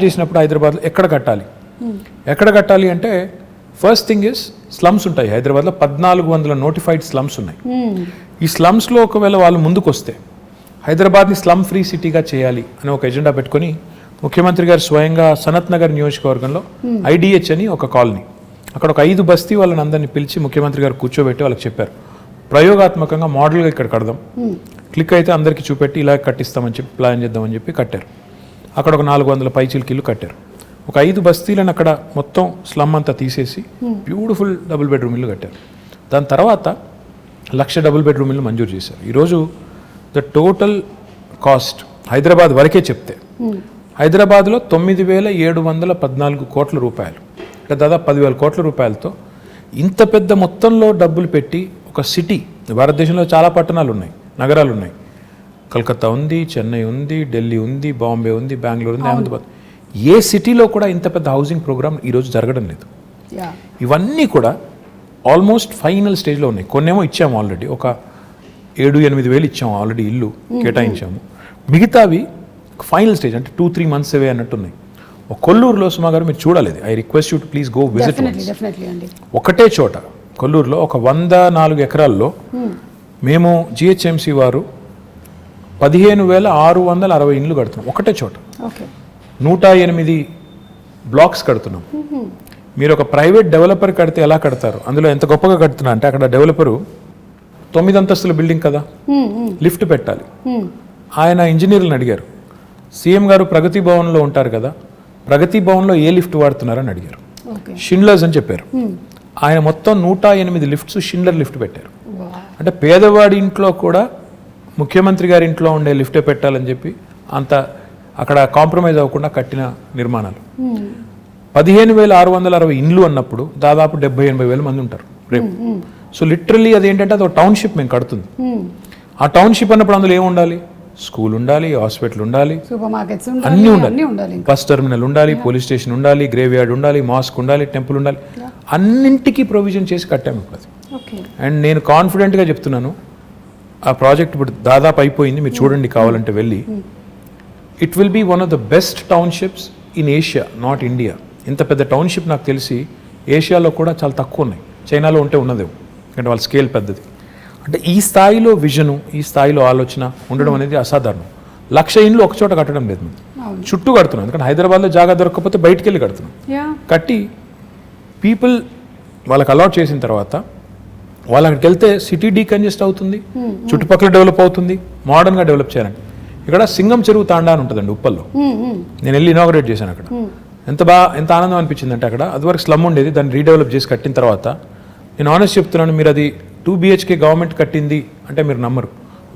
చేసినప్పుడు హైదరాబాద్లో ఎక్కడ కట్టాలి అంటే, ఫస్ట్ థింగ్ ఇస్ స్లమ్స్ ఉంటాయి హైదరాబాద్లో. 1400 నోటిఫైడ్ స్లమ్స్ ఉన్నాయి. ఈ స్లమ్స్లో ఒకవేళ వాళ్ళు ముందుకు వస్తే హైదరాబాద్ని స్లమ్ ఫ్రీ సిటీగా చేయాలి అని ఒక ఎజెండా పెట్టుకొని ముఖ్యమంత్రి గారు స్వయంగా సనత్ నగర్ నియోజకవర్గంలో IDH అని ఒక కాలనీ, అక్కడ ఒక 5 బస్తీ వాళ్ళని అందరినీ పిలిచి ముఖ్యమంత్రి గారు కూర్చోబెట్టి వాళ్ళకి చెప్పారు, ప్రయోగాత్మకంగా మోడల్గా ఇక్కడ కడదాం, క్లిక్ అయితే అందరికీ చూపెట్టి ఇలా కట్టిస్తామని చెప్పి ప్లాన్ చేద్దామని చెప్పి కట్టారు. అక్కడ ఒక 400 పైచిలకి ఇల్లు కట్టారు. ఒక 5 బస్తీలను అక్కడ మొత్తం స్లమ్ అంతా తీసేసి బ్యూటిఫుల్ డబుల్ బెడ్రూమ్ ఇల్లు కట్టారు. దాని తర్వాత 1,00,000 డబుల్ బెడ్రూమ్ ఇల్లు మంజూరు చేశారు. ఈరోజు ద టోటల్ కాస్ట్ హైదరాబాద్ వరకే చెప్తే హైదరాబాద్లో 9,714 కోట్ల రూపాయలు, అంటే దాదాపు 10,000 కోట్ల రూపాయలతో ఇంత పెద్ద మొత్తంలో డబ్బులు పెట్టి ఒక సిటీ, భారతదేశంలో చాలా పట్టణాలు ఉన్నాయి, నగరాలు ఉన్నాయి, కలకత్తా ఉంది, చెన్నై ఉంది, ఢిల్లీ ఉంది, బాంబే ఉంది, బెంగళూరు ఉంది, అహ్మదాబాద్, ఏ సిటీలో కూడా ఇంత పెద్ద హౌసింగ్ ప్రోగ్రామ్ ఈరోజు జరగడం లేదు. ఇవన్నీ కూడా ఆల్మోస్ట్ ఫైనల్ స్టేజ్లో ఉన్నాయి. కొన్నేమో ఇచ్చాము ఆల్రెడీ, ఒక 7-8 వేలు ఇచ్చాము ఆల్రెడీ, ఇల్లు కేటాయించాము. మిగతావి ఫైనల్ స్టేజ్ అంటే 2-3 months అవే అన్నట్టున్నాయి. కొల్లూరులో సుమా గారు మీరు చూడాలి, I request you to please go visit. ఒకటే చోట కొల్లూరులో ఒక 104 ఎకరాల్లో మేము GHMC వారు 15,660 ఇండ్లు కడుతున్నాం. ఒకటే చోట 108 బ్లాక్స్ కడుతున్నాం. మీరు ఒక ప్రైవేట్ డెవలపర్ కడితే ఎలా కడతారు, అందులో ఎంత గొప్పగా కడుతున్నా అంటే, అక్కడ డెవలపరు 9 అంతస్తుల బిల్డింగ్ కదా, లిఫ్ట్ పెట్టాలి. ఆయన ఇంజనీర్లను అడిగారు, సీఎం గారు ప్రగతి భవన్లో ఉంటారు కదా, ప్రగతి భవన్లో ఏ లిఫ్ట్ వాడుతున్నారని అడిగారు. ఓకే. షిండ్లర్స్ అని చెప్పారు. ఆయన మొత్తం 108 లిఫ్ట్స్ షిండ్లర్ లిఫ్ట్ పెట్టారు. అంటే పేదవాడి ఇంట్లో కూడా ముఖ్యమంత్రి గారి ఇంట్లో ఉండే లిఫ్టే పెట్టాలని చెప్పి అంత అక్కడ కాంప్రమైజ్ అవ్వకుండా కట్టిన నిర్మాణాలు. 15,660 ఇండ్లు అన్నప్పుడు దాదాపు 70,000-80,000 మంది ఉంటారు రేపు. సో లిటరల్లీ అదేంటంటే అది ఒక టౌన్షిప్ మేము కడుతుంది. ఆ టౌన్షిప్ అన్నప్పుడు అందులో ఏముండాలి? స్కూల్ ఉండాలి, హాస్పిటల్ ఉండాలి, సూపర్ మార్కెట్స్ అన్నీ ఉండాలి, బస్ టెర్మినల్ ఉండాలి, పోలీస్ స్టేషన్ ఉండాలి, గ్రేవ్ యార్డ్ ఉండాలి, మాస్క్ ఉండాలి, టెంపుల్ ఉండాలి, అన్నింటికీ ప్రొవిజన్ చేసి కట్టాము ఇప్పుడు. అండ్ నేను కాన్ఫిడెంట్గా చెప్తున్నాను, ఆ ప్రాజెక్ట్ ఇప్పుడు దాదాపు అయిపోయింది, మీరు చూడండి కావాలంటే వెళ్ళి. It will be one of the best townships in Asia, not India. ఇంత పెద్ద టౌన్షిప్ నాకు తెలిసి ఏషియాలో కూడా చాలా తక్కువ ఉన్నాయి. చైనాలో ఉంటే ఉన్నదేమో, ఎందుకంటే వాళ్ళ స్కేల్ పెద్దది. అంటే ఈ స్థాయిలో విజను, ఈ స్థాయిలో ఆలోచన ఉండడం అనేది అసాధారణం. 1,00,000 ఇండ్లు ఒక చోట కట్టడం లేదు, మేము చుట్టూ కడుతున్నాం. ఎందుకంటే హైదరాబాద్లో జాగా దొరకకపోతే బయటికి వెళ్ళి కడుతున్నాం. కట్టి పీపుల్ వాళ్ళకి అలాట్ చేసిన తర్వాత వాళ్ళు అక్కడికి వెళ్తే సిటీ డీకంజెస్ట్ అవుతుంది, చుట్టుపక్కల డెవలప్ అవుతుంది, మోడర్న్గా డెవలప్ చేయాలండి. ఇక్కడ సింగం చెరువు తాండా అని ఉంటుందండి ఉప్పల్లో. నేను వెళ్ళి ఇనాగరేట్ చేశాను అక్కడ. ఎంత ఆనందం అనిపించింది అంటే, అక్కడ అదివరకు స్లమ్ ఉండేది, దాన్ని రీడెవలప్ చేసి కట్టిన తర్వాత, నేను ఆనెస్ట్ చెప్తున్నాను, మీరు అది 2 BHK గవర్నమెంట్ కట్టింది అంటే మీరు నమ్మరు.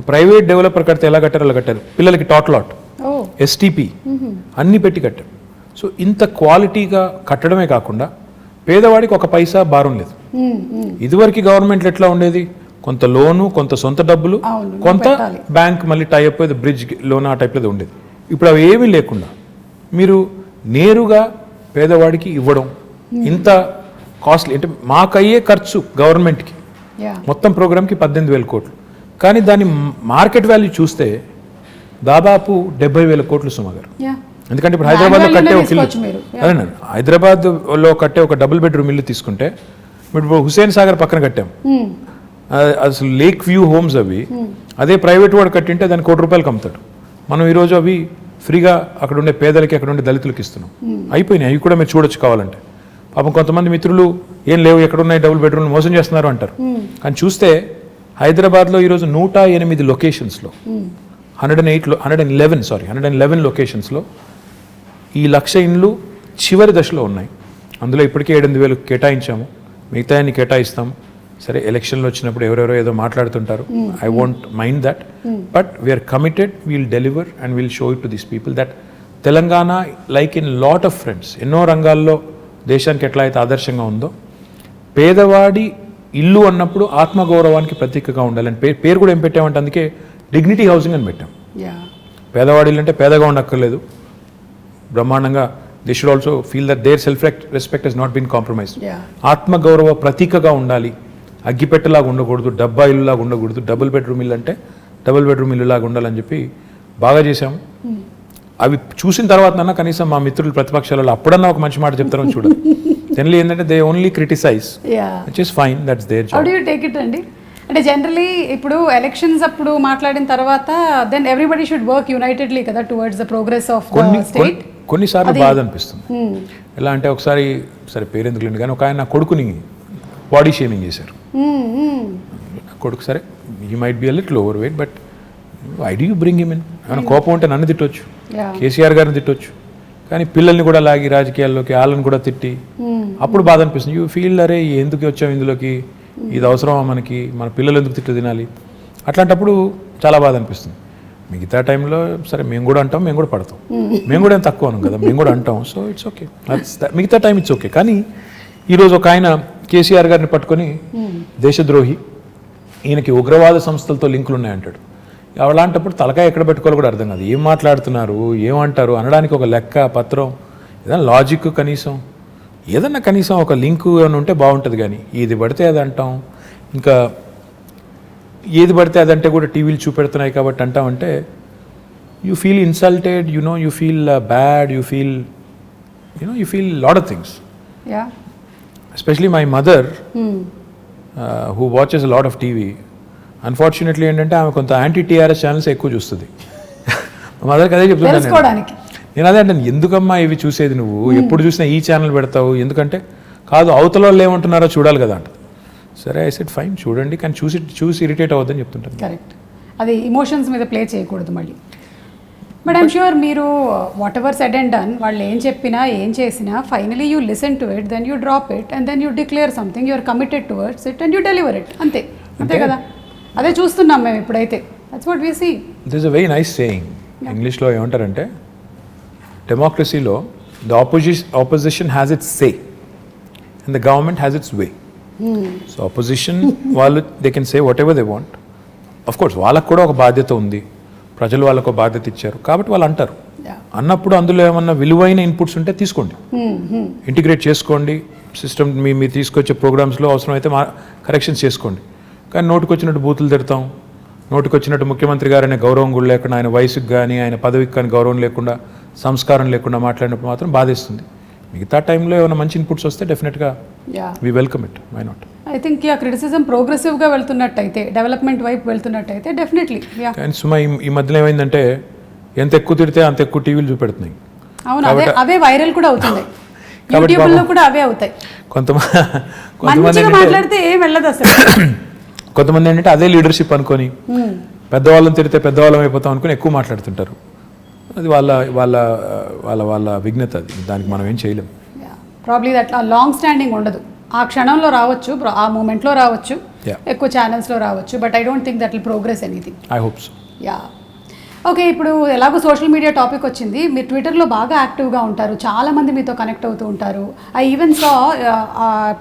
ప్రైవేట్ డెవలపర్ కడితే ఎలా కట్టారో అలా కట్టారు. పిల్లలకి టాట్లాట్, STP అన్నీ పెట్టి కట్టారు. సో ఇంత క్వాలిటీగా కట్టడమే కాకుండా పేదవాడికి ఒక పైసా భారం లేదు. ఇదివరకు గవర్నమెంట్లో ఎట్లా ఉండేది? కొంత లోను, కొంత సొంత డబ్బులు, కొంత బ్యాంక్ మళ్ళీ టైప్ బ్రిడ్జ్ లోన్ ఆ టైప్లో ఉండేది. ఇప్పుడు అవి ఏమీ లేకుండా మీరు నేరుగా పేదవాడికి ఇవ్వడం, ఇంత కాస్ట్లీ అంటే మాకయ్యే ఖర్చు గవర్నమెంట్కి మొత్తం ప్రోగ్రామ్కి 18,000 కోట్లు. కానీ దాని మార్కెట్ వాల్యూ చూస్తే దాదాపు 70,000 కోట్లు సుమ గారు. ఎందుకంటే ఇప్పుడు హైదరాబాద్లో కట్టే ఒక ఇల్లు, అదేనండి, హైదరాబాద్లో కట్టే ఒక డబుల్ బెడ్రూమ్ ఇల్లు తీసుకుంటే, ఇప్పుడు హుసేన్ సాగర్ పక్కన కట్టాం, అసలు లేక్ వ్యూ హోమ్స్ అవి. అదే ప్రైవేట్ వాడు కట్టింటే దాన్ని ₹1,00,00,000 అమ్ముతాడు. మనం ఈరోజు అవి ఫ్రీగా అక్కడ ఉండే పేదలకి, అక్కడ ఉండే దళితులకి ఇస్తున్నాం. అయిపోయినాయి, అవి కూడా మీరు చూడొచ్చు కావాలంటే. పాపం కొంతమంది మిత్రులు ఏం లేవు, ఎక్కడున్నాయి డబుల్ బెడ్రూమ్లు, మోసం చేస్తున్నారు అంటారు. కానీ చూస్తే హైదరాబాద్లో ఈరోజు 108 లొకేషన్స్లో 111 లొకేషన్స్లో ఈ 1,00,000 ఇండ్లు చివరి దశలో ఉన్నాయి. అందులో ఇప్పటికే 7,000 కేటాయించాము, మిగతా అన్ని కేటాయిస్తాము. సరే, ఎలక్షన్లు వచ్చినప్పుడు ఎవరెవరో ఏదో మాట్లాడుతుంటారు, I won't mind that, but we're committed, we'll deliver and we'll show it to these people that Telangana, like in lot of friends, ఎన్నో రంగాల్లో దేశానికి ఎట్లా అయితే ఆదర్శంగా ఉందో, పేదవాడి ఇల్లు అన్నప్పుడు ఆత్మగౌరవానికి ప్రతీకగా ఉండాలని పేరు కూడా ఏం పెట్టామంటే, అందుకే డిగ్నిటీ హౌసింగ్ అని పెట్టాం. పేదవాడి ఇల్లు అంటే పేదగా ఉండక్కర్లేదు, బ్రహ్మాండంగా, they should also feel that their self respect has not been compromised. ఆత్మగౌరవ ప్రతీకగా ఉండాలి, అగ్గిపెట్టలాగా ఉండకూడదు, డబ్బా ఇల్లులాగా ఉండకూడదు, డబుల్ బెడ్రూమ్ ఇల్లు అంటే డబుల్ బెడ్రూమ్ ఇల్లులాగా ఉండాలని చెప్పి బాగా చేశాము. అవి చూసిన తర్వాత కనీసం మా మిత్రులు ప్రతిపక్షాలలో అప్పుడన్నా ఒక మంచి మాట చెప్తారని చూడాలి. జనరల్లీ ఏంటంటే they only criticize, which is fine, that's their job. How do you take it అండి? అంటే జనరలీ ఇప్పుడు ఎలక్షన్స్ అప్పుడు మాట్లాడిన తర్వాత then everybody should work unitedly కదా towards the progress of state. కొన్నిసార్లు బాధ అనిపిస్తుంది. ఎలా అంటే, ఒకసారి సరే పేరెందుకు లేండి కానీ ఒక ఆయన నా కొడుకుని బాడీ షేమింగ్ చేశారు. కొడుకు సరే, he might be a little over weight, but why do you bring him in? ఏమైనా కోపం ఉంటే నన్ను తిట్టొచ్చు, కేసీఆర్ గారిని తిట్టొచ్చు, కానీ పిల్లల్ని కూడా లాగి రాజకీయాల్లోకి, వాళ్ళని కూడా తిట్టి అప్పుడు బాధ అనిపిస్తుంది. యూ ఫీల్, అరే ఎందుకు వచ్చాం ఇందులోకి, ఇది అవసరమా మనకి, మన పిల్లలు ఎందుకు తిట్లు తినాలి? అట్లాంటప్పుడు చాలా బాధ అనిపిస్తుంది. మిగతా టైంలో సరే మేము కూడా అంటాం, మేము కూడా పడతాం, మేము కూడా ఏం తక్కువ అనం కదా, మేము కూడా అంటాం. సో ఇట్స్ ఓకే, మిగతా టైం ఇట్స్ ఓకే. కానీ ఈరోజు ఒక ఆయన కేసీఆర్ గారిని పట్టుకొని దేశద్రోహి, ఈయనకి ఉగ్రవాద సంస్థలతో లింకులు ఉన్నాయంటాడు. అలాంటప్పుడు తలకాయ ఎక్కడ పెట్టుకోవాలో కూడా అర్థం కాదు. ఏం మాట్లాడుతున్నారు, ఏమంటారు అనడానికి ఒక లెక్క పత్రం, ఏదైనా లాజిక్, ఏదన్నా కనీసం ఒక లింకు అని ఉంటే బాగుంటుంది. కానీ ఏది పడితే అది అంటాం, ఇంకా ఏది పడితే అదంటే కూడా టీవీలు చూపెడుతున్నాయి కాబట్టి అంటామంటే, you feel insulted, you feel bad, you feel lot of things. Especially my mother who watches lot of TV, unfortunately ఏంటంటే ఆమె కొంత యాంటీ TRS ఛానల్స్ ఎక్కువ చూస్తుంది. మా మదర్కి అదే చెప్తున్నాను నేను, అదే అంటే, ఎందుకమ్మా ఇవి చూసేది నువ్వు, ఎప్పుడు చూసినా ఈ ఛానల్ పెడతావు, ఎందుకంటే కాదు అవతల వాళ్ళు ఏమంటున్నారో చూడాలి కదా అంట. సరే, ఐ సెడ్ ఫైన్, చూడండి, కానీ చూసి ఇరిటేట్ అవ్వద్దని చెప్తుంటాను. కరెక్ట్, అది ఇమోషన్స్ మీద ప్లే చేయకూడదు. మళ్ళీ బట్ ఐమ్ ష్యూర్ మీరు whatever said and done వాళ్ళు ఏం చెప్పినా ఏం చేసినా finally you listen to it, then you drop it and then you declare something, you're committed towards it and you deliver it. అంతే కదా, అదే చూస్తున్నాం మేము ఇప్పుడైతే. That's what we see. This is a very nice saying. ఇంగ్లీష్లో ఏమంటారంటే డెమోక్రసీలో the opposition has its say and the government has its way. So opposition వాళ్ళు they can say what ever they want. Of course వాళ్ళకు కూడా ఒక బాధ్యత ఉంది, ప్రజలు వాళ్ళకు ఒక బాధ్యత ఇచ్చారు కాబట్టి వాళ్ళు అంటారు. అన్నప్పుడు అందులో ఏమన్నా విలువైన ఇన్పుట్స్ ఉంటే తీసుకోండి, ఇంటిగ్రేట్ చేసుకోండి, సిస్టమ్ మీరు తీసుకొచ్చే ప్రోగ్రామ్స్లో అవసరమైతే కరెక్షన్స్ చేసుకోండి. కానీ నోటికి వచ్చినట్టు బూతులు తిడతాం, నోటికి వచ్చినట్టు ముఖ్యమంత్రి గారనే గౌరవం కూడా లేకుండా, ఆయన వయసుకు కానీ ఆయన పదవికి కానీ గౌరవం లేకుండా, సంస్కారం లేకుండా మాట్లాడినప్పుడు మాత్రం బాధేస్తుంది. మిగతా టైంలో ఏమైనా మంచి ఇన్పుట్స్ వస్తే డెఫినెట్గా we welcome it, why not. I think criticism ప్రోగ్రెసివ్గా వెళ్తున్నట్టయితే, డెవలప్మెంట్ వైపు వెళ్తున్నట్టయితే డెఫినెట్లీ. కానీ సుమా ఈ మధ్యలో ఏమైందంటే ఎంత ఎక్కువ తిడితే అంత ఎక్కువ టీవీలు చూపెడుతున్నాయి. అవును, అవే వైరల్ కూడా అవుతున్నాయి, యూట్యూబ్లో కూడా అవే అవుతాయి. కొంతమంది మాట్లాడితే ఏం వెళ్ళదు అసలు. కొంతమంది ఏంటంటే అదే లీడర్షిప్ అనుకొని పెద్దవాళ్ళని తిడితే పెద్దవాళ్ళం అయిపోతాం అనుకుని ఎక్కువ మాట్లాడుతుంటారు. అది వాళ్ళ వాళ్ళ వాళ్ళ వాళ్ళ విఘ్నత, అది దానికి మనం ఏం చేయలేం. ప్రాబ్లీ అట్లా లాంగ్ స్టాండింగ్ ఉండదు. ఆ క్షణంలో రావచ్చు, ఆ మూమెంట్లో రావచ్చు, ఎక్కువ ఛానల్స్లో రావచ్చు, but I don't think that will progress anything. I hope so. Yeah, okay. ఇప్పుడు ఎలాగో సోషల్ మీడియా టాపిక్ వచ్చింది, మీరు ట్విట్టర్లో బాగా యాక్టివ్గా ఉంటారు, చాలామంది మీతో కనెక్ట్ అవుతూ ఉంటారు. I even saw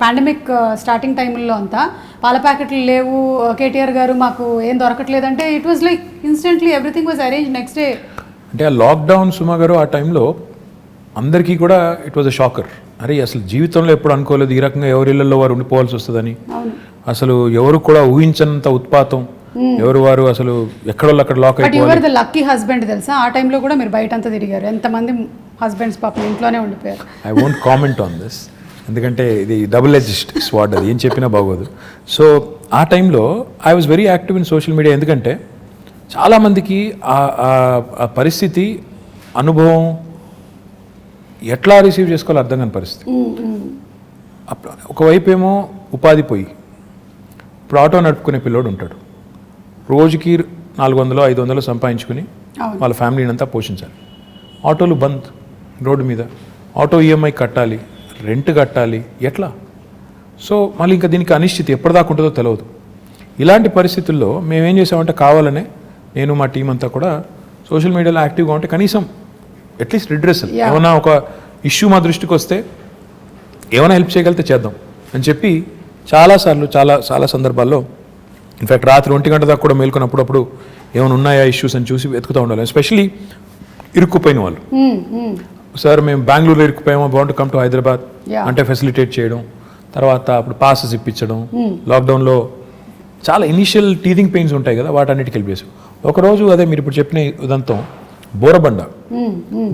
pandemic starting టైంలో అంతా పాల ప్యాకెట్లు లేవు, కేటీఆర్ గారు మాకు ఏం దొరకట్లేదంటే it was like instantly everything was arrange next day. అంటే ఆ లాక్డౌన్ సుమా గారు ఆ టైంలో అందరికీ కూడా ఇట్ వాజ్ అ షాకర్. అరే అసలు జీవితంలో ఎప్పుడు అనుకోలేదు ఈ రకంగా ఎవరి ఇళ్లలో వారు ఉండిపోవాల్సి వస్తుందని. అసలు ఎవరు కూడా ఊహించనంత ఉత్పాతం, ఎవరు వారు అసలు ఎక్కడో అక్కడ లాక్ అయిపోయారు. లక్కీ హస్బెండ్ తెలుసా, ఆ టైంలో కూడా మీరు బయట అంతా తిరిగారు, ఎంతమంది హస్బెండ్స్ పాపం ఇంట్లోనే ఉండిపోయారు. I won't comment on this, ఎందుకంటే ఇది డబుల్ ఎడ్జ్డ్ స్వార్డ్, అది ఏం చెప్పినా బాగోదు. సో ఆ టైంలో I was very active in social media. ఎందుకంటే చాలామందికి ఆ పరిస్థితి, అనుభవం ఎట్లా రిసీవ్ చేసుకోవాలో అర్థం కాని పరిస్థితి. ఒకవైపు ఏమో ఉపాధి పోయి, ఇప్పుడు ఆటో నడుపుకునే పిల్లోడు ఉంటాడు, రోజుకి 400-500 సంపాదించుకుని వాళ్ళ ఫ్యామిలీని అంతా పోషించాలి. ఆటోలు బంద్ రోడ్డు మీద, ఆటో ఈఎంఐ కట్టాలి, రెంట్ కట్టాలి, ఎట్లా? సో మళ్ళీ ఇంకా దీనికి అనిశ్చితి ఎప్పటిదాకా ఉంటుందో తెలియదు. ఇలాంటి పరిస్థితుల్లో మేమేం చేసామంటే కావాలనే నేను మా టీం అంతా కూడా సోషల్ మీడియాలో యాక్టివ్గా ఉంటే కనీసం అట్లీస్ట్ రిడ్రెసల్, ఏమైనా ఒక ఇష్యూ మా దృష్టికి వస్తే ఏమైనా హెల్ప్ చేయగలిగితే చేద్దాం అని చెప్పి చాలాసార్లు చాలా సందర్భాల్లో, ఇన్ఫ్యాక్ట్ రాత్రి 1 గంట దాకా కూడా మేల్కొన్నప్పుడు ఏమైనా ఉన్నాయా ఇష్యూస్ అని చూసి వెతుకుతూ ఉండాలి. ఎస్పెషలీ ఇరుక్కుపోయిన వాళ్ళు, సార్ మేము బెంగళూరులో ఇరుక్కుపోయామో, బాగుంటు కమ్ టు హైదరాబాద్ అంటే ఫెసిలిటేట్ చేయడం, తర్వాత అప్పుడు పాసెస్ ఇప్పించడం, లాక్డౌన్లో చాలా ఇనీషియల్ టీథింగ్ పెయిన్స్ ఉంటాయి కదా, వాటన్నిటికి హెల్ప్ చేసాం. ఒకరోజు అదే మీరు ఇప్పుడు చెప్పిన ఉదంతం,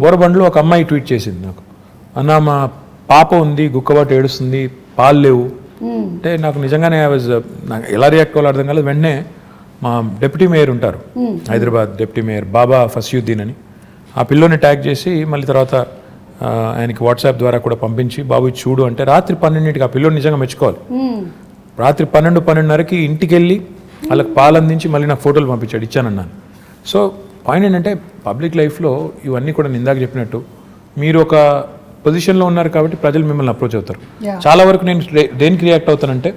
బోరబండలో ఒక అమ్మాయి ట్వీట్ చేసింది నాకు, అన్న మా పాప ఉంది, గుక్కబాటు ఏడుస్తుంది, పాలు లేవు అంటే నాకు నిజంగానే నాకు ఎలా రియాక్ట్ అవ్వాలో అర్థం కాలేదు. వెంటనే మా డిప్యూటీ మేయర్ ఉంటారు హైదరాబాద్, డిప్యూటీ మేయర్ బాబా ఫస్యుద్దీన్ అని, ఆ పిల్లోని ట్యాగ్ చేసి మళ్ళీ తర్వాత ఆయనకి వాట్సాప్ ద్వారా కూడా పంపించి బాబు ఇది చూడు అంటే రాత్రి 12ంటికి ఆ పిల్లోని నిజంగా మెచ్చుకోవాలి. రాత్రి 12-12:30కి ఇంటికి వెళ్ళి వాళ్ళకి పాలు అందించి మళ్ళీ నాకు ఫోటోలు పంపించాడు, ఇచ్చానన్నాను. సో పాయింట్ ఏంటంటే పబ్లిక్ లైఫ్లో ఇవన్నీ కూడా ఇందాక చెప్పినట్టు మీరు ఒక పొజిషన్లో ఉన్నారు కాబట్టి ప్రజలు మిమ్మల్ని అప్రోచ్ అవుతారు. చాలా వరకు నేను దేనికి రియాక్ట్ అవుతానంటే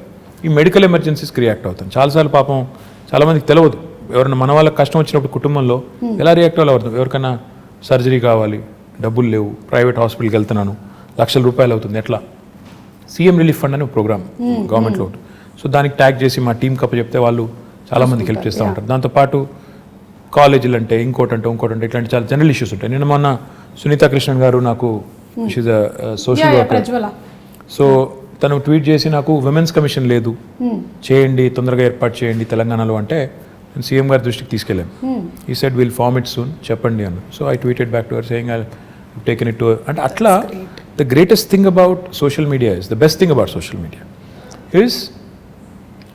ఈ మెడికల్ ఎమర్జెన్సీస్కి రియాక్ట్ అవుతాను. చాలాసార్లు పాపం చాలామందికి తెలియదు, ఎవరైనా మన వాళ్ళకి కష్టం వచ్చినప్పుడు కుటుంబంలో ఎలా రియాక్ట్ అవ్వాలి. ఎవరికైనా సర్జరీ కావాలి, డబ్బులు లేవు, ప్రైవేట్ హాస్పిటల్కి వెళ్తున్నాను, లక్షల రూపాయలు అవుతుంది, ఎట్లా? సీఎం రిలీఫ్ ఫండ్ అనే ప్రోగ్రామ్ గవర్నమెంట్లో ఉంటుంది. సో దానికి ట్యాగ్ చేసి మా టీం కప్ప చెప్తే వాళ్ళు చాలామందికి హెల్ప్ చేస్తూ ఉంటారు. దాంతోపాటు కాలేజీలు అంటే ఇంకోటంటే ఇట్లాంటి చాలా జనరల్ ఇష్యూస్ ఉంటాయి. నిన్న మొన్న సునీతా కృష్ణన్ గారు నాకు, she's a social worker, so తను ట్వీట్ చేసి నాకు విమెన్స్ కమిషన్ లేదు, చేయండి, తొందరగా ఏర్పాటు చేయండి తెలంగాణలో అంటే నేను సీఎం గారి దృష్టికి తీసుకెళ్ళాను. ఈ said will form it soon, చెప్పండి అన్న. So I tweeted back to her saying I taken it to, అంటే అట్లా the greatest thing about social media is, the best thing about social media is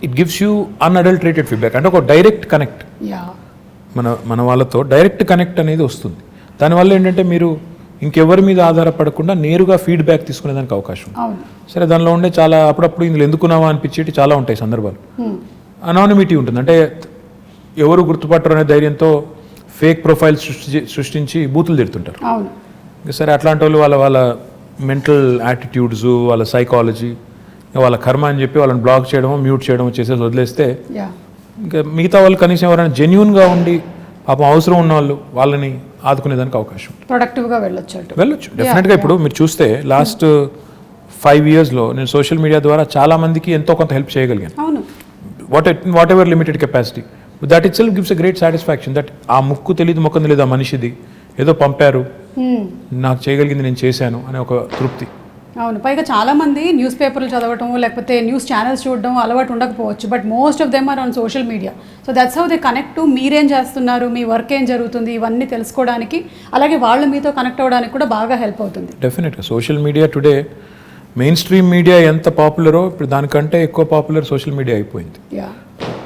it gives you unadulterated feedback. అంటే ఒక డైరెక్ట్ కనెక్ట్, మన వాళ్ళతో డైరెక్ట్ కనెక్ట్ అనేది వస్తుంది. దానివల్ల ఏంటంటే మీరు ఇంకెవరి మీద ఆధారపడకుండా నేరుగా ఫీడ్బ్యాక్ తీసుకునేదానికి అవకాశం. సరే దానిలో ఉండే చాలా అప్పుడప్పుడు ఇందులో ఎందుకున్నావా అనిపించేటి చాలా ఉంటాయి సందర్భాలు. అనానిమిటీ ఉంటుంది, అంటే ఎవరు గుర్తుపట్టరు అనే ధైర్యంతో ఫేక్ ప్రొఫైల్స్ సృష్టించి బూతులు తిడుతుంటారు. అవును. సరే అట్లాంటి వాళ్ళు వాళ్ళ మెంటల్ యాటిట్యూడ్స్, వాళ్ళ సైకాలజీ, వాళ్ళ కర్మ అని చెప్పి వాళ్ళని బ్లాక్ చేయడమో మ్యూట్ చేయడమో చేసేసి వదిలేస్తే ఇంకా మిగతా వాళ్ళు కనీసం ఎవరైనా జెన్యూన్గా ఉండి పాపం అవసరం ఉన్న వాళ్ళని ఆదుకునేదానికి అవకాశం ప్రొడక్టివ్గా వెళ్ళొచ్చు డెఫినెట్గా. ఇప్పుడు మీరు చూస్తే లాస్ట్ 5 yearsలో నేను సోషల్ మీడియా ద్వారా చాలా మందికి ఎంతో కొంత హెల్ప్ చేయగలిగాను. అవును. What ever limited capacity, that it self gives a great satisfaction. That ఆ ముక్కు తెలియదు మొక్కం తెలియదు ఆ మనిషిది ఏదో పంపారు, నాకు చేయగలిగింది నేను చేశాను అనే ఒక తృప్తి. అవును. పైగా చాలామంది న్యూస్ పేపర్లు చదవటం లేకపోతే న్యూస్ ఛానల్స్ చూడడం అలవాటు ఉండకపోవచ్చు, but most of them are on social media. So that's how they connect to మీరేం చేస్తున్నారు, మీ వర్క్ ఏం జరుగుతుంది, ఇవన్నీ తెలుసుకోవడానికి, అలాగే వాళ్ళు మీతో కనెక్ట్ అవ్వడానికి కూడా బాగా హెల్ప్ అవుతుంది. డెఫినెట్గా social media today main stream media ఎంత పాపులరో ఇప్పుడు దానికంటే ఎక్కువ పాపులర్ సోషల్ మీడియా అయిపోయింది.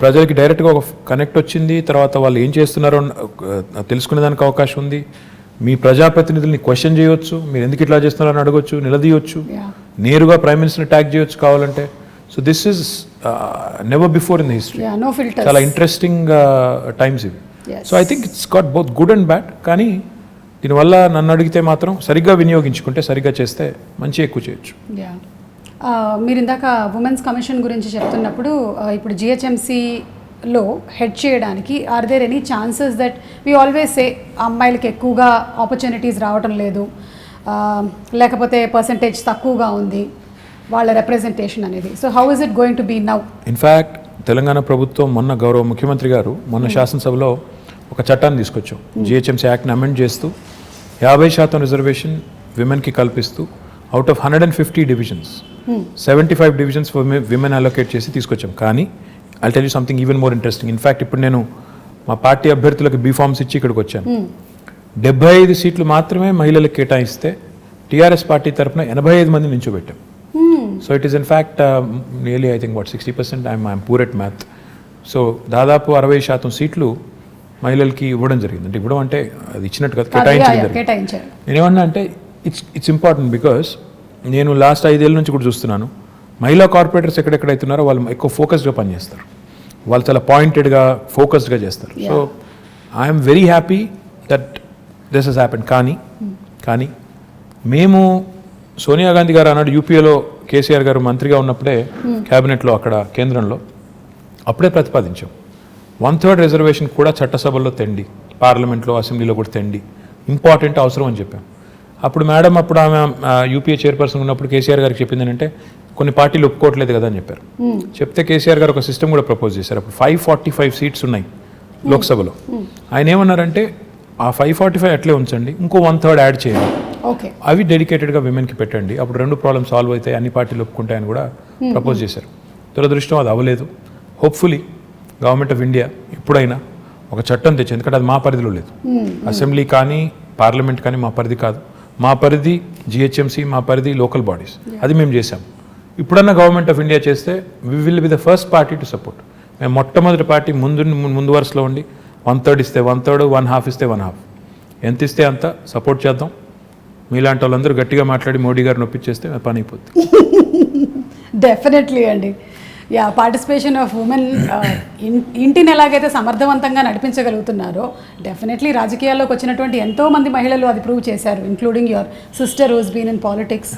ప్రజలకి డైరెక్ట్గా ఒక కనెక్ట్ వచ్చింది, తర్వాత వాళ్ళు ఏం చేస్తున్నారో తెలుసుకునేదానికి అవకాశం ఉంది. మీ ప్రజాప్రతినిధుల్ని క్వశ్చన్ చేయొచ్చు, మీరు ఎందుకు ఇట్లా చేస్తున్నారని అడగొచ్చు, నిలదీయొచ్చు, నేరుగా ప్రైమ్ మినిస్టర్ని ట్యాగ్ చేయొచ్చు కావాలంటే. So this is never before in the history. చాలా ఇంట్రెస్టింగ్ టైమ్స్ ఇవి. So I think it's got both good and bad. కానీ దీనివల్ల నన్ను అడిగితే మాత్రం సరిగ్గా వినియోగించుకుంటే, సరిగ్గా చేస్తే మంచి ఎక్కువ చేయొచ్చు. మీరు ఇందాక ఉమెన్స్ కమిషన్ గురించి చెప్తున్నప్పుడు ఇప్పుడు GHMCలో హెడ్ చేయడానికి are there any chances that we always say అమ్మాయిలకి ఎక్కువగా ఆపర్చునిటీస్ రావటం లేదు, లేకపోతే పర్సంటేజ్ తక్కువగా ఉంది వాళ్ళ రిప్రజెంటేషన్ అనేది. So how is it going to be now? In fact Telangana ప్రభుత్వం మొన్న గౌరవ ముఖ్యమంత్రి గారు మొన్న శాసనసభలో ఒక చట్టాన్ని తీసుకొచ్చాం. GHMC యాక్ట్ని అమెండ్ చేస్తూ 50% రిజర్వేషన్ విమెన్కి కల్పిస్తూ out of 150 divisions 75 divisions women allocate చేసి తీసుకొచ్చాం. కానీ I'll tell you something even more interesting. In fact ఇప్పుడు నేను మా పార్టీ అభ్యర్థులకు బీఫామ్స్ ఇచ్చి ఇక్కడికి వచ్చాను. 75 సీట్లు మాత్రమే మహిళలకు కేటాయిస్తే TRS పార్టీ తరఫున 85 మంది నించోబెట్టాం. So it is in fact nearly I think 60%. I'm poor at math. So దాదాపు 60% సీట్లు మహిళలకి ఇవ్వడం జరిగింది. అంటే ఇవ్వడం అంటే అది ఇచ్చినట్టు కదా, కేటాయించారు. నేనేమన్నా అంటే ఇట్స్ ఇంపార్టెంట్ బికాస్ నేను లాస్ట్ 5 ఏళ్ళ నుంచి కూడా చూస్తున్నాను మహిళా కార్పొరేటర్స్ ఎక్కడెక్కడైతున్నారో వాళ్ళు ఎక్కువ ఫోకస్డ్గా పనిచేస్తారు, వాళ్ళు చాలా పాయింటెడ్గా ఫోకస్డ్గా చేస్తారు. So I'm very happy that this has happened. కానీ మేము సోనియా గాంధీ గారు అన్నాడు యూపీఏలో కేసీఆర్ గారు మంత్రిగా ఉన్నప్పుడే క్యాబినెట్లో అక్కడ కేంద్రంలో అప్పుడే ప్రతిపాదించాం 1/3 రిజర్వేషన్ కూడా చట్టసభల్లో తెండి, పార్లమెంట్లో అసెంబ్లీలో కూడా తెండి, ఇంపార్టెంట్ అవసరం అని చెప్పాం. అప్పుడు మేడం అప్పుడు ఆమె యూపీఏ చైర్పర్సన్ ఉన్నప్పుడు కేసీఆర్ గారికి చెప్పింది ఏంటంటే కొన్ని పార్టీలు ఒప్పుకోవట్లేదు కదా అని చెప్పారు. చెప్తే కేసీఆర్ గారు ఒక సిస్టమ్ కూడా ప్రపోజ్ చేశారు. అప్పుడు 545 సీట్స్ ఉన్నాయి లోక్సభలో. ఆయన ఏమన్నారంటే ఆ 545 అట్లే ఉంచండి, ఇంకో 1/3 యాడ్ చేయండి, అవి డెడికేటెడ్గా విమెన్కి పెట్టండి, అప్పుడు 2 ప్రాబ్లమ్ సాల్వ్ అవుతాయి, అన్ని పార్టీలు ఒప్పుకుంటాయని కూడా ప్రపోజ్ చేశారు. దురదృష్టం అది అవ్వలేదు. హోప్ఫుల్లీ గవర్నమెంట్ ఆఫ్ ఇండియా ఎప్పుడైనా ఒక చట్టం తెచ్చి, ఎందుకంటే అది మా పరిధిలో లేదు, అసెంబ్లీ కానీ పార్లమెంట్ కానీ మా పరిధి కాదు, మా పరిధి GHMC, మా పరిధి లోకల్ బాడీస్, అది మేము చేసాం. ఇప్పుడన్నా గవర్నమెంట్ ఆఫ్ ఇండియా చేస్తే we will be the first party to support. మేము మొట్టమొదటి పార్టీ ముందు వరుసలో ఉండి 1/3 ఇస్తే 1/3, 1/2 ఇస్తే 1/2, ఎంత ఇస్తే అంత సపోర్ట్ చేద్దాం. మీలాంటి వాళ్ళందరూ గట్టిగా మాట్లాడి మోడీ గారిని ఒప్పించేస్తే పని అయిపోద్ది. డెఫినెట్లీ అండి. పార్టిసిపేషన్ ఆఫ్ ఉమెన్ ఇంటిని ఎలాగైతే సమర్థవంతంగా నడిపించగలుగుతున్నారో డెఫినెట్లీ రాజకీయాల్లోకి వచ్చినటువంటి ఎంతో మంది మహిళలు అది ప్రూవ్ చేశారు, including your sister who's been in politics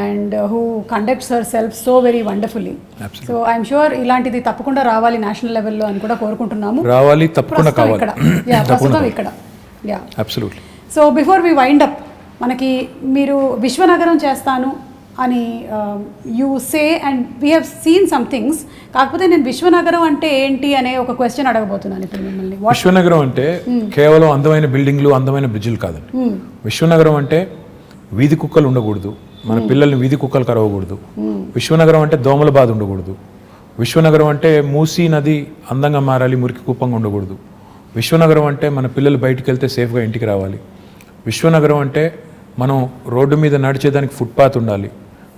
and who conducts herself so very wonderfully. So I'm sure ఇలాంటిది తప్పకుండా రావాలి నేషనల్ లెవెల్లో అని కూడా కోరుకుంటున్నాము. రావాలి, తప్పకుండా కావాలి. ప్రస్తుతం ఇక్కడ. So before we wind up, మనకి మీరు విశ్వనగరం చేస్తాను అని you say and we have seen some things. కాకపోతే నేను విశ్వనగరం అంటే ఏంటి అనే ఒక క్వశ్చన్ అడగబోతున్నాను ఇప్పుడు మిమ్మల్ని. విశ్వనగరం అంటే కేవలం అందమైన బిల్డింగ్లు, అందమైన బ్రిడ్జిలు కాదండి. విశ్వనగరం అంటే వీధి కుక్కలు ఉండకూడదు, మన పిల్లల్ని వీధి కుక్కలు కరవకూడదు. విశ్వనగరం అంటే దోమల బాధ ఉండకూడదు. విశ్వనగరం అంటే మూసీ నది అందంగా మారాలి, మురికి కుప్పంగా ఉండకూడదు. విశ్వనగరం అంటే మన పిల్లలు బయటికి వెళ్తే సేఫ్గా ఇంటికి రావాలి. విశ్వనగరం అంటే మనం రోడ్డు మీద నడిచేదానికి ఫుట్పాత్ ఉండాలి.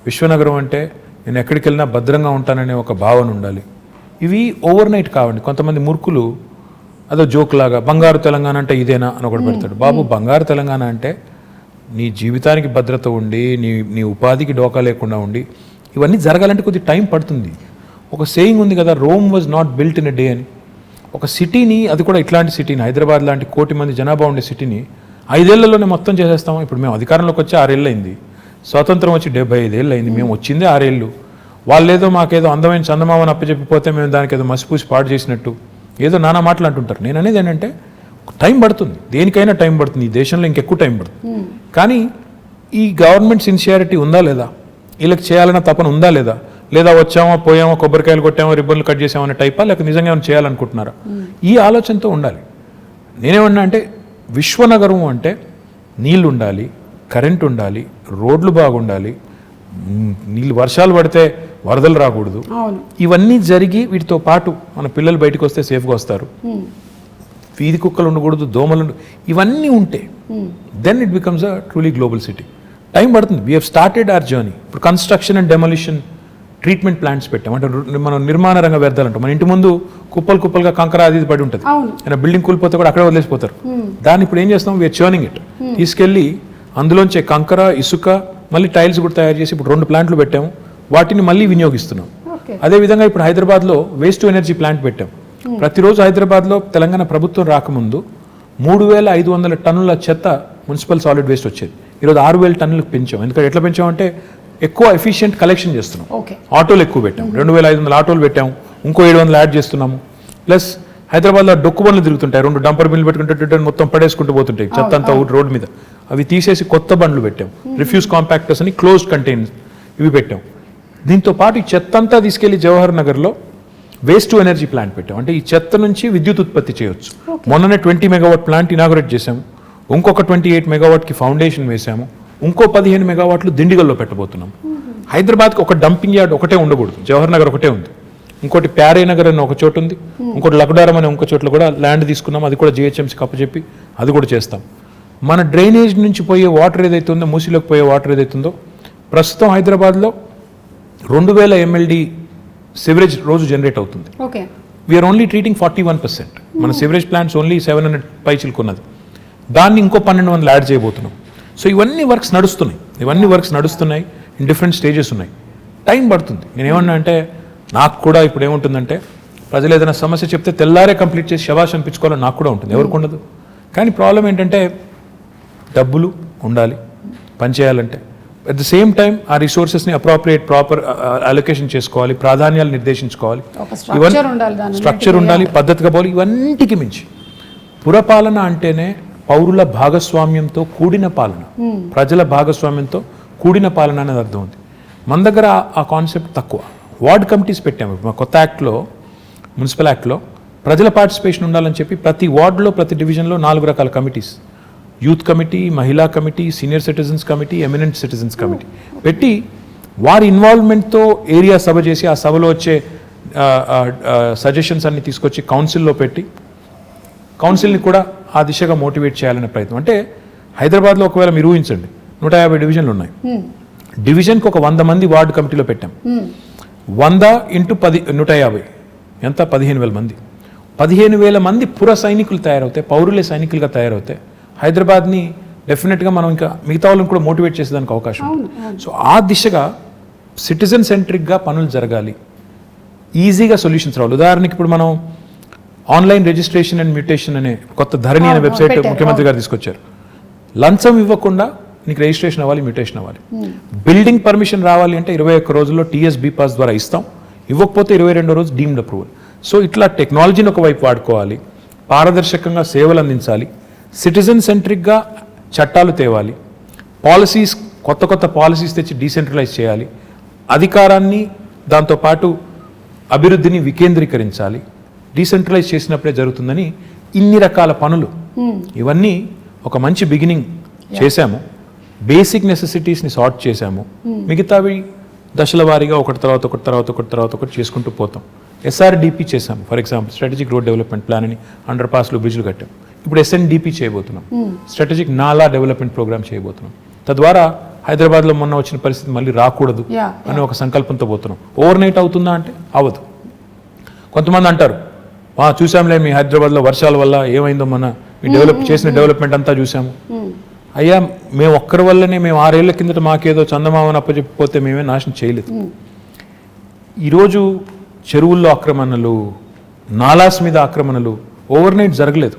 విశ్వనగరం అంటే నేను ఎక్కడికి వెళ్ళినా భద్రంగా ఉంటాననే ఒక భావన ఉండాలి. ఇవి ఓవర్ నైట్ కావండి. కొంతమంది మూర్ఖులు అదో జోక్ లాగా బంగారు తెలంగాణ అంటే ఇదేనా అని ఒకటి పెడతాడు. బాబు, బంగారు తెలంగాణ అంటే నీ జీవితానికి భద్రత ఉండి, నీ ఉపాధికి డోకా లేకుండా ఉండి, ఇవన్నీ జరగాలంటే కొద్ది టైం పడుతుంది. ఒక సేయింగ్ ఉంది కదా, Rome was not built in a day అని. ఒక సిటీని, అది కూడా ఇట్లాంటి సిటీని, హైదరాబాద్ లాంటి 1 కోటి మంది జనాభా ఉండే సిటీని 5 ఏళ్లలోనే మొత్తం చేసేస్తాము. ఇప్పుడు మేము అధికారంలోకి వచ్చి 6 ఏళ్ళు అయింది, స్వాతంత్రం వచ్చి 75 ఏళ్ళు అయింది, మేము వచ్చిందే 6 ఏళ్ళు. వాళ్ళేదో మాకేదో అందమైన చందమామని అప్పచెప్పిపోతే మేము దానికి ఏదో మసిపూసి పాడు చేసినట్టు ఏదో నానా మాటలు అంటుంటారు. నేను అనేది ఏంటంటే టైం పడుతుంది, దేనికైనా టైం పడుతుంది, ఈ దేశంలో ఇంకెక్కువ టైం పడుతుంది. కానీ ఈ గవర్నమెంట్ సిన్సియారిటీ ఉందా లేదా, వీళ్ళకి చేయాలన్న తపన ఉందా లేదా, లేదా వచ్చామో పోయామో కొబ్బరికాయలు కొట్టామో రిబ్బన్లు కట్ చేసామో అనే టైపా, లేక నిజంగా ఏమైనా చేయాలనుకుంటున్నారా, ఈ ఆలోచనతో ఉండాలి. నేనేమన్నా అంటే విశ్వనగరం అంటే నీళ్ళు ఉండాలి, కరెంట్ ఉండాలి, రోడ్లు బాగుండాలి, నీళ్ళు వర్షాలు పడితే వరదలు రాకూడదు, ఇవన్నీ జరిగి వీటితో పాటు మన పిల్లలు బయటకు వస్తే సేఫ్గా వస్తారు, వీధి కుక్కలు ఉండకూడదు, దోమలు ఇవన్నీ ఉంటే then it becomes a truly global city. Time పడుతుంది. We have started our journey. ఇప్పుడు construction and demolition treatment plants పెట్టాం. అంటే మనం నిర్మాణ రంగ వ్యర్థాలు అంటాం. మన ఇంటి ముందు కుప్పలుగా కంకర అది పడి ఉంటుంది, అయినా బిల్డింగ్ కూలిపోతే కూడా అక్కడే వదిలేసిపోతారు. దాన్ని ఇప్పుడు ఏం చేస్తాం, వీఆర్ చర్నింగ్ ఇట్, తీసుకెళ్ళి అందులోంచే కంకర, ఇసుక, మళ్ళీ టైల్స్ కూడా తయారు చేసి ఇప్పుడు 2 ప్లాంట్లు పెట్టాము, వాటిని మళ్ళీ వినియోగిస్తున్నాం. అదేవిధంగా ఇప్పుడు హైదరాబాద్లో వేస్ట్ టు ఎనర్జీ ప్లాంట్ పెట్టాం. ప్రతిరోజు హైదరాబాద్లో తెలంగాణ ప్రభుత్వం రాకముందు 3500 టన్నుల చెత్త మున్సిపల్ సాలిడ్ వేస్ట్ వచ్చేది. ఈరోజు 6000 టన్నులకు పెంచాం. ఎందుకంటే ఎట్లా పెంచామంటే ఎక్కువ ఎఫిషియెంట్ కలెక్షన్ చేస్తున్నాం. ఆటోలు ఎక్కువ పెట్టాం, 2500 ఆటోలు పెట్టాము, ఇంకో 700 యాడ్ చేస్తున్నాము. ప్లస్ హైదరాబాద్లో డొక్కు బండ్లు తిరుగుతుంటాయి, 2 డంపర్ బిల్లు పెట్టుకుంటే మొత్తం పడేసుకుంటూ పోతుంటాయి చెత్త అంతా రోడ్డు మీద. అవి తీసేసి కొత్త బండ్లు పెట్టాం, రిఫ్యూజ్ కాంపాక్టర్స్ అని క్లోజ్డ్ కంటైనర్స్ ఇవి పెట్టాం. దీంతో పాటు ఈ చెత్త అంతా తీసుకెళ్లి జవహర్ నగర్లో వేస్ట్ టు ఎనర్జీ ప్లాంట్ పెట్టాం. అంటే ఈ చెత్త నుంచి విద్యుత్ ఉత్పత్తి చేయొచ్చు. మొన్ననే 20 మెగావాట్ ప్లాంట్ ఇనాగరేట్ చేశాము, ఇంకొక 28 మెగావాట్కి ఫౌండేషన్ వేశాము, ఇంకో 15 మెగావాట్లు దిండిగల్లో పెట్టబోతున్నాం. హైదరాబాద్కి ఒక డంపింగ్ యార్డ్ ఒకటే ఉండకూడదు, జవహర్ నగర్ ఒకటే ఉంది, ఇంకోటి ప్యారే నగర్ అని ఒక చోటు ఉంది, ఇంకోటి లక్డారం అనే ఇంకో చోట్ల కూడా ల్యాండ్ తీసుకున్నాం, అది కూడా GHMC కప్పచెప్పి అది కూడా చేస్తాం. మన డ్రైనేజ్ నుంచి పోయే వాటర్ ఏదైతే ఉందో, మూసీలోకి పోయే వాటర్ ఏదైతుందో, ప్రస్తుతం హైదరాబాద్లో 2000 MLD సివరేజ్ రోజు జనరేట్ అవుతుంది. We're only treating 41%. మన సివరేజ్ ప్లాంట్స్ ఓన్లీ 700 పైచిలకు ఉన్నది, దాన్ని ఇంకో 1200 యాడ్ చేయబోతున్నాం. సో ఇవన్నీ వర్క్స్ నడుస్తున్నాయి, ఇన్ డిఫరెంట్ స్టేజెస్ ఉన్నాయి. టైం పడుతుంది. నేనేమన్నా అంటే నాకు కూడా ఇప్పుడు ఏముంటుందంటే, ప్రజలు ఏదైనా సమస్య చెప్తే తెల్లారే కంప్లీట్ చేసి శబాష్ అనిపించుకోవాలని నాకు కూడా ఉంటుంది, ఎవరికి ఉండదు. కానీ ప్రాబ్లం ఏంటంటే డబ్బులు ఉండాలి పనిచేయాలంటే. అట్ ద సేమ్ టైం ఆ రిసోర్సెస్ని ప్రాపర్ అలొకేషన్ చేసుకోవాలి, ప్రాధాన్యాలు నిర్దేశించుకోవాలి, స్ట్రక్చర్ ఉండాలి, పద్ధతిగా పోవాలి. ఇవన్నిటికి మించి పురపాలన అంటేనే పౌరుల భాగస్వామ్యంతో కూడిన పాలన, ప్రజల భాగస్వామ్యంతో కూడిన పాలన అనేది అర్థం ఉంది. మన దగ్గర ఆ కాన్సెప్ట్ తక్కువ. వార్డ్ కమిటీస్ పెట్టాము. మా కొత్త యాక్ట్లో, మున్సిపల్ యాక్ట్లో ప్రజల పార్టిసిపేషన్ ఉండాలని చెప్పి ప్రతి వార్డులో, ప్రతి డివిజన్లో 4 రకాల కమిటీస్, యూత్ కమిటీ, మహిళా committee, senior citizens committee, eminent citizens committee పెట్టి వారి ఇన్వాల్వ్మెంట్తో ఏరియా సభ చేసి, ఆ సభలో వచ్చే సజెషన్స్ అన్ని తీసుకొచ్చి కౌన్సిల్లో పెట్టి, కౌన్సిల్ని కూడా ఆ దిశగా మోటివేట్ చేయాలనే ప్రయత్నం. అంటే హైదరాబాద్లో ఒకవేళ మీరు ఊహించండి, 150 డివిజన్లు ఉన్నాయి, డివిజన్కి ఒక 100 మంది వార్డు కమిటీలో పెట్టాం. 100 × 10 150 ఎంత, 15,000 మంది. 15,000 మంది పుర సైనికులు తయారవుతాయి, పౌరులే సైనికులుగా తయారవుతాయి. హైదరాబాద్ని డెఫినెట్గా మనం ఇంకా మిగతా వాళ్ళని కూడా మోటివేట్ చేసేదానికి అవకాశం ఉంది. సో ఆ దిశగా సిటిజన్ సెంట్రిక్గా పనులు జరగాలి, ఈజీగా సొల్యూషన్స్ రావాలి. ఉదాహరణకి ఇప్పుడు మనం ఆన్లైన్ రిజిస్ట్రేషన్ అండ్ మ్యూటేషన్ అనే కొత్త ధరణి అనే వెబ్సైట్ ముఖ్యమంత్రి గారు తీసుకొచ్చారు. లంచం ఇవ్వకుండా నీకు రిజిస్ట్రేషన్ అవ్వాలి, మ్యూటేషన్ అవ్వాలి. బిల్డింగ్ పర్మిషన్ రావాలి అంటే 21 రోజుల్లో TS BPAS ద్వారా ఇస్తాం, ఇవ్వకపోతే 22వ రోజు డీమ్డ్ అప్రూవల్. సో ఇట్లా టెక్నాలజీని ఒకవైపు వాడుకోవాలి, పారదర్శకంగా సేవలు అందించాలి, సిటిజన్ సెంట్రిక్గా చట్టాలు తేవాలి, పాలసీస్ కొత్త పాలసీస్ తెచ్చి డీసెంట్రలైజ్ చేయాలి, అధికారాన్ని దాంతోపాటు అభివృద్ధిని వికేంద్రీకరించాలి. డీసెంట్రలైజ్ చేసినప్పుడే జరుగుతుందని ఇన్ని రకాల పనులు, ఇవన్నీ ఒక మంచి బిగినింగ్ చేశాము. బేసిక్ నెసెసిటీస్ని సార్ట్ చేశాము, మిగతావి దశల వారీగా ఒకటి తర్వాత ఒకటి చేసుకుంటూ పోతాం. SRDP చేశాము, for example strategic road development plan అని, అండర్ పాస్లు, బ్రిడ్జ్లు కట్టాం. ఇప్పుడు SNDP చేయబోతున్నాం, స్ట్రాటజిక్ నాలా డెవలప్మెంట్ ప్రోగ్రామ్ చేయబోతున్నాం. తద్వారా హైదరాబాద్లో మొన్న వచ్చిన పరిస్థితి మళ్ళీ రాకూడదు అని ఒక సంకల్పంతో పోతున్నాం. ఓవర్ నైట్ అవుతుందా అంటే అవ్వదు. కొంతమంది అంటారు, చూసాంలే మీ హైదరాబాద్లో వర్షాల వల్ల ఏమైందో, మన మీ చేసిన డెవలప్మెంట్ అంతా చూసాము. అయ్యా, మేము ఒక్కరి వల్లనే, మేము 6 ఏళ్ల కిందట మాకేదో చందమామని అప్పచెప్పిపోతే మేమే నాశనం చేయలేదు. ఈరోజు చెరువుల్లో ఆక్రమణలు, నాలాస్ మీద ఆక్రమణలు ఓవర్ నైట్ జరగలేదు.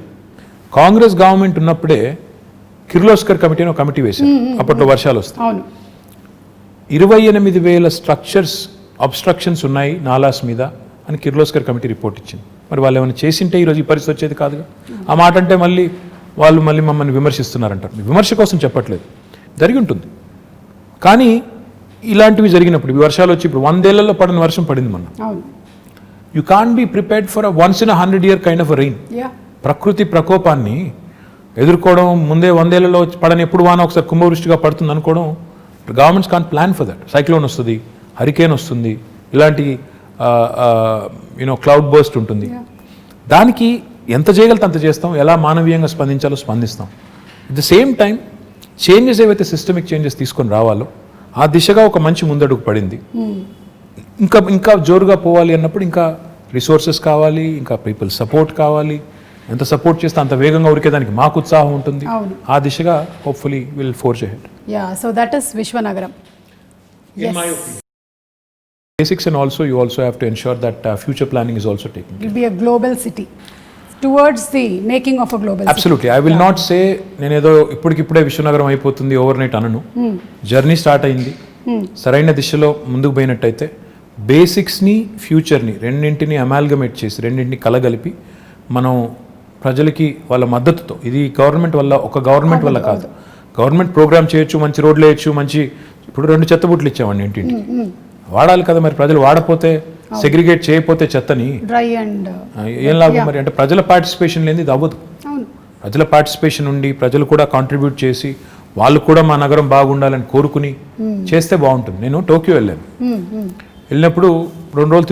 కాంగ్రెస్ గవర్నమెంట్ ఉన్నప్పుడే కిర్లోస్కర్ కమిటీ అని ఒక కమిటీ వేశారు, అప్పట్లో వర్షాలు వస్తాయి. 28,000 స్ట్రక్చర్స్ అబ్స్ట్రక్షన్స్ ఉన్నాయి నాలాస్ మీద అని కిర్లోస్కర్ కమిటీ రిపోర్ట్ ఇచ్చింది. మరి వాళ్ళు ఏమైనా చేసింటే ఈరోజు ఈ పరిస్థితి వచ్చేది కాదుగా. ఆ మాట అంటే మళ్ళీ మమ్మల్ని విమర్శిస్తున్నారంటారు. విమర్శ కోసం చెప్పట్లేదు, జరిగి ఉంటుంది. కానీ ఇలాంటివి జరిగినప్పుడు ఈ వర్షాలు వచ్చి ఇప్పుడు 100 ఏళ్లలో పడిన వర్షం పడింది మొన్న. You can't be prepared for once in 100 year kind of rain. ప్రకృతి ప్రకోపాన్ని ఎదుర్కోవడం ముందే 100 ఏళ్లలో పడని ఎప్పుడు వాన ఒకసారి కుంభవృష్టిగా పడుతుంది అనుకోవడం, governments can't plan for that. Cyclone వస్తుంది, హరికేన్ వస్తుంది, ఇలాంటి క్లౌడ్ బర్స్ట్ ఉంటుంది. దానికి ఎంత చేయగలితే అంత చేస్తాం, ఎలా మానవీయంగా స్పందించాలో స్పందిస్తాం. At the same time changes ఏవైతే సిస్టమిక్ చేంజెస్ తీసుకొని రావాలో ఆ దిశగా ఒక మంచి ముందడుగు పడింది. ఇంకా జోరుగా పోవాలి అన్నప్పుడు ఇంకా రిసోర్సెస్ కావాలి, ఇంకా పీపుల్ సపోర్ట్ కావాలి. ఎంత సపోర్ట్ చేస్తే అంత వేగంగా ఉరికేదానికి మాకు ఉత్సాహం ఉంటుంది. ఆ దిశగా hopefully will forge ahead. So that is విశ్వనగరం. Basics, and also you also have to ensure that future planning is also taken care. It will be a global city towards the making of a global Absolutely. city. I will not say నేనేదో ఇప్పటికిప్పుడే విశ్వనగరం అయిపోతుంది ఓవర్ నైట్ అనను. జర్నీ స్టార్ట్ అయింది, సరైన దిశలో ముందుకు పోయినట్టయితే బేసిక్స్ని ఫ్యూచర్ని రెండింటిని అమాల్గమేట్ చేసి రెండింటిని కలగలిపి మనం ప్రజలకి వాళ్ళ మద్దతుతో, ఇది గవర్నమెంట్ వల్ల ఒక గవర్నమెంట్ వల్ల కాదు, గవర్నమెంట్ ప్రోగ్రామ్ చేయొచ్చు, మంచి రోడ్లు వేయచ్చు, మంచి ఇప్పుడు 2 చెత్తబుట్లు ఇచ్చామండి ఇంటింటికి, వాడాలి కదా. మరి ప్రజలు వాడపోతే, సెగ్రిగేట్ చేయకపోతే చెత్తని ఏం లాభం మరి? అంటే ప్రజల పార్టిసిపేషన్ లేని ఇది అవ్వదు. ప్రజల పార్టిసిపేషన్ ఉండి ప్రజలు కూడా కాంట్రిబ్యూట్ చేసి వాళ్ళు కూడా మా నగరం బాగుండాలని కోరుకుని చేస్తే బాగుంటుంది. నేను టోక్యో వెళ్ళినప్పుడు 2 రోజులు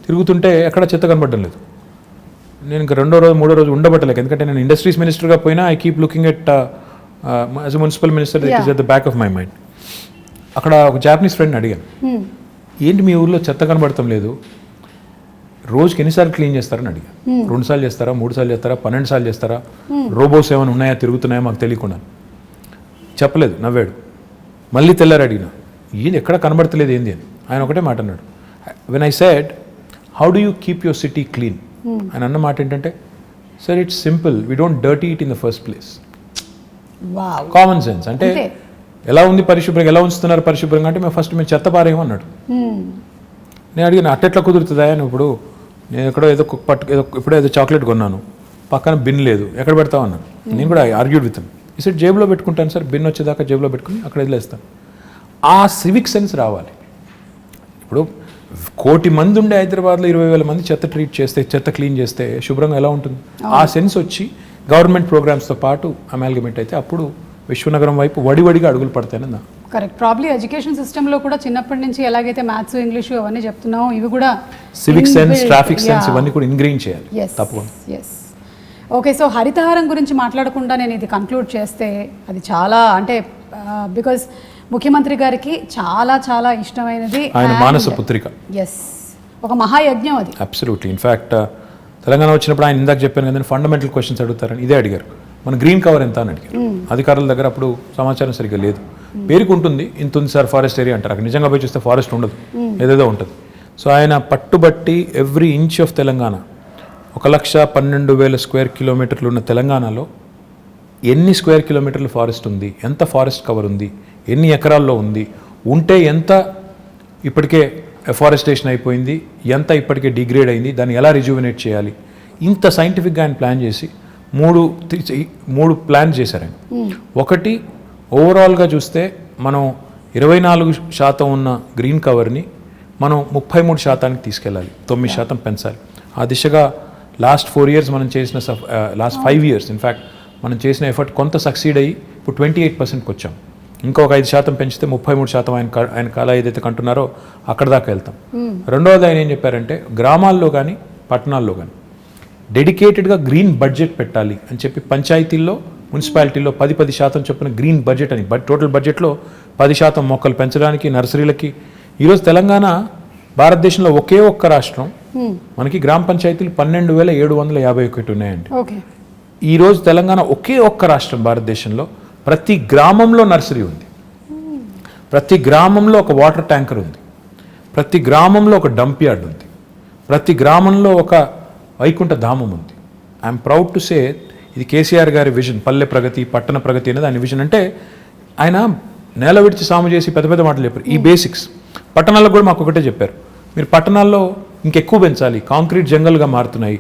తిరుగుతుంటే ఎక్కడ చెత్త కనబడడం లేదు. నేను ఇంకా 2వ రోజు 3వ రోజు ఉండబట్టలేక, ఎందుకంటే నేను ఇండస్ట్రీస్ మినిస్టర్గా పోయినా I keep looking at as a municipal minister, it is at the back of my mind. అక్కడ ఒక జాపనీస్ ఫ్రెండ్ని అడిగాను, ఏంటి మీ ఊర్లో చెత్త కనబడటం లేదు, రోజుకి ఎన్నిసార్లు క్లీన్ చేస్తారని అడిగాను. 2 సార్లు చేస్తారా, 3 సార్లు చేస్తారా, 12 సార్లు చేస్తారా, రోబోస్ ఏమైనా ఉన్నాయా, తిరుగుతున్నాయా మాకు తెలియకుండా? చెప్పలేదు, నవ్వాడు. మళ్ళీ తెల్లారు అడిగిన, ఏంది ఎక్కడ కనబడతలేదు ఏంది అని. ఆయన ఒకటే మాట అన్నాడు, when I said how do you keep your city clean, ఆయన అన్న మాట ఏంటంటే, sir it's simple, we don't dirty it in the first place. Common sense. అంటే ఎలా ఉంది పరిశుభ్రంగా, ఎలా ఉంచుతున్నారు పరిశుభ్రంగా అంటే, మేము చెత్త పారేమో అన్నాడు. నేను అడిగిన, అట్టెట్లా కుదురుతుందా అని. ఇప్పుడు నేను ఎక్కడో ఏదో చాక్లెట్ కొన్నాను, పక్కన బిన్ లేదు, ఎక్కడ పెడతావు అన్నాను. నేను కూడా ఆర్గ్యూడ్ విత్ ఈ సెట్ జేబులో పెట్టుకుంటాను సార్, బిన్ వచ్చేదాకా జేబులో పెట్టుకుని అక్కడ వదిలేస్తాను. ఆ సివిక్ సెన్స్ రావాలి. ఇప్పుడు 1 కోటి మంది ఉండే హైదరాబాద్లో 20,000 మంది చెత్త క్లీన్ చేస్తే శుభ్రంగా ఎలా ఉంటుంది? ఆ సెన్స్ వచ్చి గవర్నమెంట్ ప్రోగ్రామ్స్తో పాటు అమాల్గమేట్ అయితే అప్పుడు విశ్వనగరం వైపు వడివడిగా అడుగులు పడతాయని. కరెక్ట్. ప్రాబ్లీ ఎడ్యుకేషన్ సిస్టంలో కూడా చిన్నప్పటి నుంచి ఎలాగైతే మ్యాథ్స్, ఇంగ్లీషు అవన్నీ చెప్తున్నామో ఇవి కూడా సివిక్ సెన్స్, ట్రాఫిక్ సెన్స్ ఇవన్నీ కూడా ఇంగ్రీన్ చేయాలి తప్పకుండా. ఓకే, సో హరితహారం గురించి మాట్లాడకుండా నేను ఇది కంక్లూడ్ చేస్తే అది చాలా, అంటే బికాజ్ ముఖ్యమంత్రి గారికి చాలా చాలా ఇష్టమైనది ఆయన మానస పుత్రిక. ఒక మహాయజ్ఞం అది. అబ్సల్యూట్లీ. ఇన్ఫ్యాక్ట్ తెలంగాణ వచ్చినప్పుడు ఆయన ఇందాక చెప్పాను కదా, ఫండమెంటల్ క్వశ్చన్స్ అడుగుతారని ఇదే అడిగారు. మన గ్రీన్ కవర్ ఎంత అని అడిగారు. అధికారుల దగ్గర అప్పుడు సమాచారం సరిగ్గా లేదు. పేరుకు ఉంటుంది, ఇంత ఉంది సార్ ఫారెస్ట్ ఏరియా అంటారు. అక్కడ నిజంగా పోయి చూస్తే ఫారెస్ట్ ఉండదు, ఏదేదో ఉంటుంది. సో ఆయన పట్టుబట్టి every inch of Telangana, 1,12,000 square కిలోమీటర్లు ఉన్న తెలంగాణలో ఎన్ని స్క్వేర్ కిలోమీటర్లు ఫారెస్ట్ ఉంది, ఎంత ఫారెస్ట్ కవర్ ఉంది, ఎన్ని ఎకరాల్లో ఉంది, ఉంటే ఎంత ఇప్పటికే ఎఫారెస్టేషన్ అయిపోయింది, ఎంత ఇప్పటికే డిగ్రేడ్ అయింది, దాన్ని ఎలా రిజ్యూవినేట్ చేయాలి, ఇంత సైంటిఫిక్గా ఆయన ప్లాన్ చేసి 3 ప్లాన్ చేశారు ఆయన. ఒకటి, ఓవరాల్గా చూస్తే మనం 24% ఉన్న గ్రీన్ కవర్ని మనం 33% తీసుకెళ్ళాలి, 9% పెంచాలి. ఆ దిశగా లాస్ట్ 4 years మనం చేసిన లాస్ట్ 5 years ఇన్ఫ్యాక్ట్ మనం చేసిన ఎఫర్ట్ కొంత సక్సీడ్ అయ్యి ఇప్పుడు 28%కి వచ్చాం. ఇంకొక 5% పెంచితే 33% ఆయన కళ ఏదైతే కంటున్నారో అక్కడ దాకా వెళ్తాం. రెండవది ఆయన ఏం చెప్పారంటే, గ్రామాల్లో కానీ పట్టణాల్లో కానీ డెడికేటెడ్గా గ్రీన్ బడ్జెట్ పెట్టాలి అని చెప్పి పంచాయతీల్లో, మున్సిపాలిటీల్లో 10% చొప్పున గ్రీన్ బడ్జెట్ అని, టోటల్ బడ్జెట్లో 10% మొక్కలు పెంచడానికి, నర్సరీలకి. ఈరోజు తెలంగాణ భారతదేశంలో ఒకే ఒక్క రాష్ట్రం, మనకి గ్రామ పంచాయతీలు 12,751 ఉన్నాయండి. ఈరోజు తెలంగాణ ఒకే ఒక్క రాష్ట్రం భారతదేశంలో, ప్రతి గ్రామంలో నర్సరీ ఉంది, ప్రతి గ్రామంలో ఒక వాటర్ ట్యాంకర్ ఉంది, ప్రతి గ్రామంలో ఒక డంప్ యార్డ్ ఉంది, ప్రతి గ్రామంలో ఒక వైకుంఠ ధామం ఉంది. ఐఎమ్ ప్రౌడ్ టు సే ఇది కేసీఆర్ గారి విజన్, పల్లె ప్రగతి పట్టణ ప్రగతి అనేది ఆయన విజన్. అంటే ఆయన నేల విడిచి సాము చేసి పెద్ద పెద్ద మాటలు చెప్పారు. ఈ బేసిక్స్ పట్టణాల్లో కూడా మాకు ఒకటే చెప్పారు, మీరు పట్టణాల్లో ఇంకెక్కువ పెంచాలి, కాంక్రీట్ జంగల్గా మారుతున్నాయి,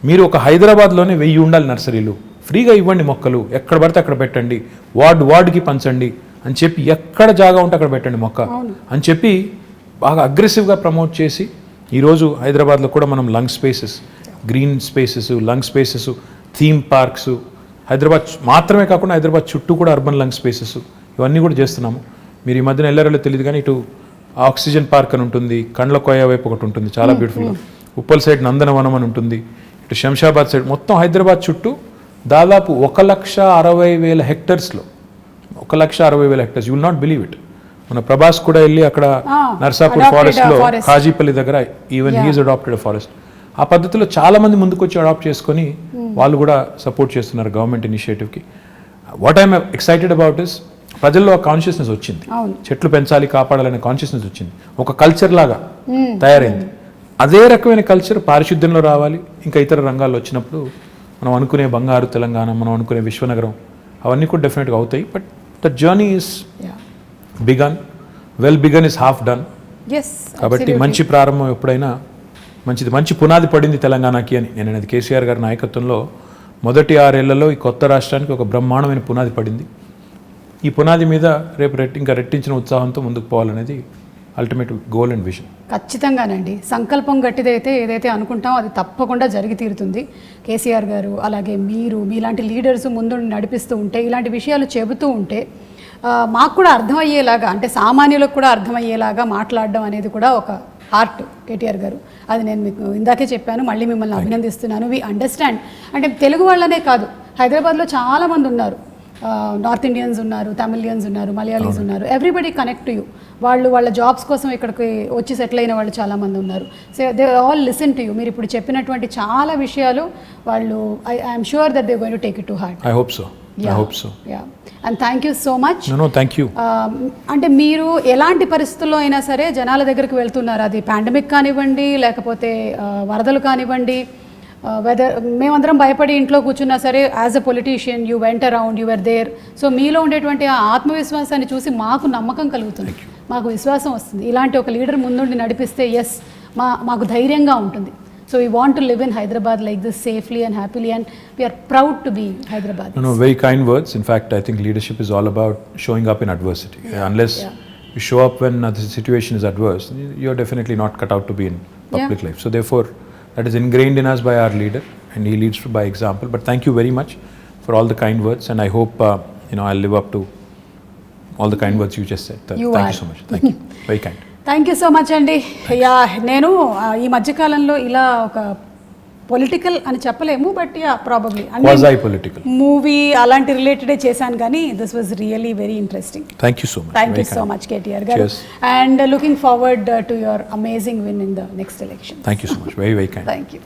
మీరు ఒక హైదరాబాద్లోనే 1000 ఉండాలి నర్సరీలు, ఫ్రీగా ఇవ్వండి మొక్కలు, ఎక్కడ పడితే అక్కడ పెట్టండి, వార్డుకి పంచండి అని చెప్పి, ఎక్కడ జాగా ఉంటే అక్కడ పెట్టండి మొక్క అని చెప్పి బాగా అగ్రెసివ్గా ప్రమోట్ చేసి ఈరోజు హైదరాబాద్లో కూడా మనం lung spaces, green spaces, lung spaces, theme parks, Hyderabad మాత్రమే కాకుండా హైదరాబాద్ చుట్టూ కూడా అర్బన్ లంగ్ స్పేసెస్ ఇవన్నీ కూడా చేస్తున్నాము. మీరు ఈ మధ్యన వెళ్ళారో తెలియదు కానీ ఇటు ఆక్సిజన్ పార్క్ అని ఉంటుంది, కండ్ల కోయ వైపు ఒకటి ఉంటుంది చాలా బ్యూటిఫుల్గా, ఉప్పల్ సైడ్ నందనవనం అని ఉంటుంది, ఇటు శంషాబాద్ సైడ్, మొత్తం హైదరాబాద్ చుట్టూ దాదాపు 1,60,000 హెక్టర్స్లో 1,60,000 hectares. You will not believe it. మన ప్రభాస్ కూడా వెళ్ళి అక్కడ నర్సాపూర్ ఫారెస్ట్లో కాజీపల్లి దగ్గర ఈవెన్ హీఈస్ అడాప్టెడ్ ఫారెస్ట్. ఆ పద్ధతిలో చాలా మంది ముందుకు వచ్చి అడాప్ట్ చేసుకొని వాళ్ళు కూడా సపోర్ట్ చేస్తున్నారు గవర్నమెంట్ ఇనిషియేటివ్కి. What I'm excited about is ప్రజల్లో ఒక కాన్షియస్నెస్ వచ్చింది, చెట్లు పెంచాలి కాపాడాలనే కాన్షియస్నెస్ వచ్చింది, ఒక కల్చర్ లాగా తయారైంది. అదే రకమైన కల్చర్ పారిశుద్ధ్యంలో రావాలి, ఇంకా ఇతర రంగాల్లో వచ్చినప్పుడు మనం అనుకునే బంగారు తెలంగాణ, మనం అనుకునే విశ్వనగరం అవన్నీ కూడా డెఫినెట్గా అవుతాయి. But the journey is begun, well begun is half done. కాబట్టి మంచి ప్రారంభం ఎప్పుడైనా మంచిది, మంచి పునాది పడింది తెలంగాణకి అని నేను అనేది. కేసీఆర్ గారి నాయకత్వంలో మొదటి 6 ఏళ్లలో ఈ కొత్త రాష్ట్రానికి ఒక బ్రహ్మాండమైన పునాది పడింది. ఈ పునాది మీద రేపు ఇంకా రెట్టించిన ఉత్సాహంతో ముందుకు పోవాలనేది అల్టిమేట్ గోల్ అండ్ విజన్. ఖచ్చితంగానండి, సంకల్పం గట్టిదైతే ఏదైతే అనుకుంటామో అది తప్పకుండా జరిగి తీరుతుంది. కేసీఆర్ గారు అలాగే మీరు, మీలాంటి లీడర్స్ ముందు నడిపిస్తూ ఉంటే, ఇలాంటి విషయాలు చెబుతూ ఉంటే మాకు కూడా అర్థమయ్యేలాగా, అంటే సామాన్యులకు కూడా అర్థమయ్యేలాగా మాట్లాడడం అనేది కూడా ఒక ఆర్ట్ కేటీఆర్ గారు. అది నేను మీకు ఇందాకే చెప్పాను, మళ్ళీ మిమ్మల్ని అభినందిస్తున్నాను. We understand. అంటే తెలుగు వాళ్ళనే కాదు, హైదరాబాద్లో చాలామంది ఉన్నారు, నార్త్ ఇండియన్స్ ఉన్నారు, తమిళియన్స్ ఉన్నారు, మలయాళీస్ ఉన్నారు, ఎవ్రీబడి కనెక్ట్ టు యూ. వాళ్ళు వాళ్ళ జాబ్స్ కోసం ఇక్కడికి వచ్చి సెటిల్ అయిన వాళ్ళు చాలామంది ఉన్నారు. So they all listen to you. మీరు ఇప్పుడు చెప్పినటువంటి చాలా విషయాలు వాళ్ళు, I'm sure that they going to take it to heart. I hope so. And thank you so much. Thank you. అంటే మీరు ఎలాంటి పరిస్థితుల్లో అయినా సరే జనాల దగ్గరికి వెళ్తున్నారు, అది పాండమిక్ కానివ్వండి, లేకపోతే వరదలు కానివ్వండి, వెదర్ మేమందరం భయపడి ఇంట్లో కూర్చున్నా సరే, as a politician you went around, you were there. So మీలో ఉండేటువంటి ఆ ఆత్మవిశ్వాసాన్ని చూసి మాకు నమ్మకం కలుగుతుంది, మాకు విశ్వాసం వస్తుంది. ఇలాంటి ఒక లీడర్ ముందుండి నడిపిస్తే ఎస్ మాకు ధైర్యంగా ఉంటుంది. So we want to live in Hyderabad like this safely and happily, and we are proud to be Hyderabadis. No, very kind words. In fact, I think leadership is all about showing up in adversity. Unless you show up when the situation is adverse, you're definitely not cut out to be in public life. So therefore, that is ingrained in us by our leader, and he leads by example. But thank you very much for all the kind words, and I hope I'll live up to all the kind words you just said. Thank you so much. Thank you. Very kind. Thank you so much అండి. నేను ఈ మధ్యకాలంలో ఇలా ఒక పొలిటికల్ అని చెప్పలేము, బట్ ప్రాబబ్లీ మూవీ అలాంటి రిలేటెడే చేశాను, కానీ this was really very interesting. Thank you so much. Thank you so much KTR గారు, and looking forward to your amazing win in the next election. Thank you so much. Very very kind. Thank you.